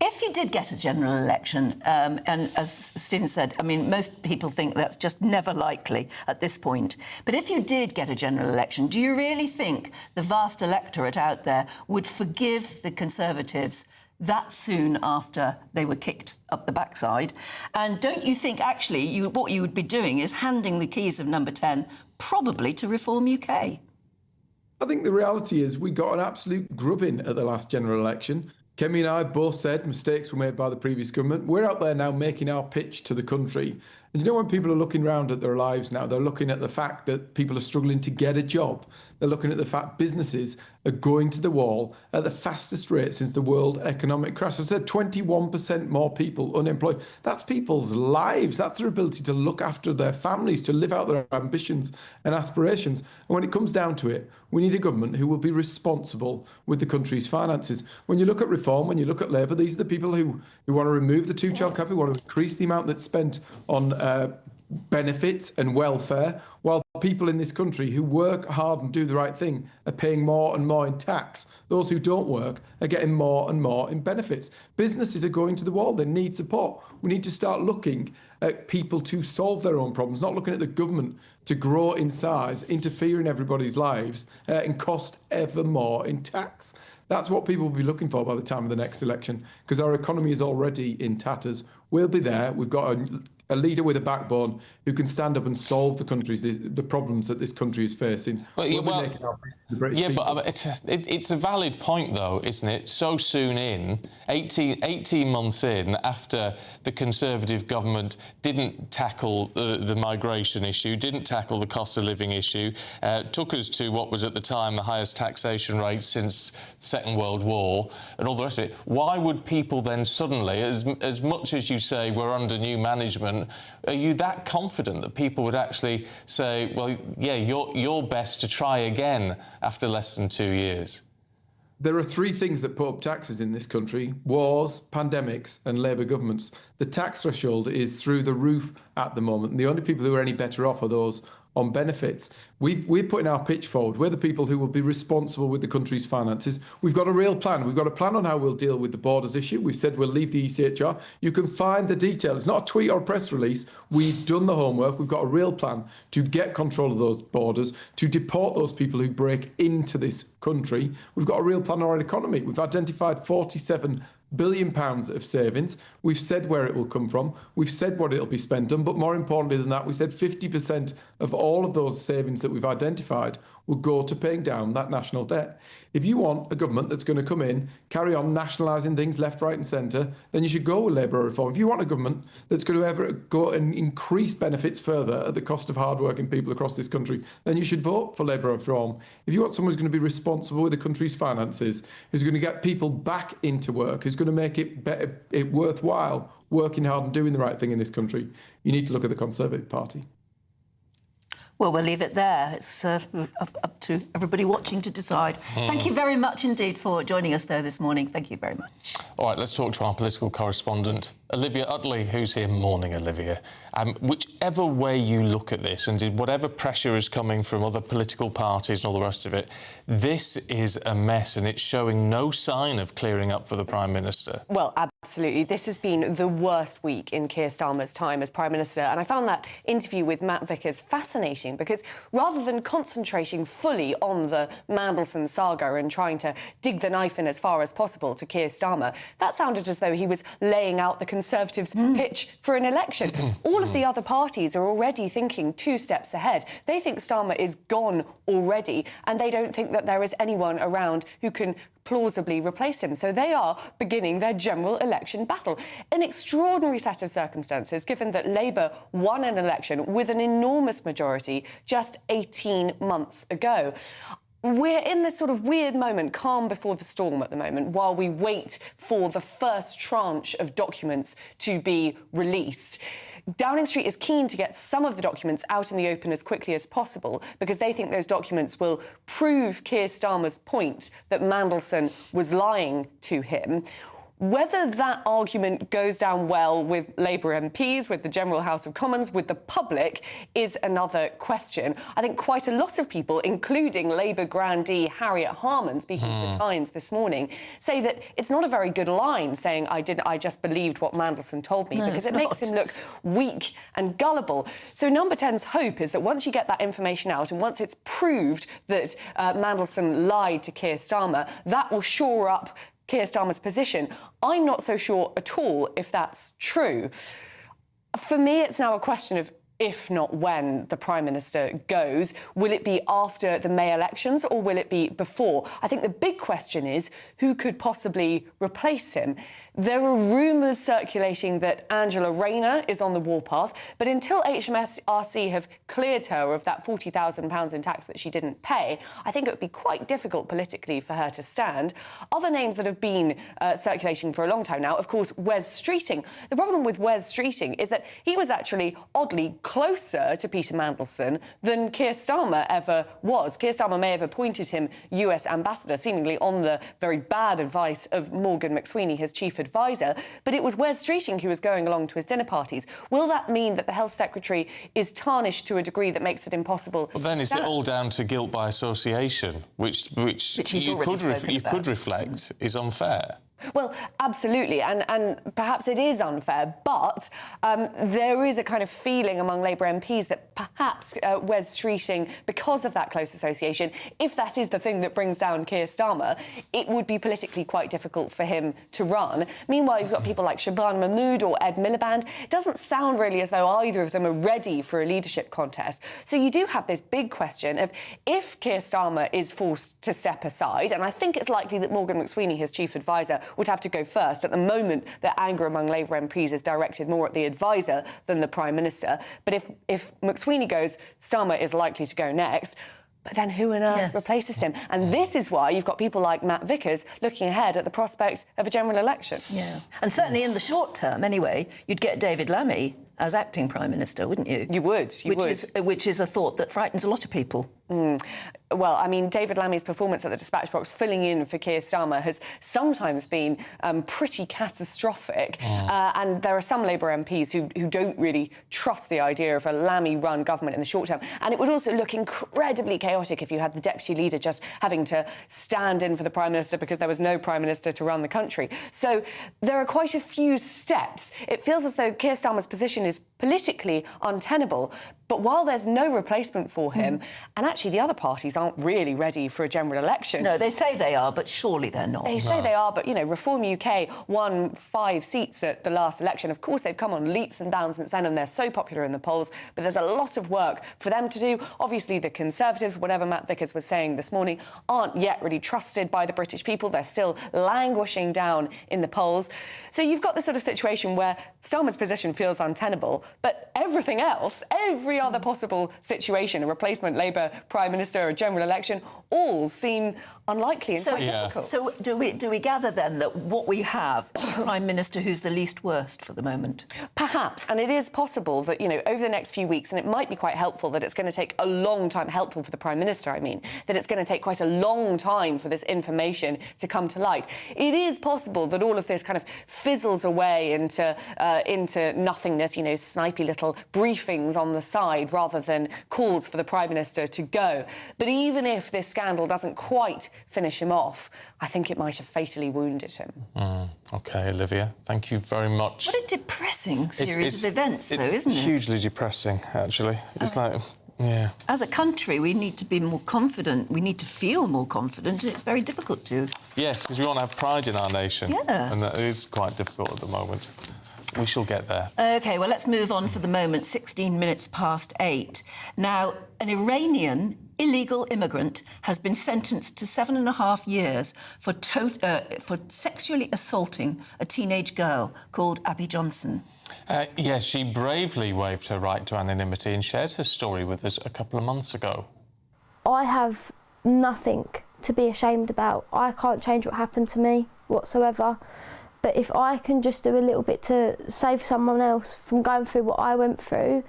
If you did get a general election, and as Stephen said, I mean, most people think that's just never likely at this point. But if you did get a general election, do you really think the vast electorate out there would forgive the Conservatives that soon after they were kicked up the backside? And don't you think, actually, what you would be doing is handing the keys of number 10 probably to Reform UK? I think the reality is we got an absolute grubbing at the last general election. Kemi and I both said mistakes were made by the previous government. We're out there now making our pitch to the country. And you know, when people are looking around at their lives now, they're looking at the fact that people are struggling to get a job. They're looking at the fact businesses are going to the wall at the fastest rate since the world economic crash. I said 21% more people unemployed. That's people's lives. That's their ability to look after their families, to live out their ambitions and aspirations. And when it comes down to it, we need a government who will be responsible with the country's finances. When you look at Reform, when you look at Labour, these are the people who want to remove the two-child cap, who want to increase the amount that's spent on benefits and welfare, while people in this country who work hard and do the right thing are paying more and more in tax. Those who don't work are getting more and more in benefits. Businesses are going to the wall. They need support. We need to start looking at people to solve their own problems, not looking at the government to grow in size, interfere in everybody's lives, and cost ever more in tax. That's what people will be looking for by the time of the next election, because our economy is already in tatters. We'll be there. We've got a leader with a backbone who can stand up and solve the problems that this country is facing. But it's a valid point, though, isn't it? So soon in, 18 months in, after the Conservative government didn't tackle the migration issue, didn't tackle the cost of living issue, took us to what was at the time the highest taxation rate since the Second World War, and all the rest of it. Why would people then suddenly, as much as you say we're under new management, government, are you that confident that people would actually say, well, yeah, you're best to try again after less than 2 years? There are three things that put up taxes in this country: wars, pandemics, and Labour governments. The tax threshold is through the roof at the moment. And the only people who are any better off are those on benefits. We're putting our pitch forward. We're the people who will be responsible with the country's finances. We've got a real plan. We've got a plan on how we'll deal with the borders issue. We've said we'll leave the ECHR. You can find the details. It's not a tweet or a press release. We've done the homework. We've got a real plan to get control of those borders, to deport those people who break into this country. We've got a real plan on our economy. We've identified £47 billion of savings. We've said where it will come from. We've said what it'll be spent on. But more importantly than that, we said 50% of all of those savings that we've identified will go to paying down that national debt. If you want a government that's going to come in, carry on nationalising things left, right and centre, then you should go with Labour reform. If you want a government that's going to ever go and increase benefits further at the cost of hard-working people across this country, then you should vote for Labour reform. If you want someone who's going to be responsible with the country's finances, who's going to get people back into work, who's going to make it worthwhile working hard and doing the right thing in this country, you need to look at the Conservative Party. Well, we'll leave it there. It's up to everybody watching to decide. Thank you very much indeed for joining us, though, this morning. Thank you very much. All right, let's talk to our political correspondent, Olivia Utley, who's here. Morning, Olivia. Whichever way you look at this, and whatever pressure is coming from other political parties and all the rest of it, this is a mess, and it's showing no sign of clearing up for the Prime Minister. Well, absolutely. This has been the worst week in Keir Starmer's time as Prime Minister, and I found that interview with Matt Vickers fascinating because rather than concentrating fully on the Mandelson saga and trying to dig the knife in as far as possible to Keir Starmer, that sounded as though he was laying out the Conservatives' pitch for an election. All of the other parties are already thinking 2 steps ahead. They think Starmer is gone already, and they don't think that there is anyone around who can plausibly replace him. So they are beginning their general election battle. An extraordinary set of circumstances, given that Labour won an election with an enormous majority just 18 months ago. We're in this sort of weird moment, calm before the storm at the moment, while we wait for the first tranche of documents to be released. Downing Street is keen to get some of the documents out in the open as quickly as possible because they think those documents will prove Keir Starmer's point that Mandelson was lying to him. Whether that argument goes down well with Labour MPs, with the General House of Commons, with the public, is another question. I think quite a lot of people, including Labour grandee Harriet Harman, speaking to the Times this morning, say that it's not a very good line saying, I just believed what Mandelson told me, because it makes him look weak and gullible. So Number 10's hope is that once you get that information out and once it's proved that Mandelson lied to Keir Starmer, that will shore up Keir Starmer's position. I'm not so sure at all if that's true. For me, it's now a question of if not when the Prime Minister goes. Will it be after the May elections or will it be before? I think the big question is who could possibly replace him. There are rumours circulating that Angela Rayner is on the warpath, but until HMRC have cleared her of that £40,000 in tax that she didn't pay, I think it would be quite difficult politically for her to stand. Other names that have been circulating for a long time now, of course, Wes Streeting. The problem with Wes Streeting is that he was actually oddly closer to Peter Mandelson than Keir Starmer ever was. Keir Starmer may have appointed him US ambassador, seemingly on the very bad advice of Morgan McSweeney, his chief advisor, but it was Wes Streeting who was going along to his dinner parties. Will that mean that the Health Secretary is tarnished to a degree that makes it impossible? Well, then is it all down to guilt by association, which you could reflect is unfair? Well, absolutely, and perhaps it is unfair, but there is a kind of feeling among Labour MPs that perhaps Wes Streeting, because of that close association, if that is the thing that brings down Keir Starmer, it would be politically quite difficult for him to run. Meanwhile, you've got people like Shaban Mahmood or Ed Miliband. It doesn't sound really as though either of them are ready for a leadership contest. So you do have this big question of if Keir Starmer is forced to step aside, and I think it's likely that Morgan McSweeney, his chief advisor, would have to go first. At the moment, the anger among Labour MPs is directed more at the advisor than the Prime Minister. But if McSweeney goes, Starmer is likely to go next. But then who on earth replaces him? And this is why you've got people like Matt Vickers looking ahead at the prospect of a general election. Yeah. And certainly in the short term, anyway, you'd get David Lammy as acting Prime Minister, wouldn't you? You would. Which is a thought that frightens a lot of people. Well, I mean, David Lammy's performance at the dispatch box, filling in for Keir Starmer, has sometimes been pretty catastrophic. And there are some Labour MPs who don't really trust the idea of a Lammy-run government in the short term. And it would also look incredibly chaotic if you had the Deputy Leader just having to stand in for the Prime Minister because there was no Prime Minister to run the country. So there are quite a few steps. It feels as though Keir Starmer's position is politically untenable. But while there's no replacement for him, and actually the other parties aren't really ready for a general election. No, they say they are, but surely they're not. They say they are, but, you know, Reform UK won 5 seats at the last election. Of course, they've come on leaps and bounds since then, and they're so popular in the polls, but there's a lot of work for them to do. Obviously, the Conservatives, whatever Matt Vickers was saying this morning, aren't yet really trusted by the British people. They're still languishing down in the polls. So you've got this sort of situation where Starmer's position feels untenable, but everything else, every other possible situation, a replacement Labour Prime Minister, a general election, all seem unlikely and quite difficult. So do we gather then that what we have is a Prime Minister who's the least worst for the moment? Perhaps, and it is possible that, you know, over the next few weeks, and it might be quite helpful that it's going to take a long time, helpful for the Prime Minister, I mean, that it's going to take quite a long time for this information to come to light. It is possible that all of this kind of fizzles away into nothingness, you know, snipey little briefings on the side rather than calls for the Prime Minister to go. But even if this scandal doesn't quite finish him off, I think it might have fatally wounded him. OK, Olivia, thank you very much. What a depressing series of events, though, isn't it? It's hugely depressing, actually. It's like, yeah. As a country, we need to be more confident. We need to feel more confident, and it's very difficult to. Yes, because we want to have pride in our nation. Yeah. And that is quite difficult at the moment. We shall get there. OK, well, let's move on for the moment. 16 minutes past 8. Now, an Iranian illegal immigrant has been sentenced to 7.5 years for sexually assaulting a teenage girl called Abby Johnson. Yes, she bravely waived her right to anonymity and shared her story with us a couple of months ago. I have nothing to be ashamed about. I can't change what happened to me whatsoever. But if I can just do a little bit to save someone else from going through what I went through,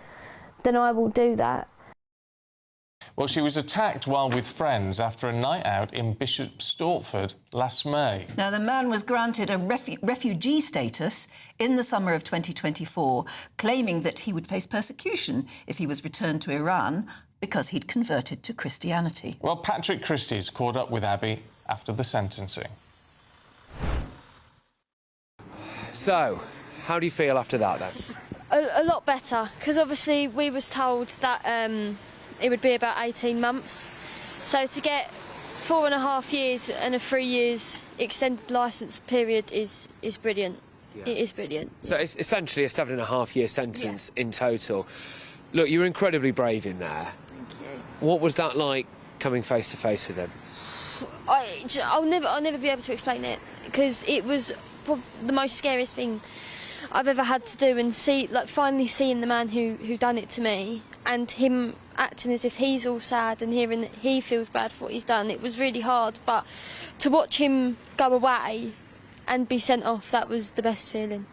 then I will do that. Well, she was attacked while with friends after a night out in Bishop Stortford last May. Now, the man was granted a refugee status in the summer of 2024, claiming that he would face persecution if he was returned to Iran because he'd converted to Christianity. Well, Patrick Christie's caught up with Abby after the sentencing. So, how do you feel after that, then? A lot better, because obviously we was told that it would be about 18 months. So to get 4.5 years and a 3 years extended licence period is brilliant. Yeah. It is brilliant. So it's essentially a 7.5-year sentence in total. Look, you were incredibly brave in there. Thank you. What was that like, coming face to face with him? I'll never be able to explain it, because it was the most scariest thing I've ever had to do, and finally seeing the man who done it to me, and him acting as if he's all sad and hearing that he feels bad for what he's done. It was really hard, but to watch him go away and be sent off, that was the best feeling.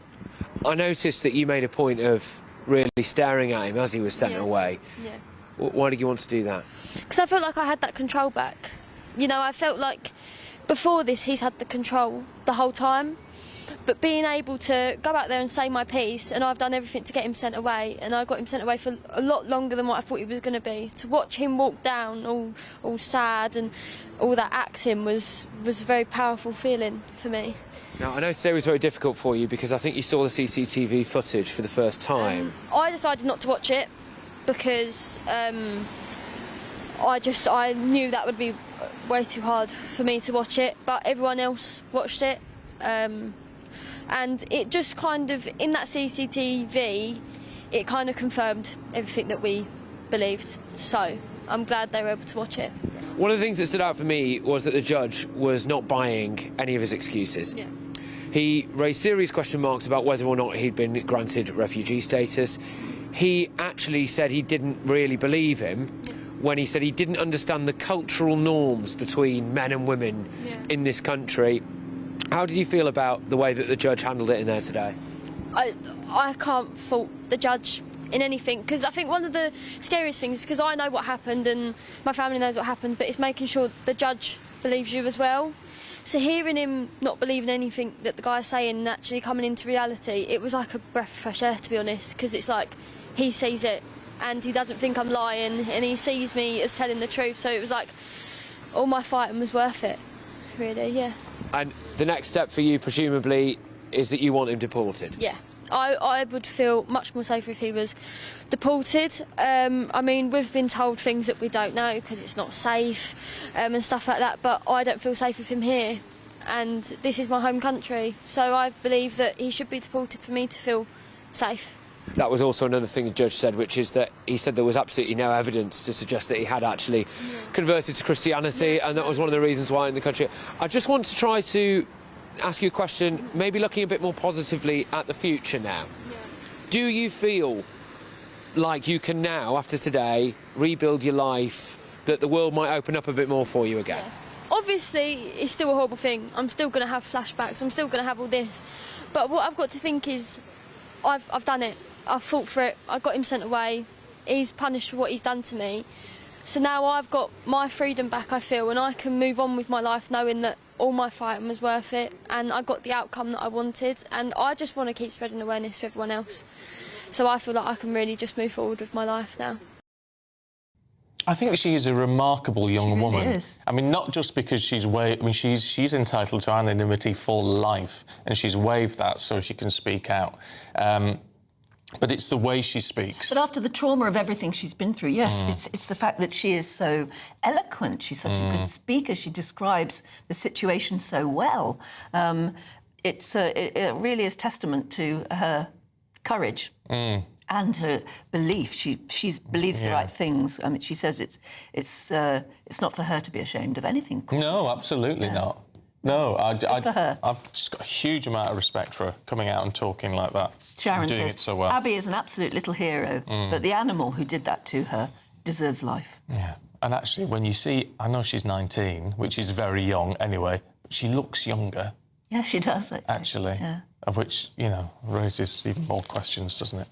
I noticed that you made a point of really staring at him as he was sent away. Yeah. Why did you want to do that? Because I felt like I had that control back. You know, I felt like before this he's had the control the whole time. But being able to go out there and say my piece, and I've done everything to get him sent away, and I got him sent away for a lot longer than what I thought he was going to be. To watch him walk down all sad and all that acting was a very powerful feeling for me. Now, I know today was very difficult for you because I think you saw the CCTV footage for the first time. I decided not to watch it because I knew that would be way too hard for me to watch it, but everyone else watched it. And it just kind of, in that CCTV, it kind of confirmed everything that we believed. So I'm glad they were able to watch it. One of the things that stood out for me was that the judge was not buying any of his excuses. Yeah. He raised serious question marks about whether or not he'd been granted refugee status. He actually said he didn't really believe him when he said he didn't understand the cultural norms between men and women in this country. How did you feel about the way that the judge handled it in there today? I I can't fault the judge in anything, because I think one of the scariest things, because I know what happened and my family knows what happened, but it's making sure the judge believes you as well. So hearing him not believing anything that the guy's saying and actually coming into reality, it was like a breath of fresh air, to be honest, because it's like he sees it and he doesn't think I'm lying and he sees me as telling the truth. So it was like all my fighting was worth it, really, yeah. And the next step for you, presumably, is that you want him deported? Yeah. I would feel much more safer if he was deported. I mean, we've been told things that we don't know because it's not safe and stuff like that, but I don't feel safe with him here, and this is my home country, so I believe that he should be deported for me to feel safe. That was also another thing the judge said, which is that he said there was absolutely no evidence to suggest that he had actually converted to Christianity, and that was one of the reasons why in the country. I just want to try to ask you a question, maybe looking a bit more positively at the future now. Do you feel like you can now, after today, rebuild your life, that the world might open up a bit more for you again? Obviously, it's still a horrible thing. I'm still going to have flashbacks, I'm still going to have all this. But what I've got to think is, I've done it. I've fought for it. I got him sent away. He's punished for what he's done to me. So now I've got my freedom back, I feel, and I can move on with my life knowing that all my fighting was worth it and I got the outcome that I wanted, and I just want to keep spreading awareness for everyone else. So I feel like I can really just move forward with my life now. I think she is a remarkable young woman. Is. I mean, not just because she's she's entitled to anonymity for life, and she's waived that so she can speak out. But it's the way she speaks. But after the trauma of everything she's been through, yes, it's the fact that she is so eloquent. She's such a good speaker. She describes the situation so well. It really is testament to her courage and her belief. She believes the right things. I mean, she says it's not for her to be ashamed of anything. No, absolutely not. No, I've just got a huge amount of respect for her coming out and talking like that. Sharon doing says, it so well. Abby is an absolute little hero, but the animal who did that to her deserves life. Yeah, and actually, when you see, I know she's 19, which is very young anyway, but she looks younger. Yeah, she does, actually. Yeah. Of which, you know, raises even more questions, doesn't it?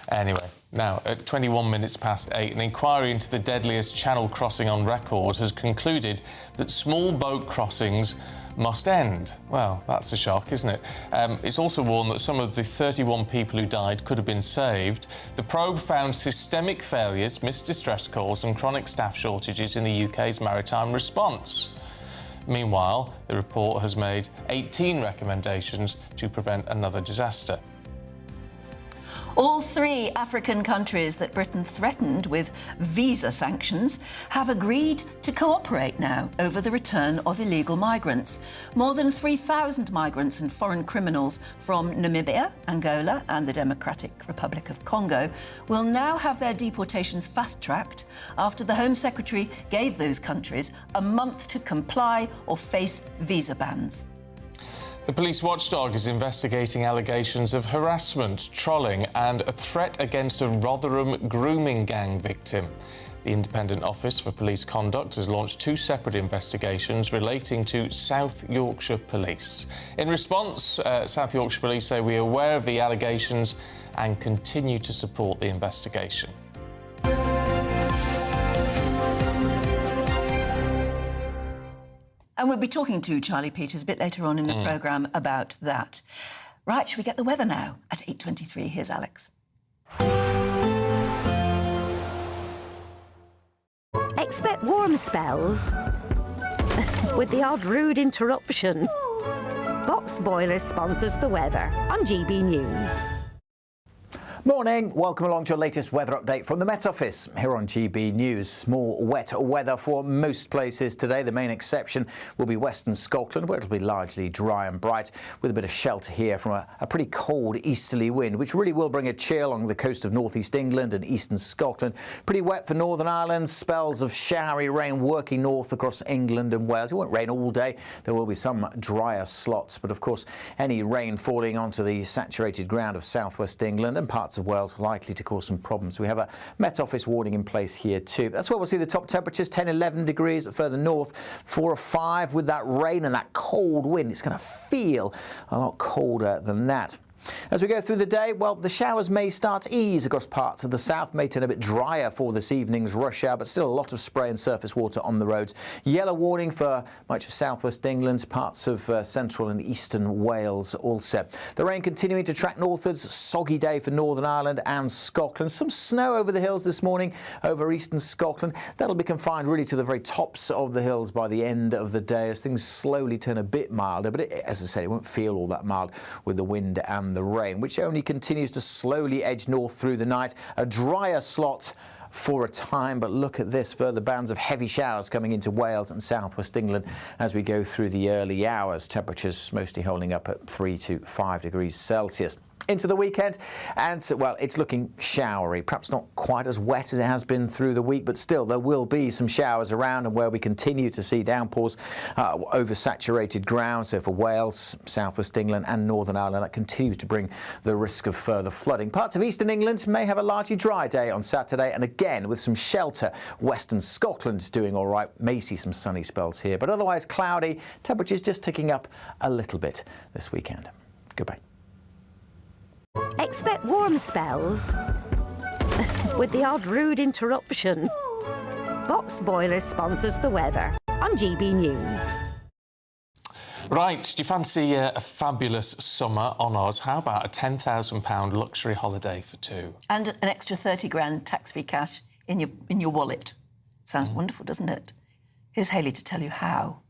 Anyway, now, at 21 minutes past 8, an inquiry into the deadliest channel crossing on record has concluded that small boat crossings must end. Well, that's a shock, isn't it? It's also warned that some of the 31 people who died could have been saved. The probe found systemic failures, missed distress calls and chronic staff shortages in the UK's maritime response. Meanwhile, the report has made 18 recommendations to prevent another disaster. All 3 African countries that Britain threatened with visa sanctions have agreed to cooperate now over the return of illegal migrants. More than 3,000 migrants and foreign criminals from Namibia, Angola and the Democratic Republic of Congo will now have their deportations fast-tracked after the Home Secretary gave those countries a month to comply or face visa bans. The police watchdog is investigating allegations of harassment, trolling and a threat against a Rotherham grooming gang victim. The Independent Office for Police Conduct has launched 2 separate investigations relating to South Yorkshire Police. In response, South Yorkshire Police say we are aware of the allegations and continue to support the investigation. And we'll be talking to Charlie Peters a bit later on in the programme about that. Right, shall we get the weather now at 8:23? Here's Alex. Expect warm spells with the odd rude interruption. Box Boilers sponsors the weather on GB News. Morning, welcome along to your latest weather update from the Met Office here on GB News. More wet weather for most places today. The main exception will be Western Scotland, where it'll be largely dry and bright, with a bit of shelter here from a pretty cold easterly wind, which really will bring a chill along the coast of northeast England and eastern Scotland. Pretty wet for Northern Ireland, spells of showery rain working north across England and Wales. It won't rain all day. There will be some drier slots, but of course any rain falling onto the saturated ground of southwest England and parts of Wales likely to cause some problems. We have a Met Office warning in place here too. That's where we'll see the top temperatures, 10, 11 degrees, but further north, 4 or 5 with that rain and that cold wind. It's going to feel a lot colder than that. As we go through the day, well, the showers may start to ease across parts of the south, may turn a bit drier for this evening's rush hour, but still a lot of spray and surface water on the roads. Yellow warning for much of southwest England, parts of central and eastern Wales also. The rain continuing to track northwards, soggy day for Northern Ireland and Scotland. Some snow over the hills this morning over eastern Scotland. That'll be confined really to the very tops of the hills by the end of the day as things slowly turn a bit milder, but as I said, it won't feel all that mild with the wind and the rain, which only continues to slowly edge north through the night. A drier slot for a time, but look at this, further bands of heavy showers coming into Wales and southwest England as we go through the early hours. Temperatures mostly holding up at 3 to 5 degrees Celsius. Into the weekend, and so, well, it's looking showery, perhaps not quite as wet as it has been through the week, but still there will be some showers around, and where we continue to see downpours over saturated ground. So for Wales, southwest England and Northern Ireland, that continues to bring the risk of further flooding. Parts of eastern England may have a largely dry day on Saturday, and again with some shelter. Western Scotland's doing all right, may see some sunny spells here, but otherwise cloudy. Temperatures just ticking up a little bit this weekend. Goodbye. Expect warm spells with the odd rude interruption. Boxed Boilers sponsors the weather on GB News. Right, do you fancy a fabulous summer on us? How about a £10,000 luxury holiday for two? And an extra 30 grand tax-free cash in your wallet. Sounds wonderful, doesn't it? Here's Hayley to tell you how.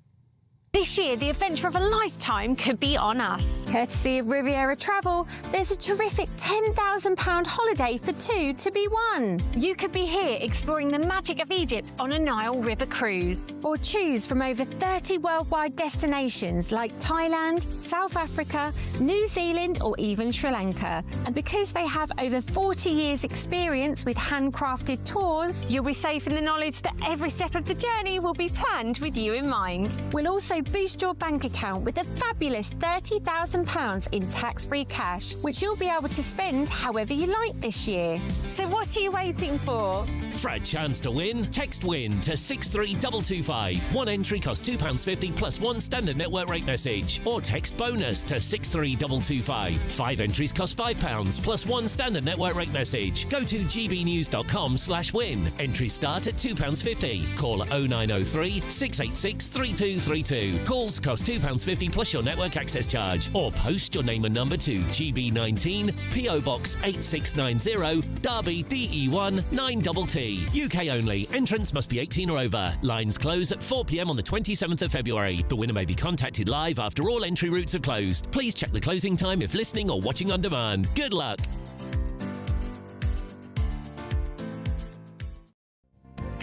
This year, the adventure of a lifetime could be on us. Courtesy of Riviera Travel, there's a terrific £10,000 holiday for two to be won. You could be here exploring the magic of Egypt on a Nile River cruise, or choose from over 30 worldwide destinations like Thailand, South Africa, New Zealand, or even Sri Lanka. And because they have over 40 years' experience with handcrafted tours, you'll be safe in the knowledge that every step of the journey will be planned with you in mind. We'll also boost your bank account with a fabulous £30,000 in tax-free cash, which you'll be able to spend however you like this year. So what are you waiting for? For a chance to win, text WIN to 63225. One entry costs £2.50 plus one standard network rate message. Or text BONUS to 63225. 5 entries cost £5 plus one standard network rate message. Go to gbnews.com/win. Entries start at £2.50. Call 0903 686 3232. Calls cost £2.50 plus your network access charge. Or post your name and number to GB19, PO Box 8690, Derby DE1 9TT. UK only. Entrance must be 18 or over. Lines close at 4 p.m. on the 27th of February. The winner may be contacted live after all entry routes are closed. Please check the closing time if listening or watching on demand. Good luck.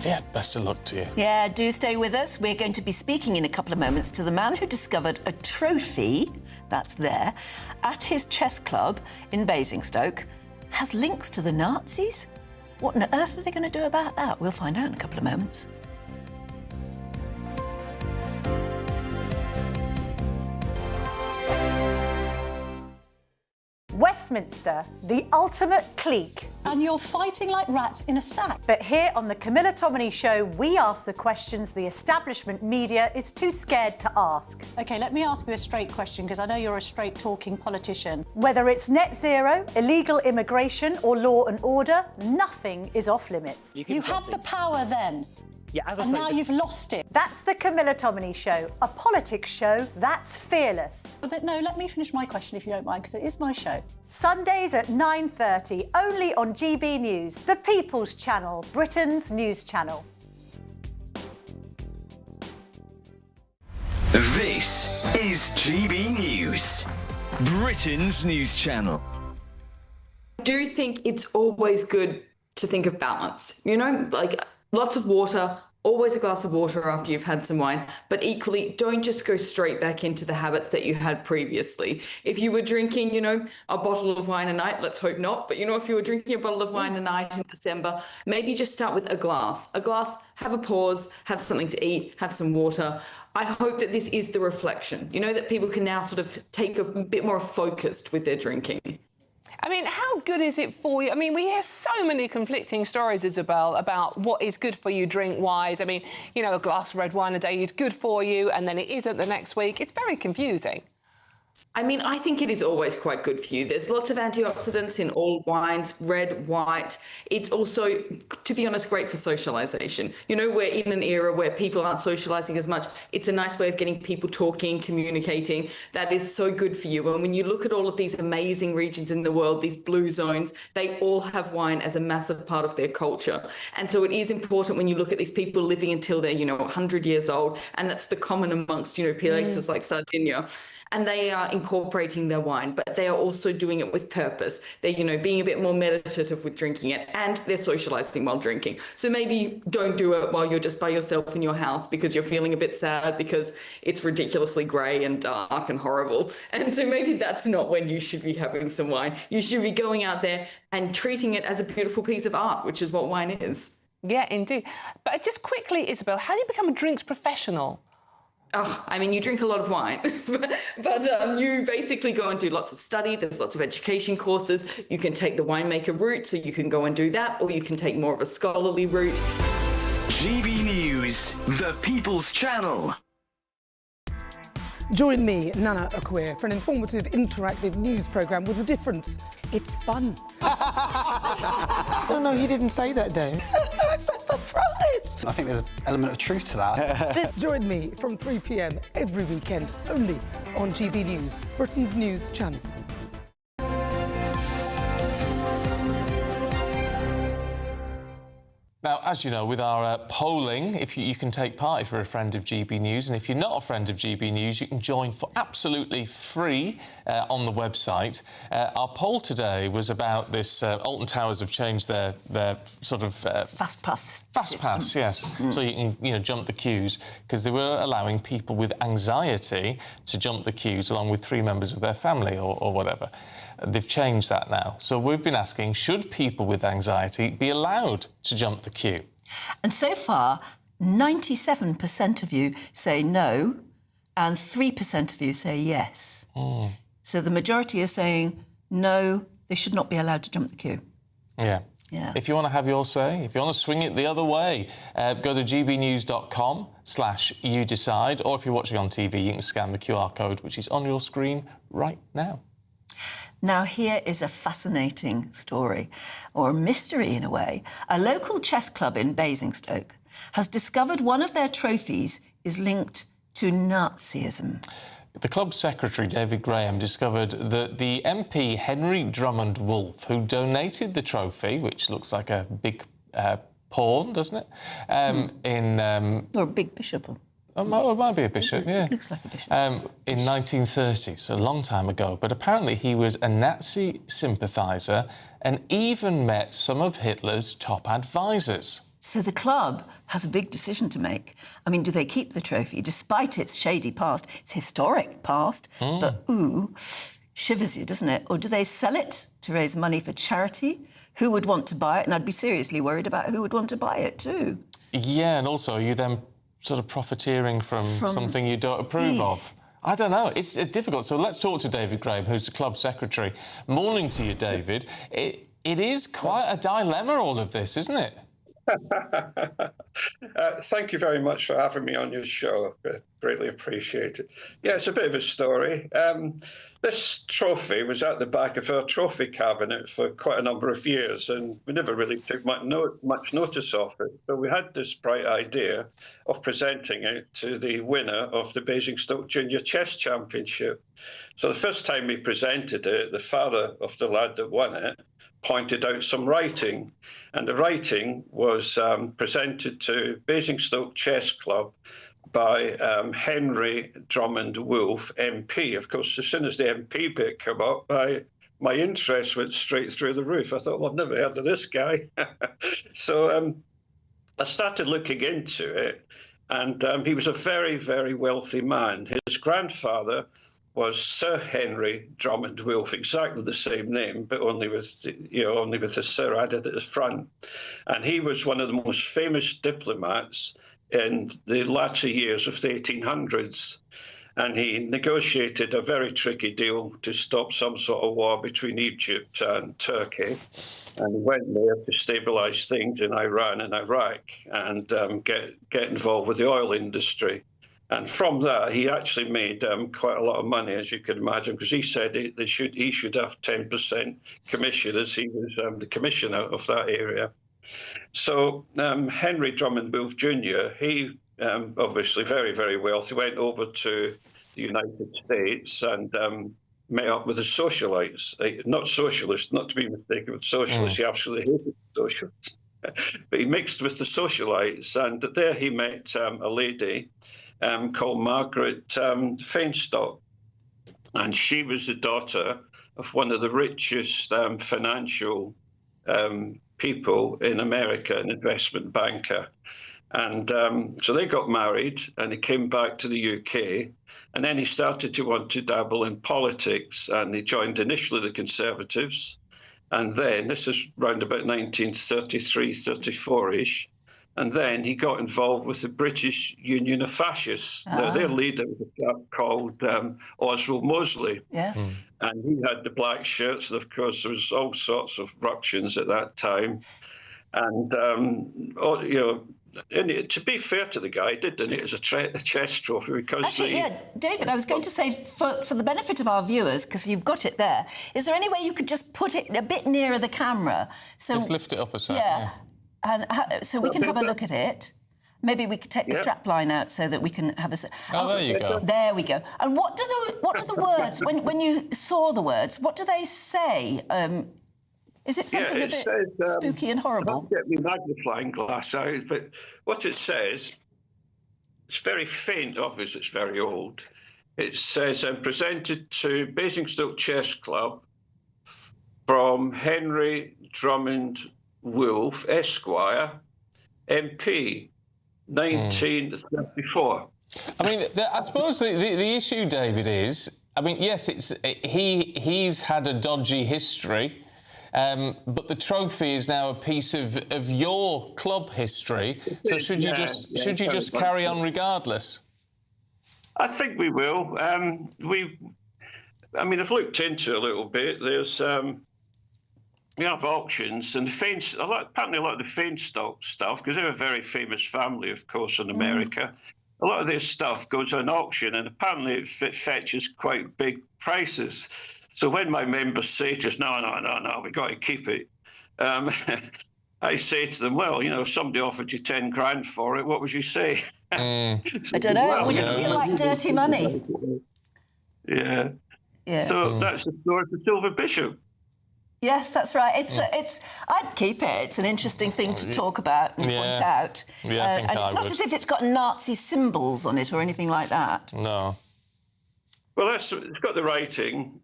Yeah, best of luck to you. Yeah, do stay with us. We're going to be speaking in a couple of moments to the man who discovered a trophy, that's there, at his chess club in Basingstoke, has links to the Nazis. What on earth are they going to do about that? We'll find out in a couple of moments. Westminster, the ultimate clique. And you're fighting like rats in a sack. But here on the Camilla Tominey Show, we ask the questions the establishment media is too scared to ask. OK, let me ask you a straight question, because I know you're a straight-talking politician. Whether it's net zero, illegal immigration or law and order, nothing is off-limits. You had the power then. Yeah, as I And say, now you've lost it. That's the Camilla Tominey Show, a politics show that's fearless. But no, let me finish my question if you don't mind, because it is my show. Sundays at 9:30, only on GB News, the People's Channel, Britain's news channel. This is GB News, Britain's news channel. I do think it's always good to think of balance, you know, like lots of water, always a glass of water after you've had some wine, but equally don't just go straight back into the habits that you had previously. If you were drinking, you know, a bottle of wine a night, let's hope not, but you know, if you were drinking a bottle of wine a night in December, maybe just start with a glass, have a pause, have something to eat, have some water. I hope that this is the reflection, you know, that people can now sort of take a bit more focused with their drinking. I mean, how good is it for you? I mean, we hear so many conflicting stories, Isabel, about what is good for you drink-wise. I mean, you know, a glass of red wine a day is good for you, and then it isn't the next week. It's very confusing. I mean, I think it is always quite good for you. There's lots of antioxidants in all wines, red, white. It's also, to be honest, great for socialization. You know, we're in an era where people aren't socializing as much. It's a nice way of getting people talking, communicating. That is so good for you. And when you look at all of these amazing regions in the world, these blue zones, they all have wine as a massive part of their culture. And so it is important when you look at these people living until they're, 100 years old. And that's the common amongst, places like Sardinia. And they are incorporating their wine, but they are also doing it with purpose. They're, being a bit more meditative with drinking it, and they're socializing while drinking. So maybe don't do it while you're just by yourself in your house because you're feeling a bit sad because it's ridiculously grey and dark and horrible. And so maybe that's not when you should be having some wine. You should be going out there and treating it as a beautiful piece of art, which is what wine is. Yeah, indeed. But just quickly, Isabel, how do you become a drinks professional? Oh, I mean, you drink a lot of wine, but you basically go and do lots of study. There's lots of education courses. You can take the winemaker route, so you can go and do that, or you can take more of a scholarly route. GB News, the People's Channel. Join me, Nana Akwe, for an informative, interactive news programme with a difference. It's fun. No, he didn't say that, Dave. I'm so surprised. I think there's an element of truth to that. Join me from 3 p.m. every weekend, only on GB News, Britain's news channel. Now, as you know, with our polling, if you can take part if you're a friend of GB News, and if you're not a friend of GB News, you can join for absolutely free on the website. Our poll today was about this. Alton Towers have changed their sort of fast pass. Fast pass, yes. So you can jump the queues because they were allowing people with anxiety to jump the queues along with 3 members of their family or whatever. They've changed that now. So we've been asking, should people with anxiety be allowed to jump the queue? And so far, 97% of you say no, and 3% of you say yes. So the majority are saying no, they should not be allowed to jump the queue. Yeah. Yeah. If you want to have your say, if you want to swing it the other way, go to gbnews.com/youdecide, or if you're watching on TV, you can scan the QR code, which is on your screen right now. Now, here is a fascinating story, or a mystery in a way. A local chess club in Basingstoke has discovered one of their trophies is linked to Nazism. The club's secretary, David Graham, discovered that the MP Henry Drummond Wolff, who donated the trophy, which looks like a big pawn, doesn't it? Or a big bishop. It might be a bishop, yeah. It looks like a bishop. In 1930, so a long time ago. But apparently he was a Nazi sympathiser and even met some of Hitler's top advisors. So the club has a big decision to make. I mean, do they keep the trophy, despite its shady past, its historic past, but, shivers you, doesn't it? Or do they sell it to raise money for charity? Who would want to buy it? And I'd be seriously worried about who would want to buy it too. Yeah, and also you then sort of profiteering from something you don't approve of. I don't know. It's difficult. So let's talk to David Graham, who's the club secretary. Morning to you, David. It is quite a dilemma, all of this, isn't it? Thank you very much for having me on your show. Greatly appreciate it. Yeah, it's a bit of a story. This trophy was at the back of our trophy cabinet for quite a number of years, and we never really took much notice of it. But we had this bright idea of presenting it to the winner of the Basingstoke Junior Chess Championship. So the first time we presented it, the father of the lad that won it pointed out some writing, and the writing was presented to Basingstoke Chess Club by Henry Drummond Wolff, MP. Of course, as soon as the MP bit came up, my interest went straight through the roof. I thought, well, I've never heard of this guy. So I started looking into it, and he was a very, very wealthy man. His grandfather was Sir Henry Drummond Wolff, exactly the same name, but only with the Sir added at the front. And he was one of the most famous diplomats in the latter years of the 1800s. And he negotiated a very tricky deal to stop some sort of war between Egypt and Turkey. And he went there to stabilise things in Iran and Iraq and get involved with the oil industry. And from that, he actually made quite a lot of money, as you can imagine, because he said he should have 10% commission, as he was the commissioner of that area. So Henry Drummond Wolff Jr., he obviously very, very wealthy, went over to the United States and met up with the socialites. Not socialists, not to be mistaken with socialists. He absolutely hated socialists. But he mixed with the socialites, and there he met a lady called Margaret Feinstock. And she was the daughter of one of the richest financial people in America, an investment banker. And so they got married, and he came back to the UK, and then he started to want to dabble in politics, and he joined initially the Conservatives, and then, this is round about 1933, 34-ish, and then he got involved with the British Union of Fascists. Now, their leader was a chap called Oswald Mosley. Yeah. And he had the black shirts, and of course there was all sorts of ructions at that time. And, to be fair to the guy, he did donate it as a chess trophy because... Actually, David, I was going to say, for the benefit of our viewers, because you've got it there, is there any way you could just put it a bit nearer the camera? So, just lift it up a second. Yeah. And so we can have a look at it. Maybe we could take the strap line out so that we can have a... Oh, there you go. There we go. And what do the words, when you saw the words, what do they say? Is it something a bit spooky and horrible? I'll get my magnifying glass out, but what it says, it's very faint, obviously it's very old. It says, presented to Basingstoke Chess Club from Henry Drummond Wolff, Esquire, MP, 1934. I mean, I suppose the issue, David, is, I mean, yes, he's had a dodgy history, but the trophy is now a piece of your club history. So should you just carry on regardless? I think we will. I mean, I've looked into it a little bit. There's we have auctions, and apparently a lot of the Feinstock stuff, because they're a very famous family, of course, in America. A lot of their stuff goes on auction, and apparently it fetches quite big prices. So when my members say to us, no, we've got to keep it, I say to them, well, if somebody offered you 10 grand for it, what would you say? I don't know. Would it feel like dirty money? Yeah. So that's the story of the Silver Bishop. Yes, that's right. I'd keep it. It's an interesting thing to talk about and point out. Yeah, and it's not as if it's got Nazi symbols on it or anything like that. No. Well, it's got the writing.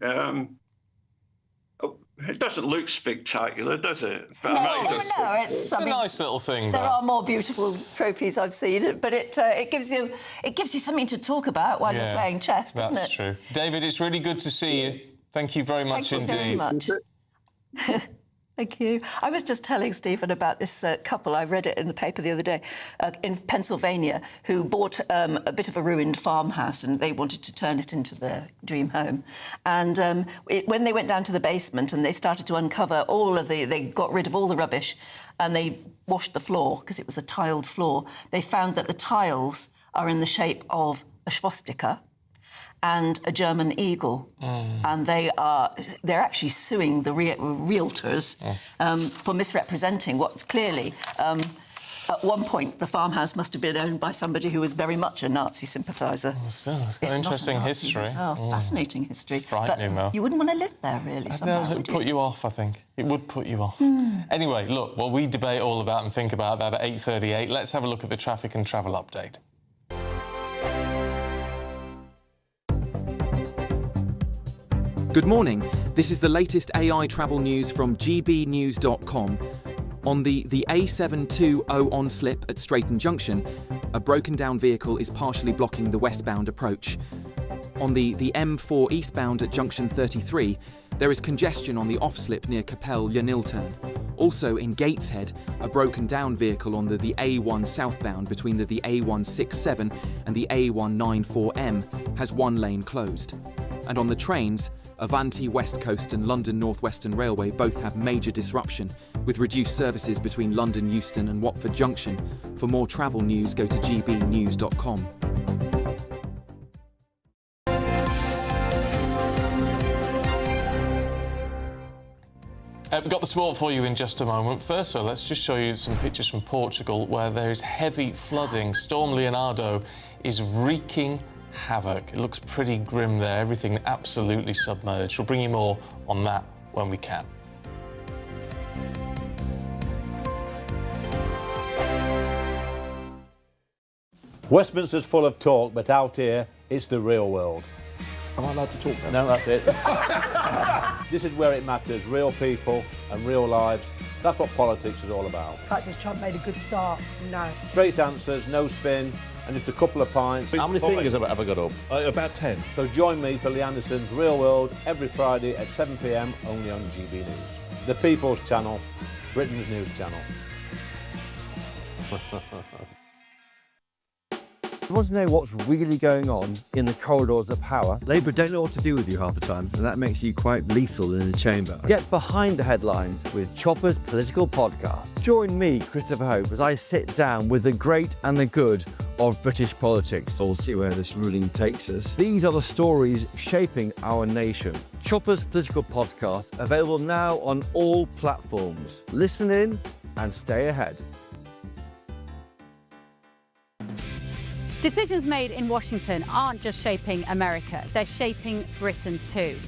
It doesn't look spectacular, does it? But No, it's a nice little thing. There are more beautiful trophies I've seen, but it gives you something to talk about while you're playing chess, doesn't it? That's true. David, it's really good to see you. Thank you very much indeed. Thank you very much. Thank you. I was just telling Stephen about this couple. I read it in the paper the other day in Pennsylvania who bought a bit of a ruined farmhouse and they wanted to turn it into their dream home. And when they went down to the basement and they started to uncover they got rid of all the rubbish and they washed the floor because it was a tiled floor, they found that the tiles are in the shape of a swastika and a German eagle, and they're actually suing the realtors for misrepresenting what's clearly, at one point, the farmhouse must have been owned by somebody who was very much a Nazi sympathiser. It's got an interesting history. Fascinating history. Frightening, though. You wouldn't want to live there, really, somehow, it would put you off, I think. It would put you off. Anyway, look, well, we debate all about and think about that at 8:38. Let's have a look at the traffic and travel update. Good morning. This is the latest AI travel news from gbnews.com. On the A720 on-slip at Streighton Junction, a broken-down vehicle is partially blocking the westbound approach. On the M4 eastbound at Junction 33, there is congestion on the off-slip near Capel Llanilturn. Also in Gateshead, a broken-down vehicle on the A1 southbound between the A167 and the A194M has one lane closed. And on the trains, Avanti West Coast and London North Western Railway both have major disruption, with reduced services between London Euston and Watford Junction. For more travel news, go to gbnews.com. Got the sport for you in just a moment. First, though, let's just show you some pictures from Portugal where there is heavy flooding. Storm Leonardo is wreaking havoc. It looks pretty grim there, everything absolutely submerged. We'll bring you more on that when we can. Westminster's full of talk, but out here, it's the real world. Am I allowed to talk now? No, that's it. This is where it matters, real people and real lives. That's what politics is all about. In fact, this Trump made a good start. No. Straight answers, no spin, and just a couple of pints. How many fingers have I got up? About 10. So join me for Lee Anderson's Real World every Friday at 7 p.m, only on GB News. The People's Channel, Britain's news channel. You want to know what's really going on in the corridors of power? Labour don't know what to do with you half the time, and that makes you quite lethal in the chamber. Get behind the headlines with Chopper's Political Podcast. Join me, Christopher Hope, as I sit down with the great and the good of British politics. We'll see where this ruling takes us. These are the stories shaping our nation. Chopper's Political Podcast, available now on all platforms. Listen in and stay ahead. Decisions made in Washington aren't just shaping America, they're shaping Britain too.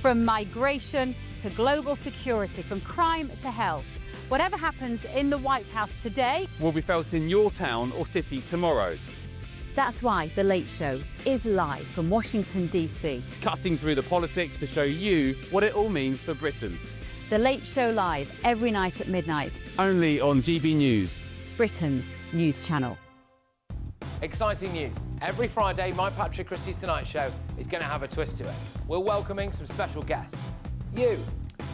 From migration to global security, from crime to health. Whatever happens in the White House today will be felt in your town or city tomorrow. That's why The Late Show is live from Washington, D.C. Cutting through the politics to show you what it all means for Britain. The Late Show live every night at midnight. Only on GB News, Britain's news channel. Exciting news. Every Friday, my Patrick Christie's Tonight Show is going to have a twist to it. We're welcoming some special guests. You.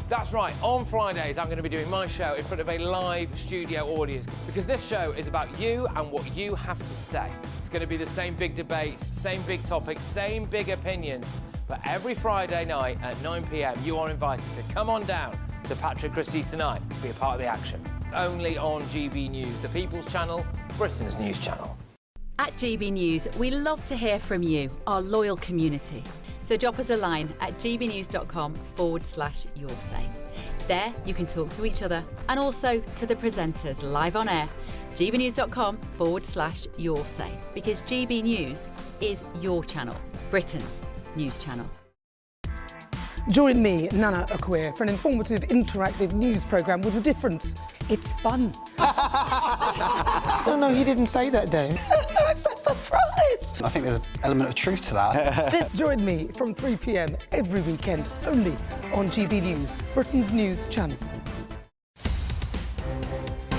That's right, on Fridays I'm going to be doing my show in front of a live studio audience because this show is about you and what you have to say. It's going to be the same big debates, same big topics, same big opinions. But every Friday night at 9 p.m, you are invited to come on down to Patrick Christie's Tonight to be a part of the action. Only on GB News, the People's Channel, Britain's news channel. At GB News, we love to hear from you, our loyal community. So drop us a line at gbnews.com/yoursay. There you can talk to each other and also to the presenters live on air. gbnews.com/yoursay, because GB News is your channel, Britain's news channel. Join me, Nana Okoye, for an informative, interactive news programme with a difference. It's fun. No, he didn't say that, Dave. I'm so surprised. I think there's an element of truth to that. Join me from 3 p.m. every weekend, only on GB News, Britain's news channel.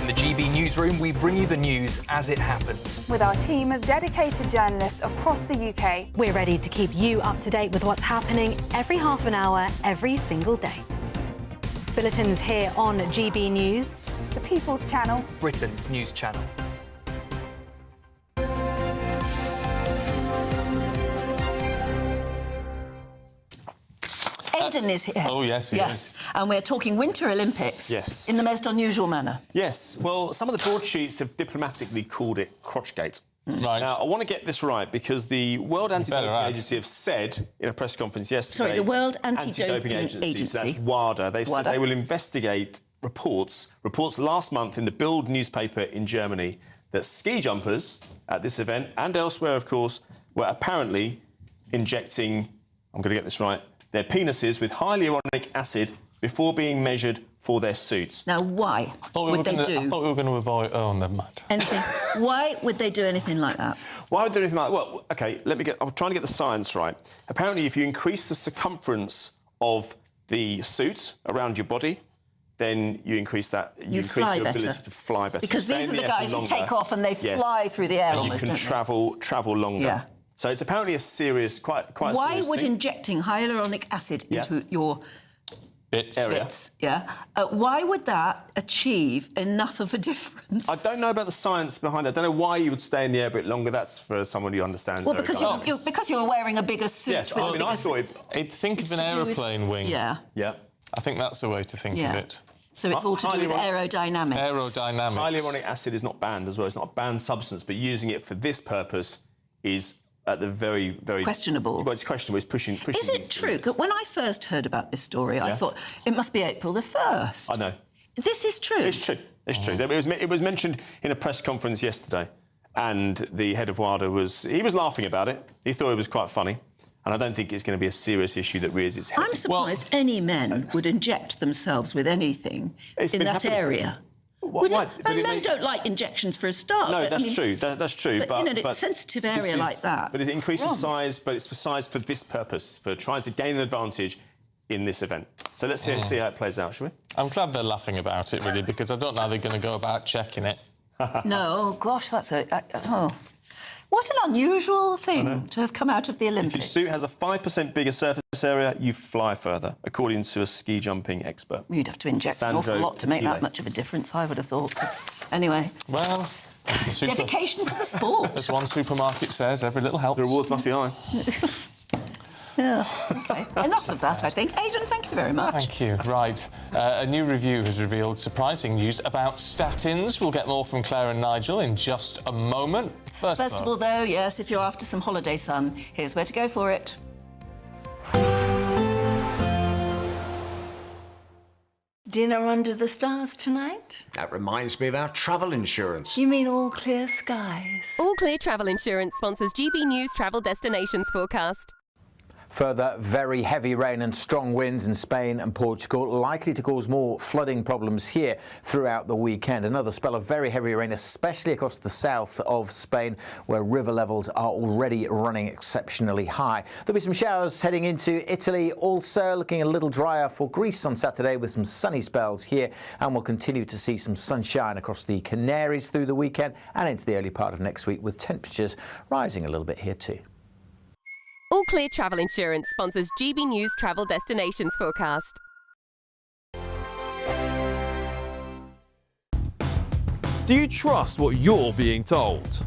In the GB Newsroom, we bring you the news as it happens. With our team of dedicated journalists across the UK, we're ready to keep you up to date with what's happening every half an hour, every single day. Bulletins here on GB News, the People's Channel, Britain's news channel. Aidan is here. Oh, yes, he is. And we're talking Winter Olympics. Yes. In the most unusual manner. Yes. Well, some of the broadsheets have diplomatically called it crotchgate. Right. Now, I want to get this right because the World Anti-Doping Agency have said in a press conference yesterday... Sorry, the World Anti-Doping Agency. So that's WADA. They've said they will investigate reports last month in the Bild newspaper in Germany that ski jumpers at this event and elsewhere, of course, were apparently injecting, I'm going to get this right, their penises with hyaluronic acid before being measured for their suits. Now, why would they do... I thought we were going to avoid... Oh, never mind. Anything. Why would they do anything like that? Why would they do anything like that? Well, OK, I'm trying to get the science right. Apparently, if you increase the circumference of the suit around your body, then you increase that... You increase your ability to fly better. Because these are the guys who take off and they fly through the air and almost, you can travel longer. Yeah. So it's apparently a serious, quite Why serious would thing. injecting hyaluronic acid into your bits, why would that achieve enough of a difference? I don't know about the science behind it. I don't know why you would stay in the air a bit longer. That's for someone who understands. Well, because you're wearing a bigger suit. Yes, with I mean, I thought think of an aeroplane wing. Yeah. Yeah. I think that's the way to think of it. So it's all to do with aerodynamics. Aerodynamics. Hyaluronic acid is not banned as well. It's not a banned substance, but using it for this purpose is at the very, very... Questionable. Well, it's questionable. It's pushing Is it true? 'Cause when I first heard about this story, I thought it must be April the 1st. I know. This is true. It's true. It's true. It was mentioned in a press conference yesterday, and the head of WADA was laughing about it. He thought it was quite funny, and I don't think it's going to be a serious issue that rears its head. I'm surprised any men would inject themselves with anything in that area. Men don't like injections for a start. No, but, that's true. That's true. But in a sensitive area like that. But it increases size. But it's for size for this purpose, for trying to gain an advantage in this event. So let's see how it plays out, shall we? I'm glad they're laughing about it, really, because I don't know how they're going to go about checking it. No, gosh, that's what an unusual thing to have come out of the Olympics. If your suit has a 5% bigger surface area, you fly further, according to a ski jumping expert. You'd have to inject an awful lot to make that much of a difference, I would have thought. Anyway. Well, dedication to the sport. As one supermarket says, every little helps. The rewards must be high. Yeah, OK. Enough of that, I think. Aidan, thank you very much. Thank you. Right. A new review has revealed surprising news about statins. We'll get more from Claire and Nigel in just a moment. First of all, though, yes, if you're after some holiday sun, here's where to go for it. Dinner under the stars tonight? That reminds me of our travel insurance. You mean All Clear Skies? All Clear Travel Insurance sponsors GB News Travel Destinations forecast. Further very heavy rain and strong winds in Spain and Portugal likely to cause more flooding problems here throughout the weekend. Another spell of very heavy rain, especially across the south of Spain, where river levels are already running exceptionally high. There'll be some showers heading into Italy, also looking a little drier for Greece on Saturday with some sunny spells here, and we'll continue to see some sunshine across the Canaries through the weekend and into the early part of next week, with temperatures rising a little bit here too. All Clear Travel Insurance sponsors GB News Travel Destinations forecast. Do you trust what you're being told?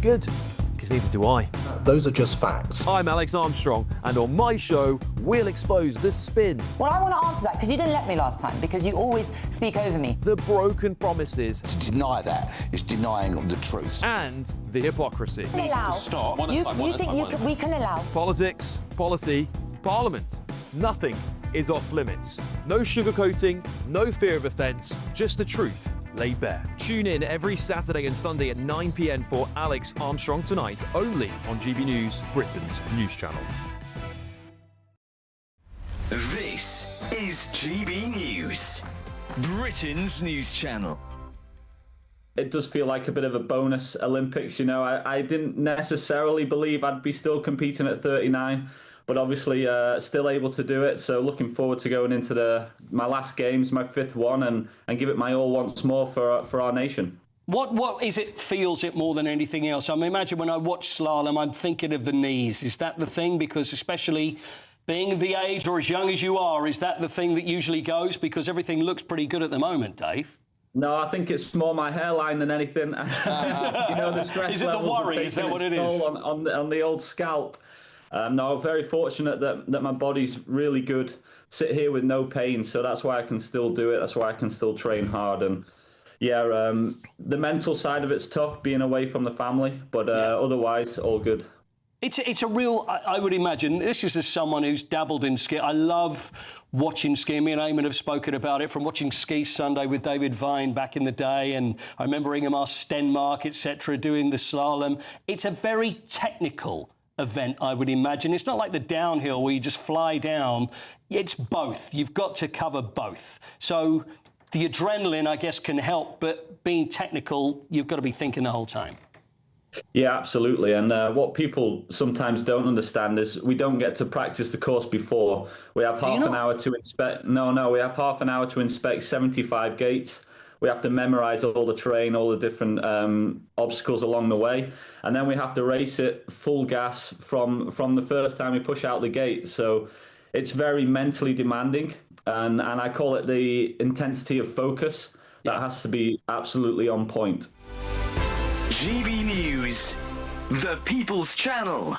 Good, because neither do I. Those are just facts. I'm Alex Armstrong, and on my show, we'll expose the spin. Well, I want to answer that, because you didn't let me last time, because you always speak over me. The broken promises. To deny that is denying the truth. And the hypocrisy. We can allow. Stop. We can allow. Politics, policy, parliament. Nothing is off limits. No sugarcoating, no fear of offence, just the truth laid bare. Tune in every Saturday and Sunday at 9 p.m. for Alex Armstrong Tonight, only on GB News, Britain's news channel. This is GB News, Britain's news channel. It does feel like a bit of a bonus Olympics, you know. I didn't necessarily believe I'd be still competing at 39, but obviously still able to do it. So looking forward to going into my last games, my 5th one, and give it my all once more for our nation. What is it feels it more than anything else? I mean, imagine when I watch slalom, I'm thinking of the knees. Is that the thing? Because especially being the age or as young as you are, is that the thing that usually goes? Because everything looks pretty good at the moment, Dave. No, I think it's more my hairline than anything. You know, the stress is it the worry? Is that what it is? On the old scalp. No, I'm very fortunate that my body's really good. Sit here with no pain, so that's why I can still do it. That's why I can still train hard. And yeah, the mental side of it's tough, being away from the family, but otherwise, all good. It's a real, I would imagine, this is as someone who's dabbled in ski. I love watching ski. Me and Eamon have spoken about it, from watching Ski Sunday with David Vine back in the day, and I remember Ingemar Stenmark, etc., doing the slalom. It's a very technical event, I would imagine. It's not like the downhill where you just fly down. It's both. You've got to cover both. So the adrenaline, I guess, can help, but being technical, you've got to be thinking the whole time. Yeah, absolutely. And what people sometimes don't understand is we don't get to practice the course before. We have half an hour to inspect. No, we have half an hour to inspect 75 gates. We have to memorize all the terrain, all the different obstacles along the way. And then we have to race it full gas from the first time we push out the gate. So it's very mentally demanding. And I call it the intensity of focus. That has to be absolutely on point. GB News, the People's Channel.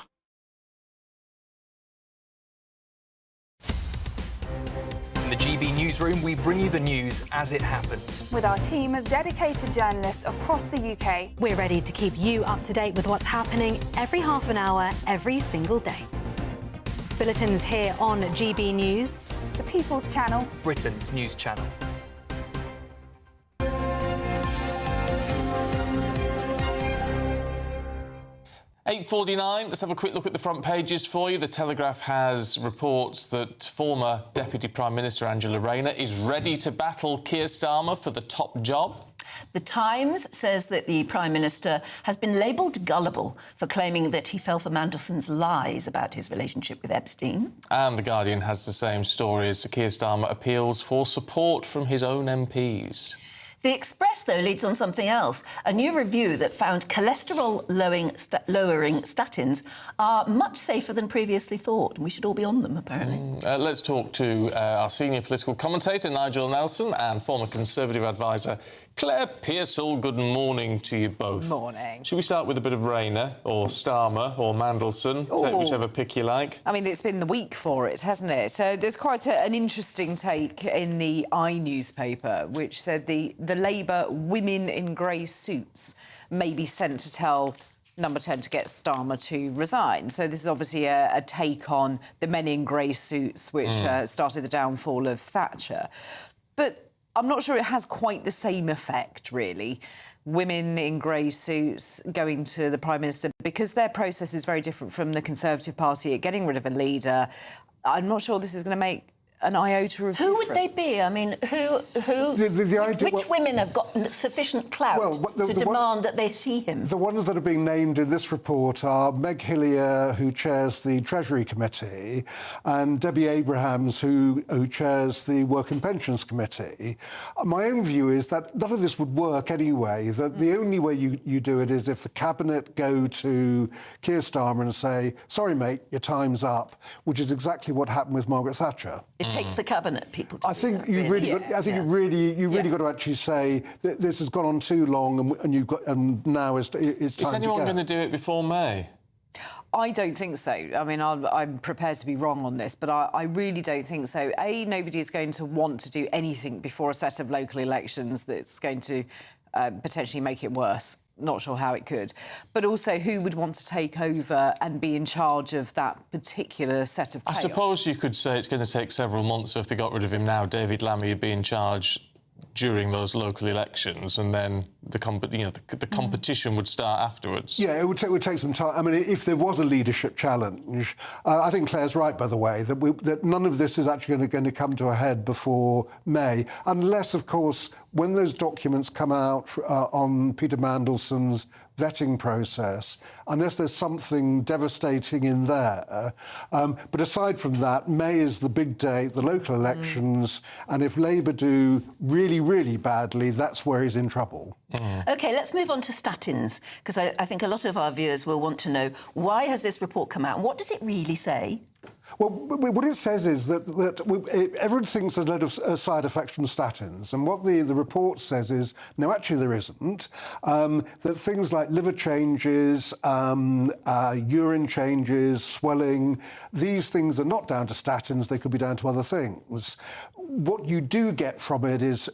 the GB Newsroom, we bring you the news as it happens. With our team of dedicated journalists across the UK. We're ready to keep you up to date with what's happening every half an hour, every single day. Bulletins here on GB News. The People's Channel. Britain's news channel. 8:49, let's have a quick look at the front pages for you. The Telegraph has reports that former Deputy Prime Minister Angela Rayner is ready to battle Keir Starmer for the top job. The Times says that the Prime Minister has been labelled gullible for claiming that he fell for Mandelson's lies about his relationship with Epstein. And The Guardian has the same story as Keir Starmer appeals for support from his own MPs. The Express, though, leads on something else. A new review that found cholesterol-lowering statins are much safer than previously thought. We should all be on them, apparently. Let's talk to our senior political commentator, Nigel Nelson, and former Conservative advisor, Claire Pearsall. Good morning to you both. Morning. Should we start with a bit of Rayner, or Starmer, or Mandelson? Take whichever pick you like. I mean, it's been the week for it, hasn't it? So there's quite an interesting take in the newspaper, which said the Labour women in grey suits may be sent to tell Number 10 to get Starmer to resign. So this is obviously a take on the men in grey suits, which started the downfall of Thatcher. But I'm not sure it has quite the same effect, really. Women in grey suits going to the Prime Minister, because their process is very different from the Conservative Party at getting rid of a leader. I'm not sure this is going to make an iota of Who difference. would they be? I mean, which women have got sufficient clout to demand that they see him? The ones that are being named in this report are Meg Hillier, who chairs the Treasury Committee, and Debbie Abrahams, who chairs the Work and Pensions Committee. My own view is that none of this would work anyway, that the only way you do it is if the Cabinet go to Keir Starmer and say, sorry, mate, your time's up, which is exactly what happened with Margaret Thatcher. It takes the Cabinet people to I think you really got to actually say that this has gone on too long, and now it's time to go. Is anyone going to do it before May? I don't think so. I mean, I'm prepared to be wrong on this, but I really don't think so. Nobody is going to want to do anything before a set of local elections that's going to potentially make it worse. Not sure how it could. But also, who would want to take over and be in charge of that particular set of chaos? I suppose you could say it's going to take several months, so if they got rid of him now, David Lammy would be in charge during those local elections, and then the competition would start afterwards. Yeah, it would take some time. I mean, if there was a leadership challenge, I think Claire's right, by the way, that none of this is actually going to come to a head before May, unless, of course, when those documents come out on Peter Mandelson's vetting process, unless there's something devastating in there. But aside from that, May is the big day, the local elections, and if Labour do really, really badly, that's where he's in trouble. OK, let's move on to statins, because I think a lot of our viewers will want to know, why has this report come out? What does it really say? Well, what it says is that everyone thinks there's a lot of side effects from statins, and what the report says is, no, actually there isn't. That things like liver changes, urine changes, swelling, these things are not down to statins, they could be down to other things. What you do get from it is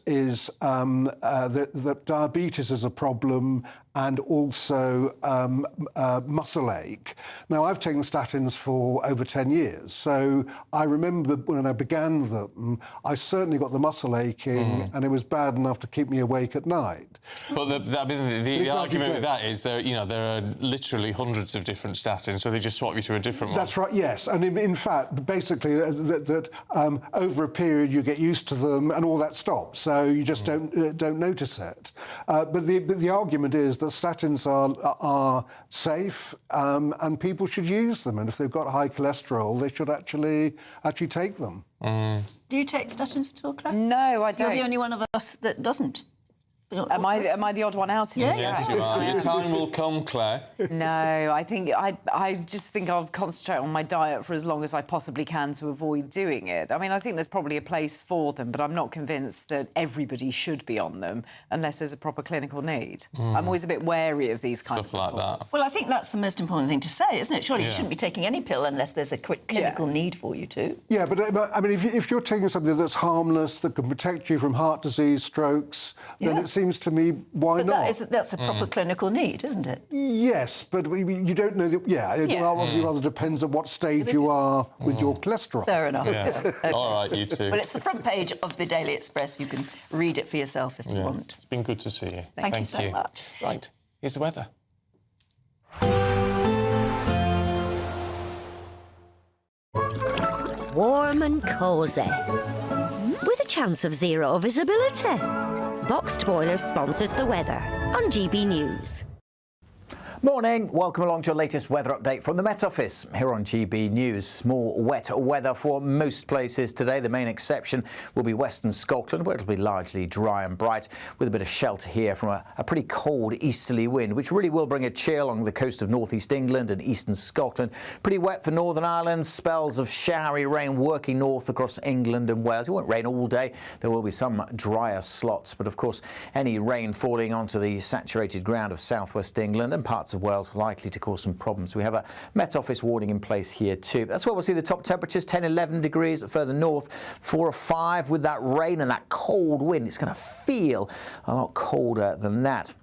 that diabetes is a problem, and also muscle ache. Now, I've taken statins for over 10 years, so I remember when I began them, I certainly got the muscle aching, and it was bad enough to keep me awake at night. But the argument with that is there are literally hundreds of different statins, so they just swap you to a different one. That's right, yes. And in fact, basically, over a period you get used to them and all that stops, so you just don't notice it. But the argument is that statins are safe, and people should use them, and if they've got high cholesterol, they should actually take them. Do you take statins at all, Claire? No, I don't. You're the only one of us that doesn't. Am I the odd one out in this? Yes, you are. Your time will come, Claire. No, I just think I'll concentrate on my diet for as long as I possibly can to avoid doing it. I mean, I think there's probably a place for them, but I'm not convinced that everybody should be on them unless there's a proper clinical need. I'm always a bit wary of these kind of like that. Well, I think that's the most important thing to say, isn't it? Surely you shouldn't be taking any pill unless there's a clinical need for you to. Yeah, but I mean, if you're taking something that's harmless, that can protect you from heart disease, strokes, then it seems to me, why not? That's a proper clinical need, isn't it? Yes, but you don't know. It obviously rather depends on what stage you are with your cholesterol. Fair enough. Yeah. All right, you too. Well, it's the front page of the Daily Express. You can read it for yourself if you want. It's been good to see you. Thank you so much. Right, here's the weather. Warm and cosy, with a chance of zero visibility. Boxed Boilers sponsors the weather on GB News. Morning, welcome along to your latest weather update from the Met Office here on GB News. More wet weather for most places today. The main exception will be Western Scotland, where it'll be largely dry and bright, with a bit of shelter here from a pretty cold easterly wind, which really will bring a chill along the coast of northeast England and eastern Scotland. Pretty wet for Northern Ireland, spells of showery rain working north across England and Wales. It won't rain all day. There will be some drier slots, but of course any rain falling onto the saturated ground of southwest England and parts of Wales likely to cause some problems. We have a Met Office warning in place here too. That's where we'll see the top temperatures, 10, 11 degrees, but further north, 4 or 5 with that rain and that cold wind. It's going to feel a lot colder than that.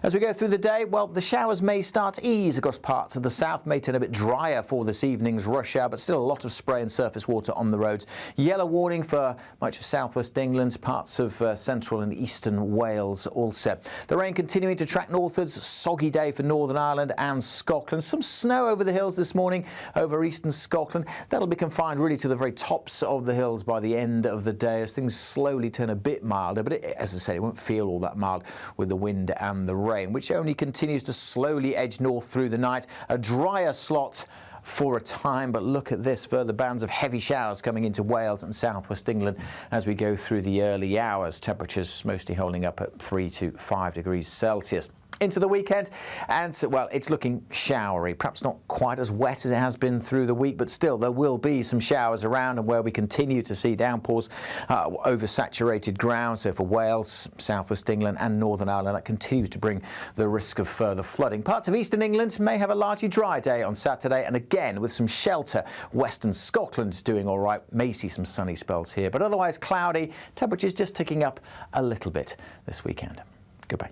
As we go through the day, well, the showers may start to ease across parts of the south, may turn a bit drier for this evening's rush hour, but still a lot of spray and surface water on the roads. Yellow warning for much of southwest England, parts of central and eastern Wales also. The rain continuing to track northwards, soggy day for Northern Ireland and Scotland. Some snow over the hills this morning over eastern Scotland. That'll be confined really to the very tops of the hills by the end of the day as things slowly turn a bit milder, but as I say, it won't feel all that mild with the wind and the rain, which only continues to slowly edge north through the night. A drier slot for a time, but look at this, further bands of heavy showers coming into Wales and southwest England as we go through the early hours. Temperatures mostly holding up at 3 to 5 degrees Celsius. Into the weekend, and so, well, it's looking showery, perhaps not quite as wet as it has been through the week, but still there will be some showers around, and where we continue to see downpours over saturated ground. So for Wales, southwest England and Northern Ireland, that continues to bring the risk of further flooding. Parts of eastern England may have a largely dry day on Saturday, and again with some shelter. Western Scotland's doing all right, may see some sunny spells here, but otherwise cloudy. Temperatures just ticking up a little bit this weekend. Goodbye.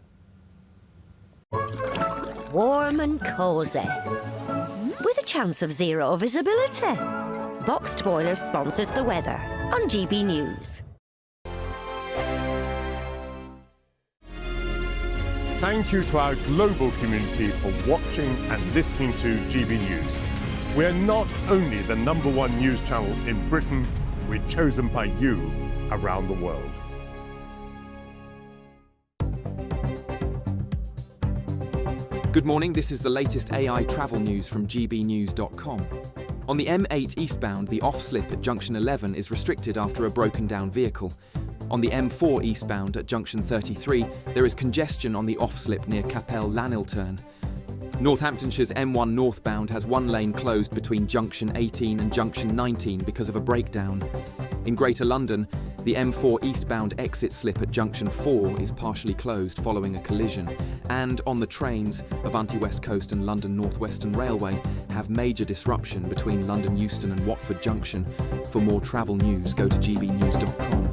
Warm and cosy, with a chance of zero visibility. Boxed Boilers sponsors the weather on GB News. Thank you to our global community for watching and listening to GB News. We're not only the #1 news channel in Britain, we're chosen by you around the world. Good morning, this is the latest AI travel news from gbnews.com. On the M8 eastbound, the off-slip at junction 11 is restricted after a broken down vehicle. On the M4 eastbound at junction 33, there is congestion on the off-slip near Capel Llanilturn. Northamptonshire's M1 northbound has one lane closed between junction 18 and junction 19 because of a breakdown. In Greater London, the M4 eastbound exit slip at junction 4 is partially closed following a collision. And on the trains, Avanti West Coast and London North Western Railway have major disruption between London Euston and Watford Junction. For more travel news, go to gbnews.com.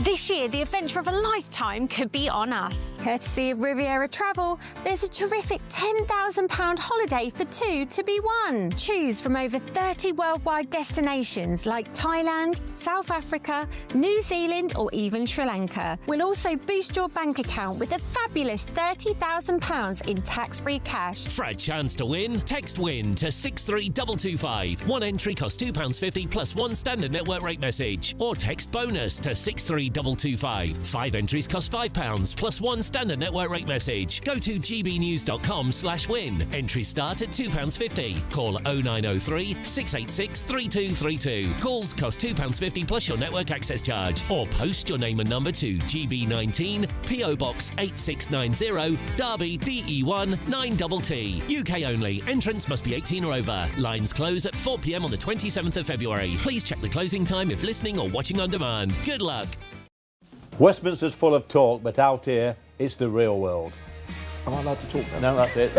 This year, the adventure of a lifetime could be on us. Courtesy of Riviera Travel, there's a terrific £10,000 holiday for two to be won. Choose from over 30 worldwide destinations like Thailand, South Africa, New Zealand or even Sri Lanka. We'll also boost your bank account with a fabulous £30,000 in tax-free cash. For a chance to win, text WIN to 63225. One entry costs £2.50 plus one standard network rate message. Or text BONUS to 63225 63225. 5 entries cost £5 plus 1 standard network rate message. Go to gbnews.com/win. Entries start at £2.50. Call 0903 686 3232. Calls cost £2.50 plus your network access charge. Or post your name and number to GB19 PO Box 8690 Derby DE1 9TT. UK only. Entrance must be 18 or over. Lines close at 4 p.m. on the 27th of February. Please check the closing time if listening or watching on demand. Good luck. Westminster's full of talk, but out here, it's the real world. Am I allowed to talk now? No, that's it.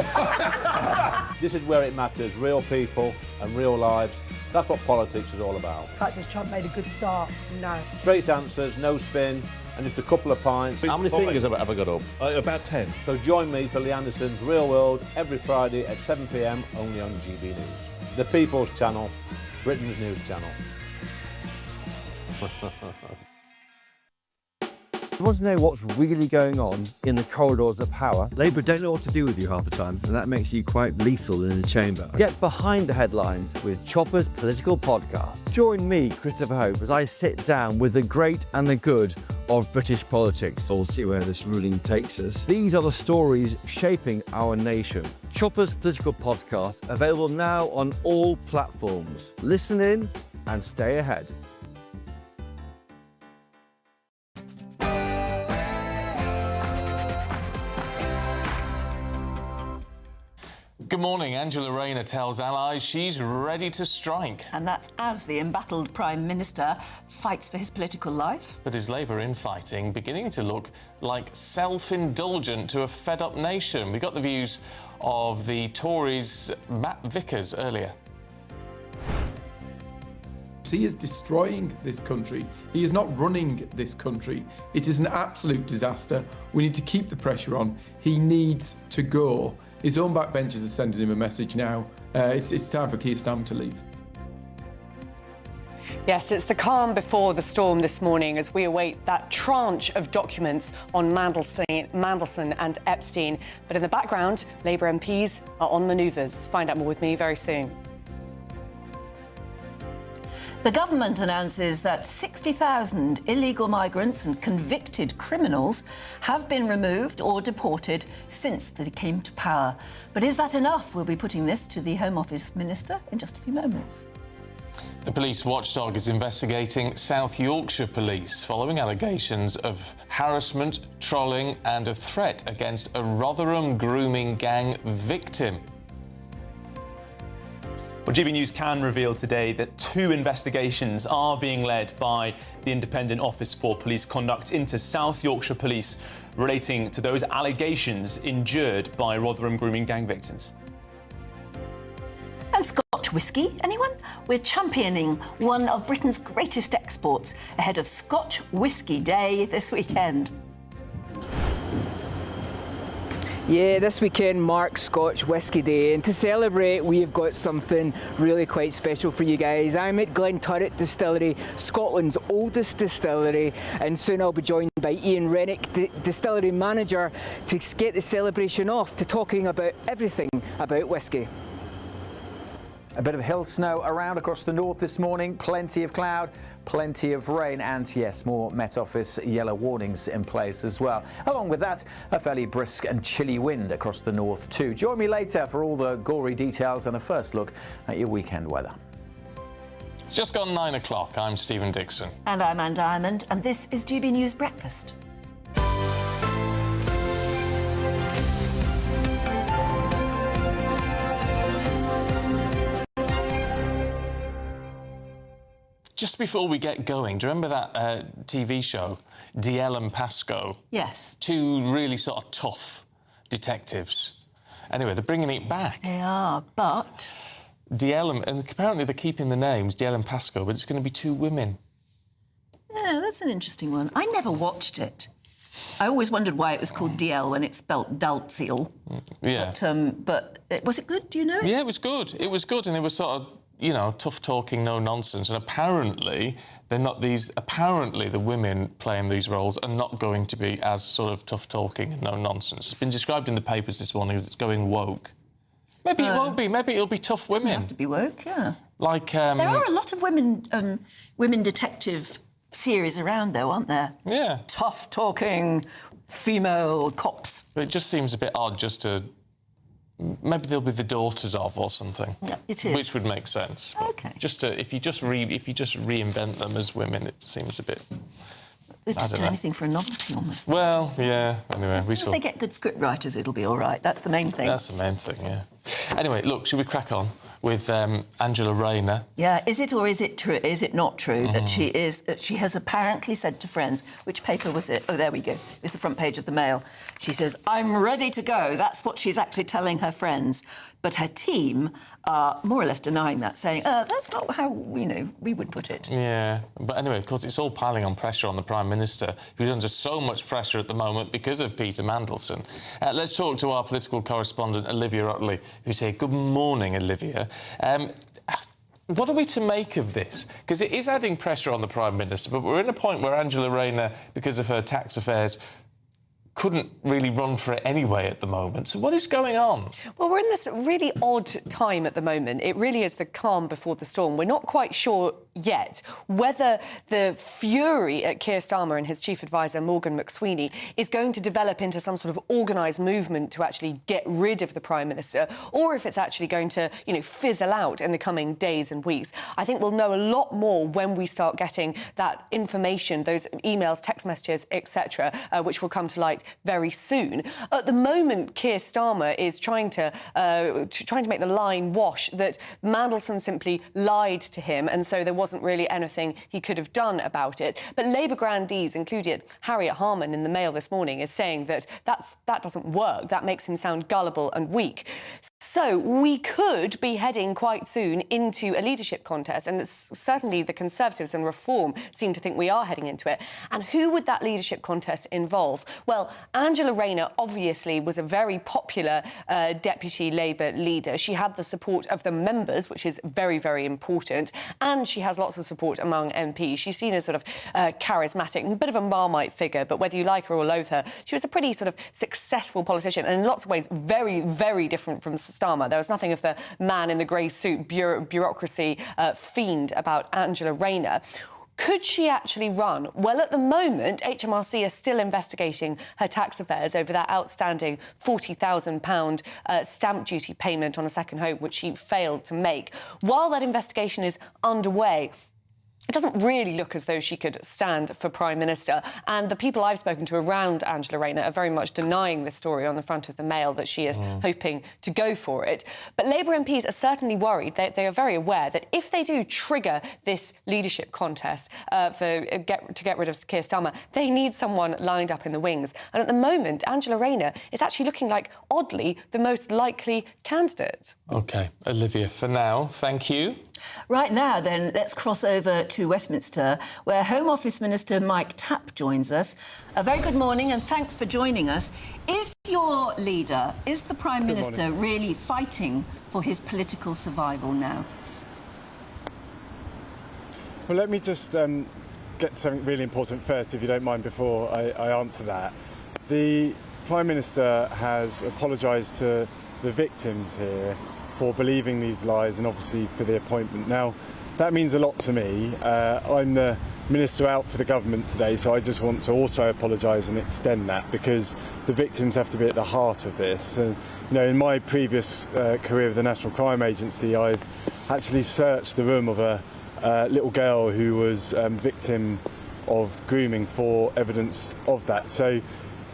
This is where it matters. Real people and real lives. That's what politics is all about. The fact has Trump made a good start? No. Straight answers, no spin, and just a couple of pints. How many fingers have I got up? About 10. So join me for Lee Anderson's Real World every Friday at 7 p.m. only on GB News. The People's Channel, Britain's news channel. You want to know what's really going on in the corridors of power? Labour don't know what to do with you half the time, and that makes you quite lethal in the chamber. Get behind the headlines with Chopper's Political Podcast. Join me, Christopher Hope, as I sit down with the great and the good of British politics. We'll see where this ruling takes us. These are the stories shaping our nation. Chopper's Political Podcast, available now on all platforms. Listen in and stay ahead. Good morning. Angela Rayner tells allies she's ready to strike. And that's as the embattled Prime Minister fights for his political life. But is Labour infighting beginning to look like self-indulgent to a fed-up nation? We got the views of the Tories' Matt Vickers earlier. He is destroying this country. He is not running this country. It is an absolute disaster. We need to keep the pressure on. He needs to go. His own backbenchers are sending him a message now. It's time for Keir Starmer to leave. Yes, it's the calm before the storm this morning as we await that tranche of documents on Mandelson and Epstein. But in the background, Labour MPs are on manoeuvres. Find out more with me very soon. The government announces that 60,000 illegal migrants and convicted criminals have been removed or deported since they came to power. But is that enough? We'll be putting this to the Home Office Minister in just a few moments. The police watchdog is investigating South Yorkshire Police following allegations of harassment, trolling and a threat against a Rotherham grooming gang victim. Well, GB News can reveal today that 2 investigations are being led by the Independent Office for Police Conduct into South Yorkshire Police relating to those allegations endured by Rotherham grooming gang victims. And Scotch Whiskey, anyone? We're championing one of Britain's greatest exports ahead of Scotch Whiskey Day this weekend. Yeah, this weekend marks Scotch Whiskey Day, and to celebrate we've got something really quite special for you guys. I'm at Glenturret Distillery, Scotland's oldest distillery, and soon I'll be joined by Ian Rennick, distillery manager, to get the celebration off, to talking about everything about whiskey. A bit of hill snow around across the north this morning, plenty of cloud, plenty of rain, and yes, more Met Office yellow warnings in place as well. Along with that, a fairly brisk and chilly wind across the north too. Join me later for all the gory details and a first look at your weekend weather. It's just gone 9 o'clock. I'm Stephen Dixon. And I'm Anne Diamond, and this is GB News Breakfast. Just before we get going, do you remember that TV show, DL and Pascoe? Yes. 2 really sort of tough detectives. Anyway, they're bringing it back. They are, but... DL and apparently they're keeping the names, DL and Pascoe, but it's going to be 2 women. Yeah, that's an interesting one. I never watched it. I always wondered why it was called DL when it's spelt Dalziel. Yeah. But was it good? Do you know it? Yeah, it was good. It was good, and they were sort of, you know, tough talking, no nonsense. And apparently, they're not these. Apparently, the women playing these roles are not going to be as sort of tough talking and no nonsense. It's been described in the papers this morning as it's going woke. Maybe it won't be. Maybe it'll be tough women. Doesn't have to be woke, yeah. Like there are a lot of women detective series around, though, aren't there? Yeah. Tough-talking female cops. But it just seems a bit odd just to... Maybe they'll be the daughters of or something. Yeah, it is. Which would make sense. But OK. Just to, if you just reinvent them as women, it seems a bit... They just do anything for a novelty, almost. Well, yeah, anyway, as long as they get good script writers, it'll be all right. That's the main thing. That's the main thing, yeah. Anyway, look, should we crack on with Angela Rayner? Yeah, is it or is it true? Is it not true that she has apparently said to friends? Which paper was it? Oh, there we go. It's the front page of the Mail. She says, "I'm ready to go." That's what she's actually telling her friends. But her team are more or less denying that, saying, "That's not how we would put it." Yeah, but anyway, of course, it's all piling on pressure on the Prime Minister, who's under so much pressure at the moment because of Peter Mandelson. Let's talk to our political correspondent, Olivia Utley, who's here. Good morning, Olivia. What are we to make of this? Because it is adding pressure on the Prime Minister, but we're in a point where Angela Rayner, because of her tax affairs, couldn't really run for it anyway at the moment. So what is going on? Well, we're in this really odd time at the moment. It really is the calm before the storm. We're not quite sure yet whether the fury at Keir Starmer and his chief advisor, Morgan McSweeney, is going to develop into some sort of organised movement to actually get rid of the Prime Minister, or if it's actually going to, fizzle out in the coming days and weeks. I think we'll know a lot more when we start getting that information, those emails, text messages, etc., which will come to light very soon. At the moment, Keir Starmer is trying to make the line wash that Mandelson simply lied to him, and so there wasn't really anything he could have done about it. But Labour grandees, including Harriet Harman in the Mail this morning, is saying that that doesn't work. That makes him sound gullible and weak. So we could be heading quite soon into a leadership contest, and certainly the Conservatives and Reform seem to think we are heading into it. And who would that leadership contest involve? Well, Angela Rayner obviously was a very popular deputy Labour leader. She had the support of the members, which is very, very important, and she has lots of support among MPs. She's seen as sort of charismatic, a bit of a Marmite figure, but whether you like her or loathe her, she was a pretty sort of successful politician, and in lots of ways very, very different from Starmer. There was nothing of the man in the grey suit, bureaucracy fiend about Angela Rayner. Could she actually run? Well, at the moment, HMRC are still investigating her tax affairs over that outstanding £40,000 stamp duty payment on a second home, which she failed to make. While that investigation is underway, it doesn't really look as though she could stand for Prime Minister. And the people I've spoken to around Angela Rayner are very much denying this story on the front of the Mail, that she is hoping to go for it. But Labour MPs are certainly worried. They are very aware that if they do trigger this leadership contest to get rid of Keir Starmer, they need someone lined up in the wings. And at the moment, Angela Rayner is actually looking like, oddly, the most likely candidate. OK, Olivia, for now, thank you. Right now, then, let's cross over to Westminster, where Home Office Minister Mike Tapp joins us. A very good morning and thanks for joining us. Is your leader, is the Prime Minister really fighting for his political survival now? Well, let me just get something really important first, if you don't mind, before I answer that. The Prime Minister has apologised to the victims here for believing these lies and obviously for the appointment. Now, that means a lot to me. I'm the Minister out for the government today, so I just want to also apologise and extend that, because the victims have to be at the heart of this. And, in my previous career with the National Crime Agency, I've actually searched the room of a little girl who was victim of grooming for evidence of that. So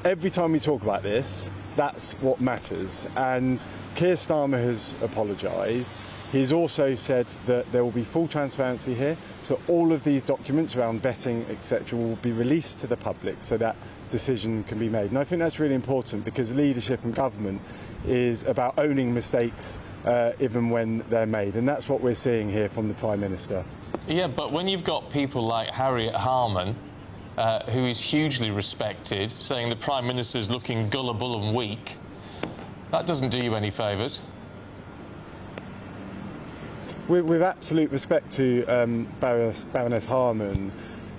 every time we talk about this, that's what matters. And Keir Starmer has apologised. He's also said that there will be full transparency here, so all of these documents around vetting, etc., will be released to the public so that decision can be made. And I think that's really important, because leadership and government is about owning mistakes even when they're made. And that's what we're seeing here from the Prime Minister. Yeah, but when you've got people like Harriet Harman, who is hugely respected, saying the Prime Minister's looking gullible and weak, that doesn't do you any favours. With absolute respect to Baroness Harman,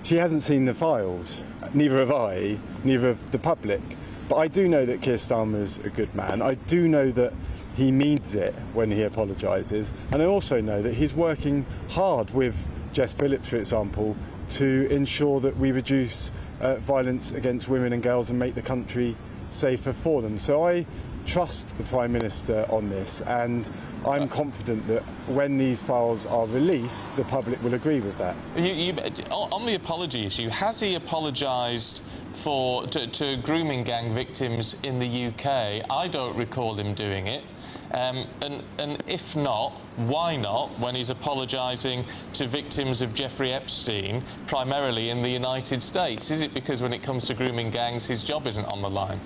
she hasn't seen the files. Neither have I, neither have the public. But I do know that Keir Starmer's a good man. I do know that he means it when he apologises. And I also know that he's working hard with Jess Phillips, for example, to ensure that we reduce violence against women and girls and make the country safer for them. So I trust the Prime Minister on this, and I'm confident that when these files are released, the public will agree with that. On the apology issue, has he apologised to grooming gang victims in the UK? I don't recall him doing it. And if not, why not when he's apologising to victims of Jeffrey Epstein, primarily in the United States? Is it because when it comes to grooming gangs, his job isn't on the line?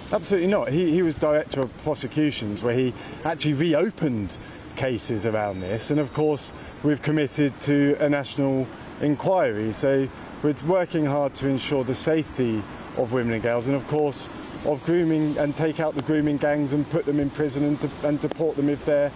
Absolutely not. He was Director of Prosecutions, where he actually reopened cases around this, and of course we've committed to a national inquiry. So we're working hard to ensure the safety of women and girls, and of course of grooming, and take out the grooming gangs and put them in prison and deport them if they're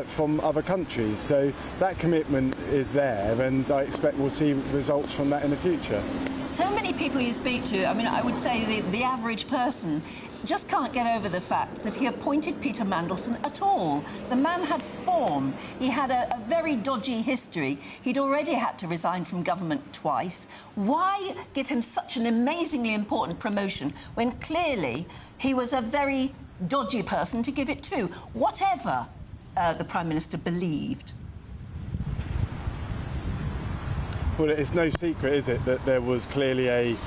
from other countries. So that commitment is there, and I expect we'll see results from that in the future. So many people you speak to, I mean, I would say the average person just can't get over the fact that he appointed Peter Mandelson at all. The man had form. He had a very dodgy history. He'd already had to resign from government twice. Why give him such an amazingly important promotion when clearly he was a very dodgy person to give it to, whatever the Prime Minister believed? Well, it's no secret, is it, that there was clearly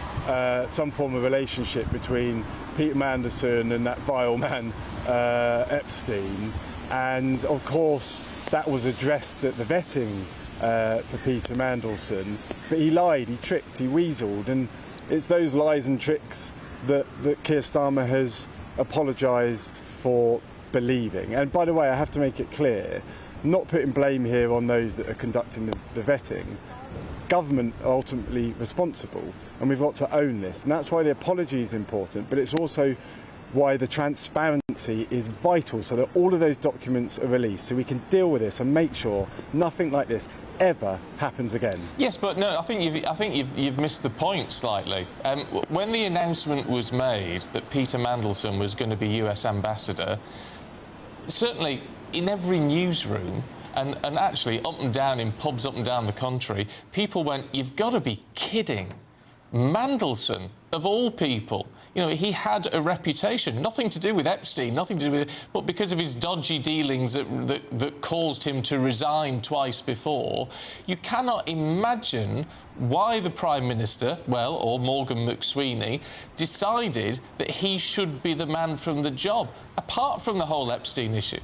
some form of relationship between Peter Mandelson and that vile man Epstein, and of course that was addressed at the vetting for Peter Mandelson, but he lied, he tricked, he weaseled, and it's those lies and tricks that Keir Starmer has apologised for believing. And by the way, I have to make it clear, I'm not putting blame here on those that are conducting the vetting. Government are ultimately responsible, and we've got to own this, and that's why the apology is important, but it's also why the transparency is vital, so that all of those documents are released, so we can deal with this and make sure nothing like this ever happens again. Yes, but no, I think you've missed the point slightly. When the announcement was made that Peter Mandelson was going to be US ambassador, certainly in every newsroom, and actually up and down in pubs up and down the country, people went, "You've got to be kidding. Mandelson, of all people." You know, he had a reputation, nothing to do with Epstein, nothing to do with it, but because of his dodgy dealings that caused him to resign twice before. You cannot imagine why the Prime Minister, well, or Morgan McSweeney, decided that he should be the man from the job, apart from the whole Epstein issue.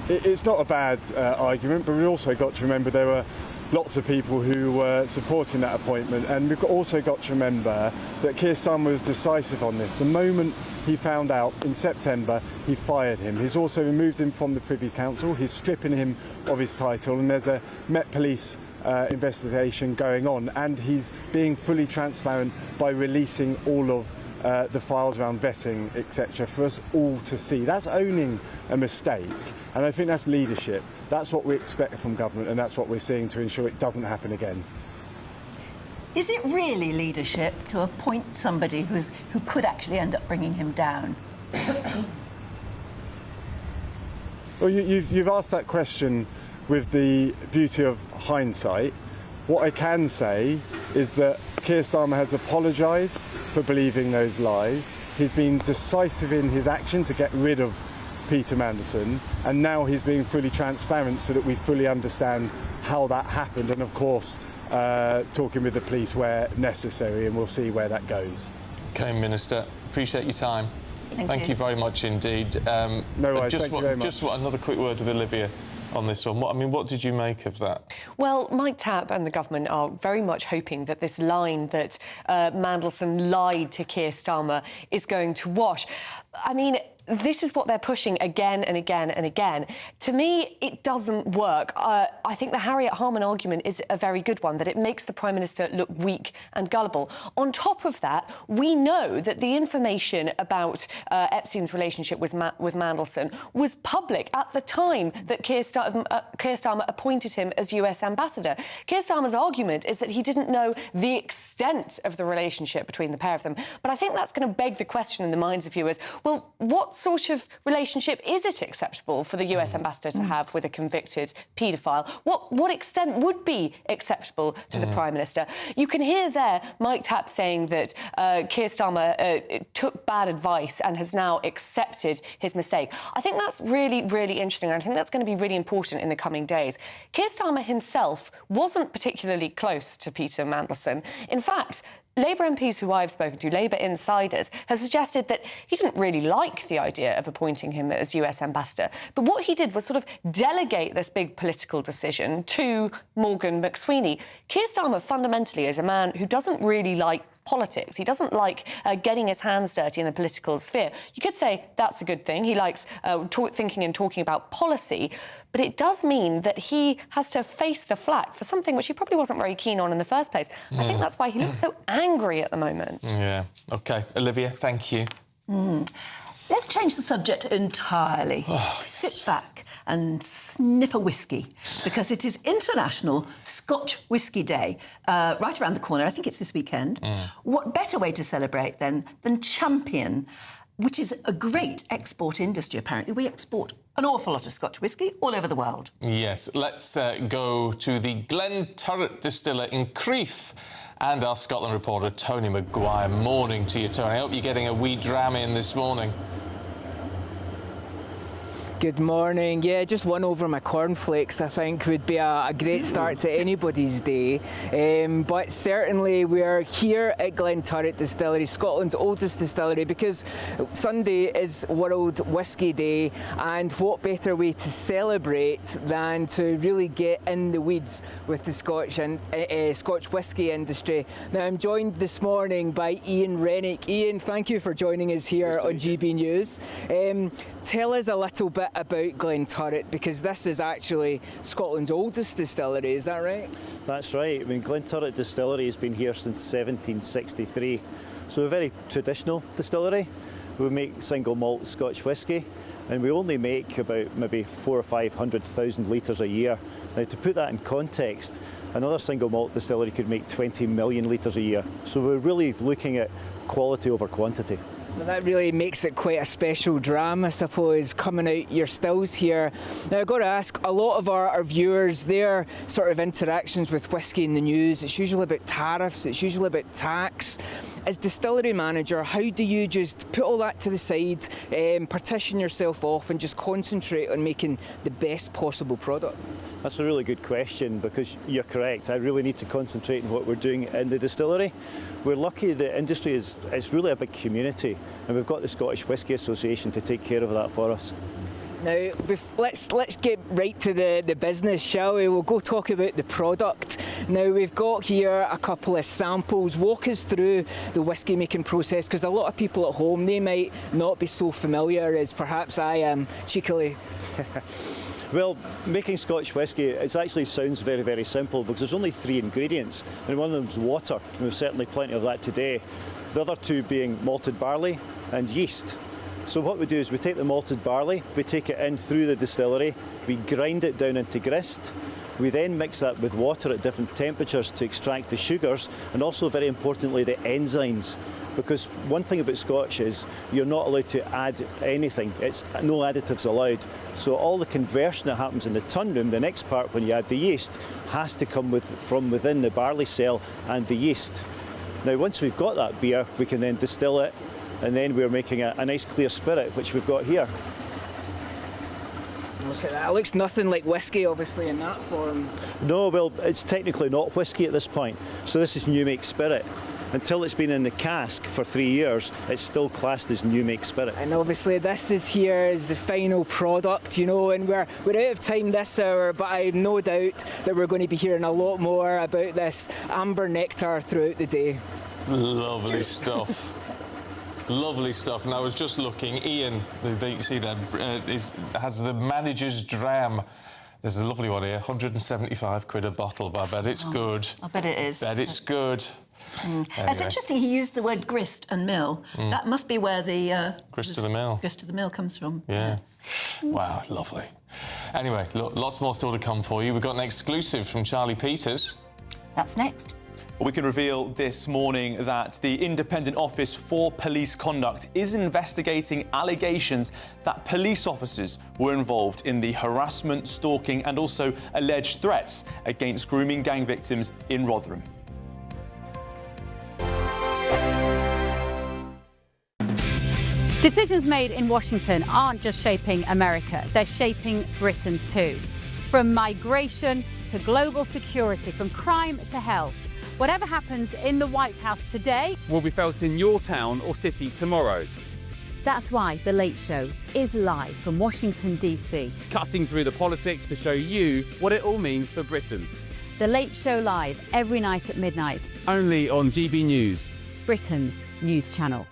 It's not a bad argument, but we've also got to remember there were lots of people who were supporting that appointment, and we've also got to remember that Keir Starmer was decisive on this. The moment he found out in September, he fired him. He's also removed him from the Privy Council, he's stripping him of his title, and there's a Met Police investigation going on, and he's being fully transparent by releasing all of the files around vetting, etc., for us all to see. That's owning a mistake, and I think that's leadership. That's what we expect from government, and that's what we're seeing to ensure it doesn't happen again. Is it really leadership to appoint somebody who could actually end up bringing him down? Well, you've asked that question with the beauty of hindsight. What I can say is that Keir Starmer has apologised for believing those lies. He's been decisive in his action to get rid of Peter Mandelson, and now he's being fully transparent so that we fully understand how that happened, and of course talking with the police where necessary, and we'll see where that goes. OK, Minister, appreciate your time. Thank you very much indeed. No worries, thank you very much. Just another quick word with Olivia on this one. What did you make of that? Well, Mike Tapp and the government are very much hoping that this line that Mandelson lied to Keir Starmer is going to wash. I mean, this is what they're pushing again and again and again. To me, it doesn't work. I think the Harriet Harman argument is a very good one, that it makes the Prime Minister look weak and gullible. On top of that, we know that the information about Epstein's relationship with Mandelson was public at the time that Keir Starmer appointed him as US ambassador. Keir Starmer's argument is that he didn't know the extent of the relationship between the pair of them. But I think that's going to beg the question in the minds of viewers, well, what what sort of relationship is it acceptable for the US ambassador to have with a convicted paedophile? What extent would be acceptable to the Prime Minister? You can hear there Mike Tapp saying that Keir Starmer took bad advice and has now accepted his mistake. I think that's really, really interesting, and I think that's going to be really important in the coming days. Keir Starmer himself wasn't particularly close to Peter Mandelson. In fact, Labour MPs who I've spoken to, Labour insiders, have suggested that he didn't really like the idea of appointing him as US ambassador. But what he did was sort of delegate this big political decision to Morgan McSweeney. Keir Starmer fundamentally is a man who doesn't really like politics. He doesn't like getting his hands dirty in the political sphere. You could say that's a good thing. He likes thinking and talking about policy, but it does mean that he has to face the flak for something which he probably wasn't very keen on in the first place. I think that's why he looks so angry at the moment. Yeah. OK. Olivia, thank you. Let's change the subject entirely. Sit back and sniff a whiskey, because it is International Scotch Whiskey Day, right around the corner. I think it's this weekend. What better way to celebrate than Champion, which is a great export industry, apparently. We export an awful lot of Scotch whisky all over the world. Yes, let's go to the Glenturret distiller in Crieff. And our Scotland reporter, Tony Maguire. Morning to you, Tony. I hope you're getting a wee dram in this morning. Good morning. Yeah, just one over my cornflakes, I think, would be a great start to anybody's day. But certainly we're here at Glenturret Distillery, Scotland's oldest distillery, because Sunday is World Whisky Day, and what better way to celebrate than to really get in the weeds with the Scotch whisky industry. Now, I'm joined this morning by Ian Rennick. Ian, thank you for joining us here on GB News. Tell us a little bit about Glenturret, because this is actually Scotland's oldest distillery, is that right? That's right. I mean, Glenturret Distillery has been here since 1763, so a very traditional distillery. We make single malt Scotch whisky, and we only make about maybe 400,000 or 500,000 litres a year. Now, to put that in context, another single malt distillery could make 20 million litres a year. So we're really looking at quality over quantity. Well, that really makes it quite a special dram, I suppose, coming out your stills here. Now, I've got to ask, a lot of our viewers, their sort of interactions with whisky in the news, it's usually about tariffs, it's usually about tax. As distillery manager, how do you just put all that to the side, partition yourself off and just concentrate on making the best possible product? That's a really good question, because you're correct. I really need to concentrate on what we're doing in the distillery. We're lucky the industry is really a big community, and we've got the Scottish Whisky Association to take care of that for us. Now, let's get right to the business, shall we? We'll go talk about the product. Now, we've got here a couple of samples. Walk us through the whisky making process, because a lot of people at home, they might not be so familiar as perhaps I am, cheekily. Well, making Scotch whisky, it actually sounds very, very simple, because there's only 3 ingredients, and one of them's water, and we've certainly plenty of that today. The other 2 being malted barley and yeast. So what we do is we take the malted barley, we take it in through the distillery, we grind it down into grist. We then mix that with water at different temperatures to extract the sugars, and also, very importantly, the enzymes. Because one thing about Scotch is you're not allowed to add anything. It's no additives allowed. So all the conversion that happens in the tun room, the next part when you add the yeast, has to come from within the barley cell and the yeast. Now, once we've got that beer, we can then distill it, and then we're making a nice clear spirit, which we've got here. Okay, that looks nothing like whisky, obviously, in that form. No, well, it's technically not whisky at this point. So this is new make spirit. Until it's been in the cask for 3 years, it's still classed as new make spirit. And obviously this is here as the final product, you know, and we're out of time this hour, but I have no doubt that we're going to be hearing a lot more about this amber nectar throughout the day. Lovely stuff. Lovely stuff. And I was just looking, Ian, you see that, has the manager's dram. There's a lovely one here, 175 quid a bottle, but I bet it's good. I bet it is. Bet it's good. Anyway. It's interesting he used the word grist and mill. That must be where the... grist to the mill. Grist to the mill comes from. Yeah. Wow, lovely. Anyway, look, lots more still to come for you. We've got an exclusive from Charlie Peters. That's next. We can reveal this morning that the Independent Office for Police Conduct is investigating allegations that police officers were involved in the harassment, stalking and also alleged threats against grooming gang victims in Rotherham. Decisions made in Washington aren't just shaping America, they're shaping Britain too. From migration to global security, from crime to health. Whatever happens in the White House today will be felt in your town or city tomorrow. That's why The Late Show is live from Washington, D.C. Cutting through the politics to show you what it all means for Britain. The Late Show live every night at midnight. Only on GB News, Britain's news channel.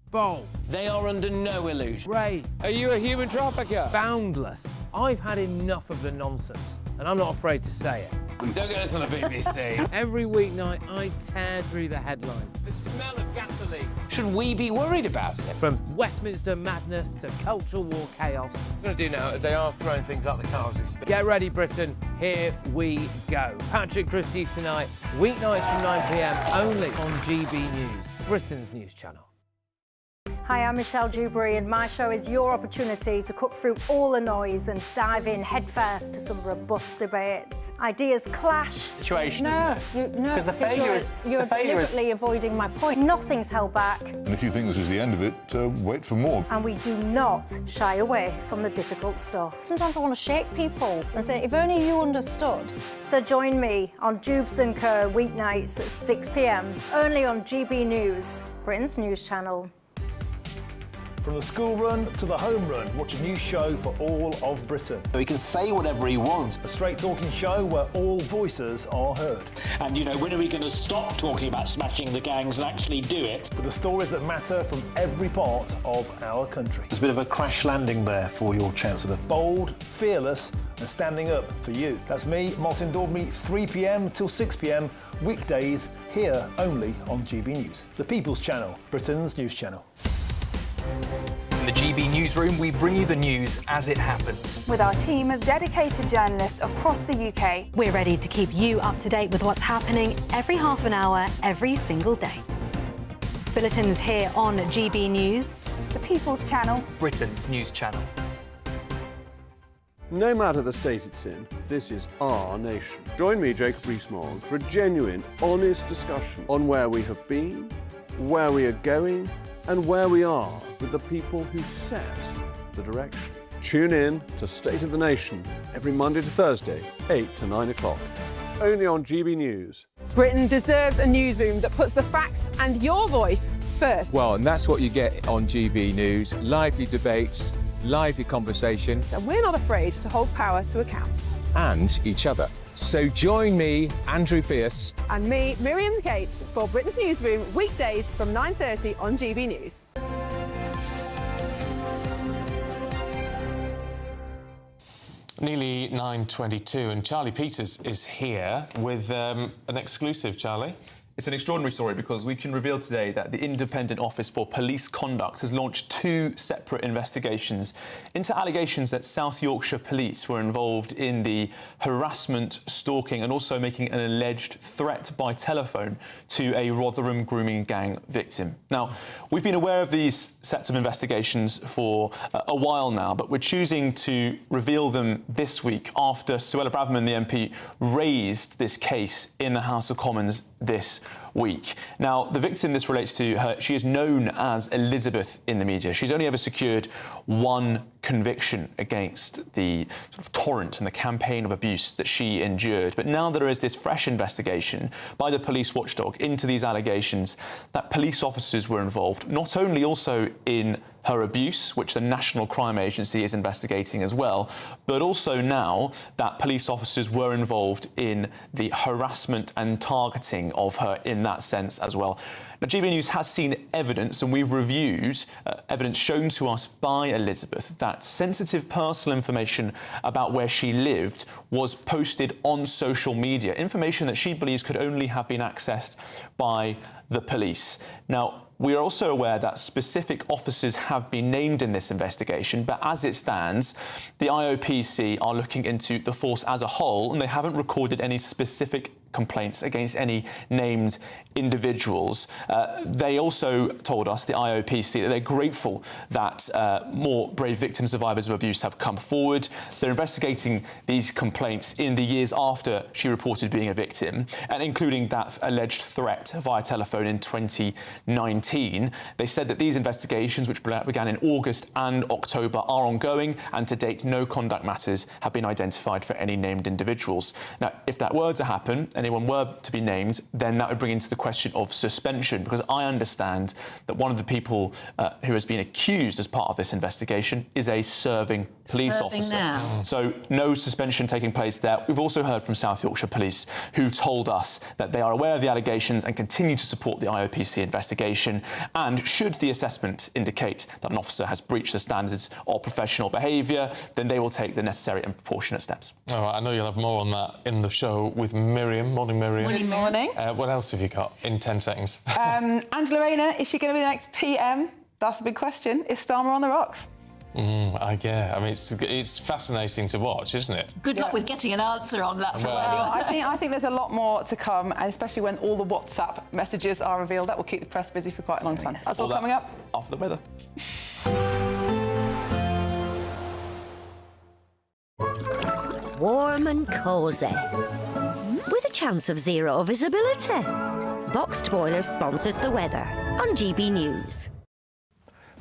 Bold. They are under no illusion. Ray, are you a human trafficker? Boundless. I've had enough of the nonsense, and I'm not afraid to say it. Don't get us on the BBC. Every weeknight, I tear through the headlines. The smell of gasoline. Should we be worried about it? From Westminster madness to cultural war chaos. What we're going to do now, they are throwing things up the car as we speak. Get ready, Britain. Here we go. Patrick Christie's tonight, weeknights from 9 p.m, only on GB News, Britain's news channel. Hi, I'm Michelle Dewberry, and my show is your opportunity to cut through all the noise and dive in headfirst to some robust debates. Ideas clash. Situation, isn't it? No, because the failure is you're deliberately avoiding my point. Nothing's held back. And if you think this is the end of it, wait for more. And we do not shy away from the difficult stuff. Sometimes I want to shake people and say, if only you understood. So join me on Dubes & Co. weeknights at 6 p.m, only on GB News, Britain's news channel. From the school run to the home run, watch a new show for all of Britain. He can say whatever he wants. A straight-talking show where all voices are heard. And, you know, when are we going to stop talking about smashing the gangs and actually do it? With the stories that matter from every part of our country. There's a bit of a crash landing there for your Chancellor. Bold, fearless and standing up for you. That's me, Martin Daubney, 3 p.m. till 6 p.m, weekdays, here only on GB News. The People's Channel, Britain's news channel. In the GB Newsroom, we bring you the news as it happens. With our team of dedicated journalists across the UK, we're ready to keep you up to date with what's happening every half an hour, every single day. Bulletins here on GB News, the People's Channel, Britain's news channel. No matter the state it's in, this is our nation. Join me, Jacob Rees-Mogg, for a genuine, honest discussion on where we have been, where we are going, and where we are with the people who set the direction. Tune in to State of the Nation every Monday to Thursday, 8 to 9 o'clock. Only on GB News. Britain deserves a newsroom that puts the facts and your voice first. Well, and that's what you get on GB News. Lively debates, lively conversation. And we're not afraid to hold power to account. And each other. So join me, Andrew Pierce. And me, Miriam Gates, for Britain's Newsroom, weekdays from 9:30 on GB News. Nearly 9:22, and Charlie Peters is here with an exclusive, Charlie. It's an extraordinary story because we can reveal today that the Independent Office for Police Conduct has launched 2 separate investigations into allegations that South Yorkshire Police were involved in the harassment, stalking and also making an alleged threat by telephone to a Rotherham grooming gang victim. Now, we've been aware of these sets of investigations for a while now, but we're choosing to reveal them this week after Suella Braverman, the MP, raised this case in the House of Commons this week. Now, the victim this relates to, she is known as Elizabeth in the media. She's only ever secured 1 conviction against the sort of torrent and the campaign of abuse that she endured. But now there is this fresh investigation by the police watchdog into these allegations that police officers were involved, not only also in her abuse, which the National Crime Agency is investigating as well, but also now that police officers were involved in the harassment and targeting of her in that sense as well. Now, GB News has seen evidence, and we've reviewed evidence shown to us by Elizabeth that sensitive personal information about where she lived was posted on social media, information that she believes could only have been accessed by the police. Now, we are also aware that specific officers have been named in this investigation, but as it stands, the IOPC are looking into the force as a whole, and they haven't recorded any specific complaints against any named individuals. They also told us, the IOPC, that they're grateful that more brave victim survivors of abuse have come forward. They're investigating these complaints in the years after she reported being a victim, and including that alleged threat via telephone in 2019. They said that these investigations, which began in August and October, are ongoing, and to date no conduct matters have been identified for any named individuals. Now, if that were to happen, anyone were to be named, then that would bring into the question of suspension, because I understand that one of the people who has been accused as part of this investigation is a serving police officer. Now. So no suspension taking place there. We've also heard from South Yorkshire Police, who told us that they are aware of the allegations and continue to support the IOPC investigation, and should the assessment indicate that an officer has breached the standards of professional behaviour, then they will take the necessary and proportionate steps. All right, I know you'll have more on that in the show with Miriam. Morning, Miriam. Good morning. What else have you got in 10 seconds? Angela Rayner, is she going to be the next PM? That's the big question. Is Starmer on the rocks? Yeah, I mean, it's fascinating to watch, isn't it? Good luck with getting an answer on that. Well, I think there's a lot more to come, and especially when all the WhatsApp messages are revealed, that will keep the press busy for quite a long time. That's all coming up after the weather. Warm and cosy, with a chance of zero visibility. Boxed Boilers sponsors the weather on GB News.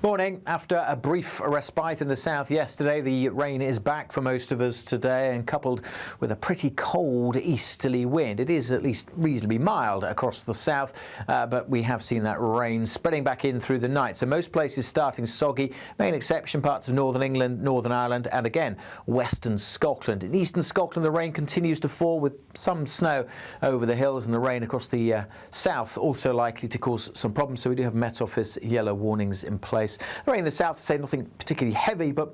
Morning. After a brief respite in the south yesterday, the rain is back for most of us today, and coupled with a pretty cold easterly wind. It is at least reasonably mild across the south, but we have seen that rain spreading back in through the night. So most places starting soggy, main exception parts of northern England, Northern Ireland, and again western Scotland. In eastern Scotland, the rain continues to fall with some snow over the hills, and the rain across the south also likely to cause some problems. So we do have Met Office yellow warnings in place. The rain in the south, say nothing particularly heavy, but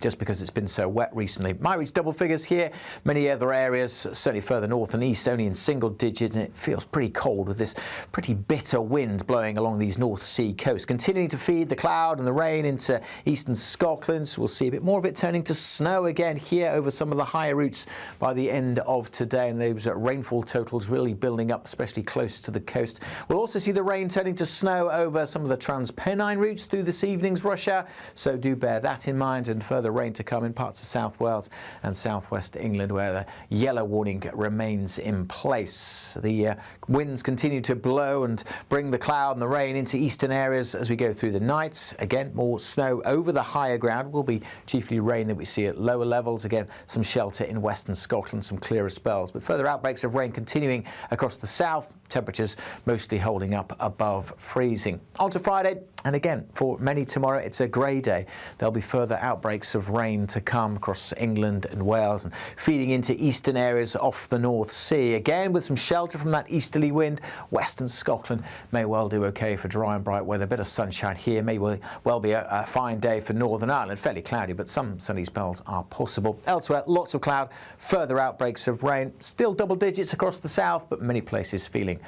just because it's been so wet recently. Might reach double figures here. Many other areas, certainly further north and east, only in single digits, and it feels pretty cold with this pretty bitter wind blowing along these North Sea coasts. Continuing to feed the cloud and the rain into eastern Scotland. So we'll see a bit more of it turning to snow again here over some of the higher routes by the end of today, and those rainfall totals really building up, especially close to the coast. We'll also see the rain turning to snow over some of the Transpennine routes through this evening's rush hour, so do bear that in mind, and further rain to come in parts of South Wales and southwest England, where the yellow warning remains in place. The winds continue to blow and bring the cloud and the rain into eastern areas as we go through the night. Again, more snow over the higher ground. Will be chiefly rain that we see at lower levels. Again, some shelter in western Scotland, some clearer spells, but further outbreaks of rain continuing across the south. Temperatures mostly holding up above freezing. On to Friday, and again for many tomorrow, it's a grey day. There'll be further outbreaks of rain to come across England and Wales, and feeding into eastern areas off the North Sea. Again, with some shelter from that easterly wind, western Scotland may well do okay for dry and bright weather. A bit of sunshine here, may well be a fine day for Northern Ireland. Fairly cloudy, but some sunny spells are possible. Elsewhere, lots of cloud, further outbreaks of rain. Still double digits across the south, but many places feeling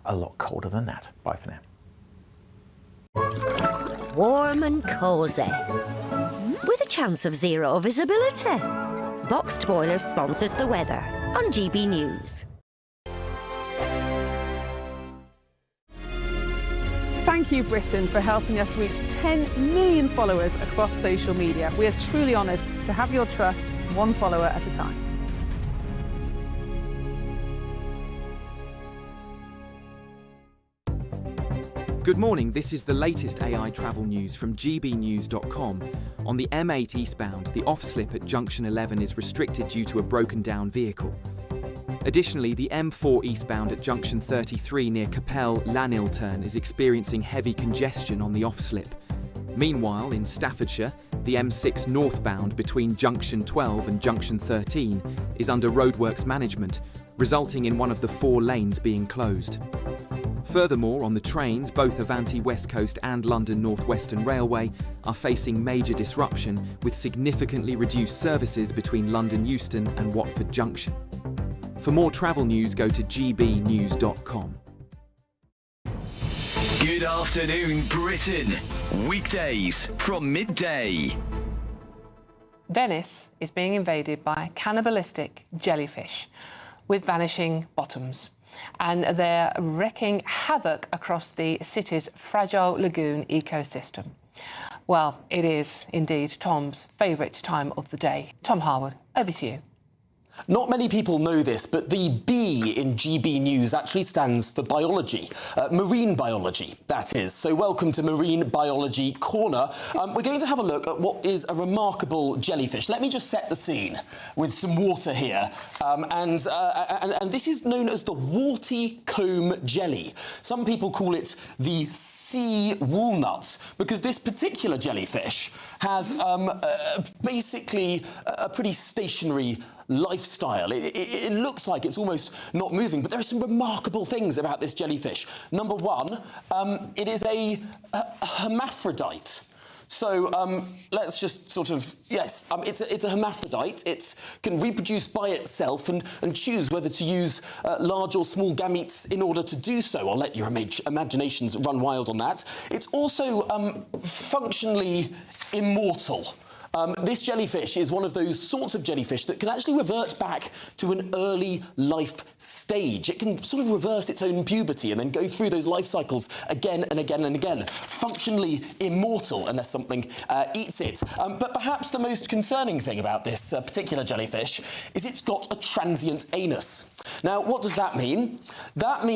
a lot colder than that. Bye for now. Warm and cosy, with a chance of zero visibility. Boxed Boilers sponsors the weather on GB News. Thank you, Britain, for helping us reach 10 million followers across social media. We are truly honoured to have your trust, one follower at a time. Good morning, this is the latest AI travel news from gbnews.com. On the M8 eastbound, the off-slip at junction 11 is restricted due to a broken down vehicle. Additionally, the M4 eastbound at junction 33 near Capel Lanilturn is experiencing heavy congestion on the off-slip. Meanwhile, in Staffordshire, the M6 northbound between junction 12 and junction 13 is under roadworks management, resulting in one of the 4 lanes being closed. Furthermore, on the trains, both Avanti West Coast and London North Western Railway are facing major disruption, with significantly reduced services between London Euston and Watford Junction. For more travel news, go to gbnews.com. Good afternoon, Britain. Weekdays from midday. Venice is being invaded by cannibalistic jellyfish. with vanishing bottoms. And they're wreaking havoc across the city's fragile lagoon ecosystem. Well, it is indeed Tom's favourite time of the day. Tom Harwood, over to you. Not many people know this, but the B in GB News actually stands for biology, marine biology, that is. So welcome to Marine Biology Corner. We're going to have a look at what is a remarkable jellyfish. Let me just set the scene with some water here. And this is known as the warty comb jelly. Some people call it the sea walnut, because this particular jellyfish has basically a pretty stationary lifestyle. It looks like it's almost not moving, but there are some remarkable things about this jellyfish. Number one, it is a hermaphrodite. So let's just sort of, yes, it's a hermaphrodite. It can reproduce by itself and choose whether to use large or small gametes in order to do so. I'll let your imaginations run wild on that. It's also functionally immortal. This jellyfish is one of those sorts of jellyfish that can actually revert back to an early life stage. It can sort of reverse its own puberty and then go through those life cycles again and again and again. Functionally immortal, unless something eats it. But perhaps the most concerning thing about this particular jellyfish is it's got a transient anus. Now, what does that mean? That means